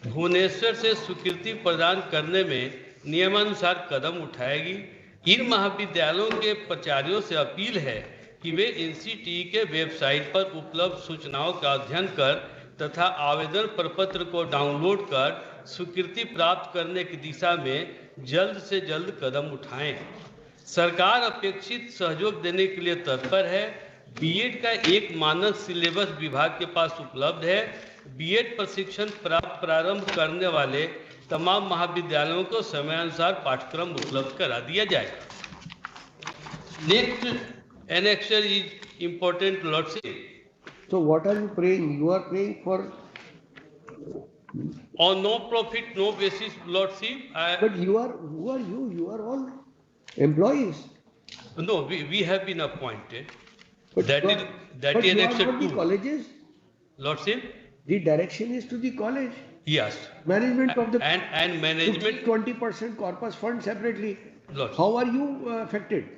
Speaker 1: भुवनेश्वर से स्वीकृति प्रदान करने में नियमानुसार कदम उठाएगी। इन महाविद्यालयों के प्राचार्यों से अपील है कि वे एनसीटीई के वेबसाइट पर उपलब्ध सूचनाओं का अध्ययन कर तथा आवेदन प्रपत्र को डाउनलोड कर स्वीकृति प्राप्त करने की दिशा में जल्द से जल्द कदम उठाएं। सरकार अपेक्षित सहयोग देने के लिए तत्पर है। बीएड का एक मानक सिलेबस विभाग के पास उपलब्ध है। बीएड प्रशिक्षण प्रारंभ करने वाले तमाम महाविद्यालयों को समयानुसार पाठ्यक्रम उपलब्ध करा दिया जाएगा। Next annexure is important, Lordship.
Speaker 2: So what are you praying? You are praying for
Speaker 1: on no profit, no basis, Lordship.
Speaker 2: But who are you? You are all employees.
Speaker 1: No, we have been appointed.
Speaker 2: But
Speaker 1: That
Speaker 2: you
Speaker 1: is
Speaker 2: are not
Speaker 1: annexure
Speaker 2: the
Speaker 1: 2.
Speaker 2: colleges.
Speaker 1: Lordship?
Speaker 2: The direction is to the college.
Speaker 1: Yes.
Speaker 2: Management of the
Speaker 1: And management.
Speaker 2: 20% corpus fund separately.
Speaker 1: Lordship.
Speaker 2: How are you affected?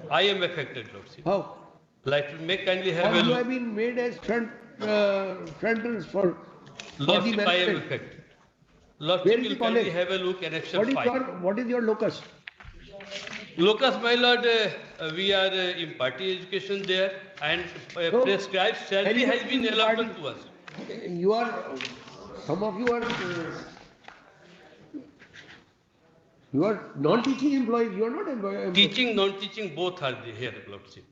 Speaker 1: I am affected, Lordship.
Speaker 2: How?
Speaker 1: Like, may kindly have
Speaker 2: How
Speaker 1: a
Speaker 2: you
Speaker 1: look.
Speaker 2: have been made as fronters for the
Speaker 1: Lordship, I am
Speaker 2: management?
Speaker 1: affected.
Speaker 2: Where
Speaker 1: Lordship,
Speaker 2: is
Speaker 1: will
Speaker 2: the
Speaker 1: kindly
Speaker 2: college?
Speaker 1: have a look at Annexure
Speaker 2: What is
Speaker 1: 5.
Speaker 2: what is your locus?
Speaker 1: Locus, my lord, we are imparting education there, and
Speaker 2: So,
Speaker 1: prescribed salary has been allotted to us.
Speaker 2: You are, some of you are non-teaching employees, you are not employees.
Speaker 1: Teaching, non-teaching, both are here, Lordship.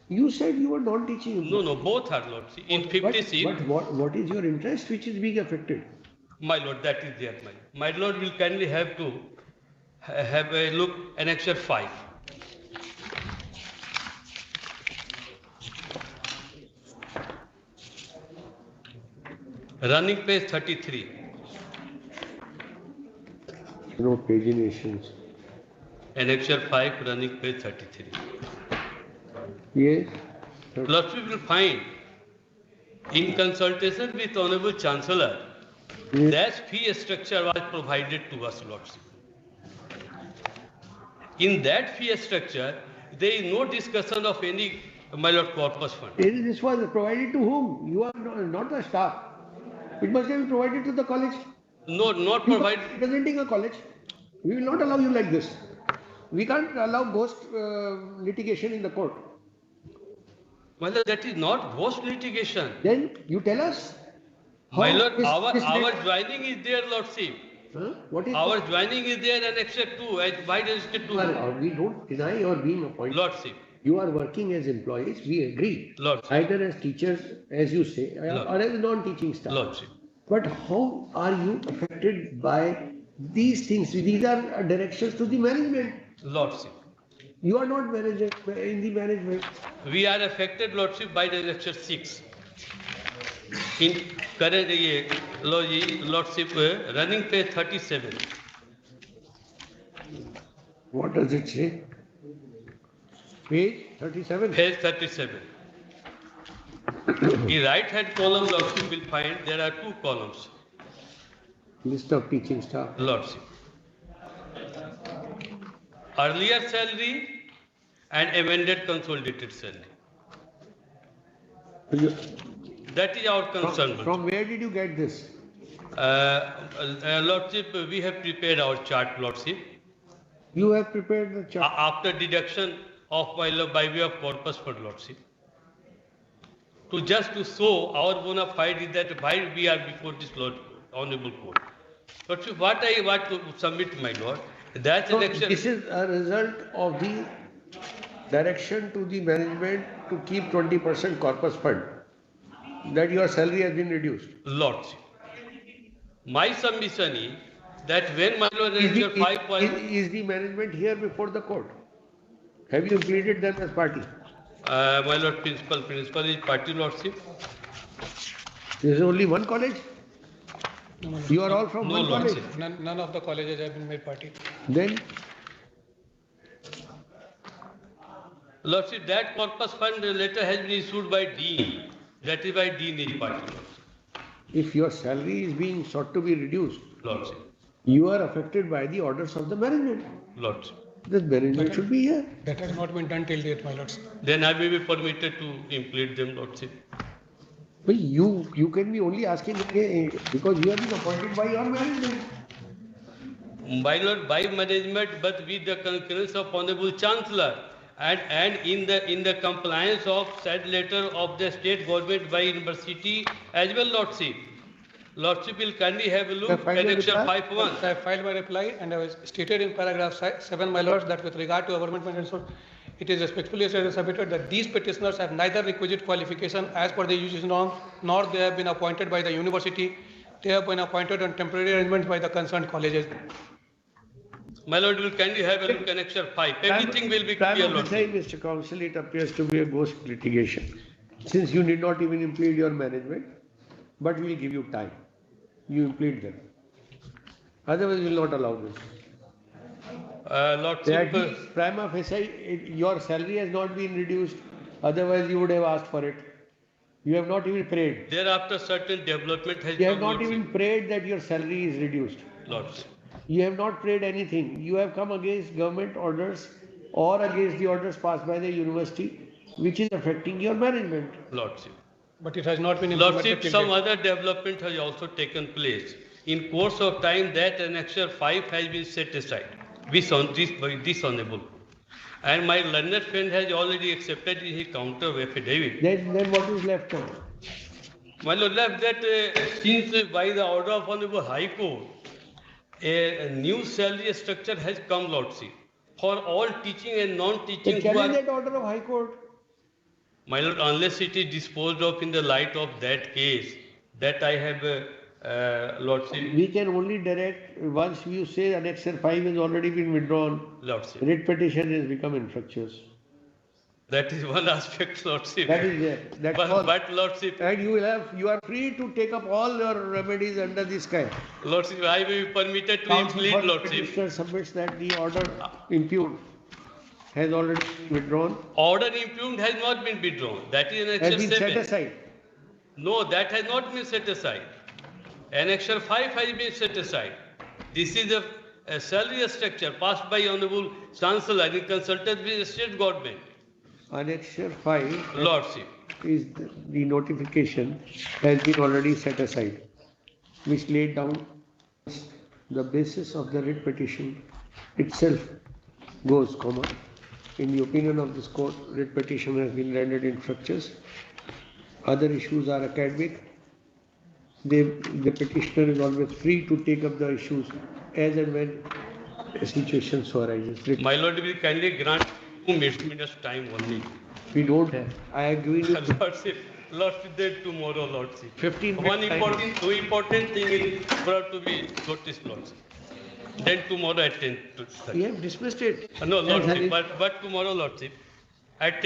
Speaker 2: You said you were non-teaching employees.
Speaker 1: No, both are, Lordship. In 56.
Speaker 2: But what is your interest which is being affected?
Speaker 1: My lord, that is there, my lord will kindly have to have a look Annexure 5. Running page 33.
Speaker 2: No paginations.
Speaker 1: Annexure 5, running page 33.
Speaker 2: Yes.
Speaker 1: Lordship will find, in consultation with Honorable Chancellor, that fee structure was provided to us, Lordship. In that fee structure, there is no discussion of any, my lord, corpus fund.
Speaker 2: This was provided to whom? You are not the staff. It must have been provided to the college.
Speaker 1: No, not
Speaker 2: You
Speaker 1: provided.
Speaker 2: are representing a college. We will not allow you like this. We can't allow ghost litigation in the court.
Speaker 1: My lord, that is not ghost litigation.
Speaker 2: Then you tell us.
Speaker 1: My lord, our joining is there, Lordship.
Speaker 2: Huh? What is
Speaker 1: our joining is there, Annexure 2, as by Annexure 2.
Speaker 2: We don't deny your being appointed.
Speaker 1: Lordship.
Speaker 2: You are working as employees, we agree.
Speaker 1: Lordship.
Speaker 2: Either as teachers, as you say, or as non-teaching staff.
Speaker 1: Lordship.
Speaker 2: But how are you affected by these things? These are directions to the management.
Speaker 1: Lordship.
Speaker 2: You are not manager in the management.
Speaker 1: We are affected, Lordship, by the Annexure 6. In current Lordship, running page 37.
Speaker 2: What does it say? Page 37?
Speaker 1: Page 37. In right hand column, Lordship will find there are two columns.
Speaker 2: List of teaching staff.
Speaker 1: Lordship. Earlier salary and amended consolidated salary. That is our concern.
Speaker 2: From where did you get this?
Speaker 1: Lordship, we have prepared our chart, Lordship.
Speaker 2: You have prepared the chart?
Speaker 1: After deduction of by way of corpus fund, Lordship. To just to show our bona fide is that why we are before this Lord, Honorable Court. Lordship, what I want to submit, my Lord, that election.
Speaker 2: This is a result of the direction to the management to keep 20% corpus fund. That your salary has been reduced.
Speaker 1: Lordship. My submission is that when my Lord Annexure 5
Speaker 2: is the management here before the court? Have you pleaded them as party?
Speaker 1: My Lord Principal is party, Lordship.
Speaker 2: There is only one college? You are all from one college?
Speaker 17: None of the colleges have been made party.
Speaker 2: Then?
Speaker 1: Lordship, that corpus fund letter has been issued by Dean. That is why Dean is party, Lordship.
Speaker 2: If your salary is being sought to be reduced,
Speaker 1: Lordship.
Speaker 2: You are affected by the orders of the management.
Speaker 1: Lordship.
Speaker 2: The management should be here.
Speaker 17: That has not been done till date, my lords.
Speaker 1: Then I may be permitted to implement them, Lordship.
Speaker 2: But you can be only asking because you have been appointed by your management.
Speaker 1: My Lord, by management, but with the concurrence of Honorable Chancellor and in the compliance of said letter of the state government by university as well, Lordship. Lordship will kindly have a look at Annexure 5.1.
Speaker 17: I filed my reply and I was stated in paragraph 7, my lords, that with regard to government management, it is respectfully submitted that these petitioners have neither requisite qualification as per the UGC norm, nor they have been appointed by the university. They have been appointed on temporary arrangements by the concerned colleges.
Speaker 1: My Lord will kindly have a look at Annexure 5. Everything will be clear, Lord.
Speaker 2: Mr. Counsel, it appears to be a ghost litigation. Since you did not even implead your management, but we will give you time. You implead them. Otherwise, we will not allow this.
Speaker 1: Lordship,
Speaker 2: prima facie, your salary has not been reduced. Otherwise, you would have asked for it. You have not even prayed.
Speaker 1: Thereafter, certain development has
Speaker 2: You have
Speaker 1: come,
Speaker 2: not even prayed that your salary is reduced.
Speaker 1: Lordship.
Speaker 2: You have not prayed anything. You have come against government orders or against the orders passed by the university, which is affecting your management.
Speaker 1: Lordship.
Speaker 5: But it has not been
Speaker 1: Lordship,
Speaker 5: implemented.
Speaker 1: some other development has also taken place. In course of time, that annexure 5 has been set aside, dishonorable. And my learned friend has already accepted in his counter affidavit.
Speaker 2: Then what is left now?
Speaker 1: My Lord, left that since by the order of Honorable High Court, a new salary structure has come, Lordship, for all teaching and non-teaching who
Speaker 2: Challenge
Speaker 1: are...
Speaker 2: that order of High Court.
Speaker 1: My Lord, unless it is disposed of in the light of that case, that I have, Lordship...
Speaker 2: We can only direct, once you say Annexure 5 has already been withdrawn,
Speaker 1: Lordship.
Speaker 2: writ petition has become infructuous.
Speaker 1: That is one aspect, Lordship.
Speaker 2: That is there. That's all.
Speaker 1: But Lordship...
Speaker 2: And you are free to take up all your remedies under the sky.
Speaker 1: Lordship, I will be permitted to
Speaker 2: Counsel
Speaker 1: plead,
Speaker 2: for the
Speaker 1: Lordship.
Speaker 2: petitioner submits that the order impugned has already been withdrawn.
Speaker 1: Order impugned has not been withdrawn. That is
Speaker 2: Has
Speaker 1: Annexure
Speaker 2: been
Speaker 1: 7.
Speaker 2: set aside.
Speaker 1: No, that has not been set aside. Annexure 5 has been set aside. This is a salary structure passed by Honorable Chancellor in consultation with the state government.
Speaker 2: Annexure 5
Speaker 1: Lordship.
Speaker 2: is the notification has been already set aside, which laid down the basis of the writ petition itself goes, in the opinion of this court, writ petition has been rendered infructuous. Other issues are academic. The petitioner is always free to take up the issues as and when a situation so arises.
Speaker 1: My Lord, will kindly grant 2 minutes time only.
Speaker 2: We don't have. I agree with
Speaker 1: Lordship, then tomorrow, Lordship.
Speaker 2: 15
Speaker 1: One
Speaker 2: minutes
Speaker 1: important, 2 important thing is brought to be noticed, Lordship. Then tomorrow at 10 to 30.
Speaker 2: We have dismissed it.
Speaker 1: No, Lordship, but tomorrow, Lordship, at 10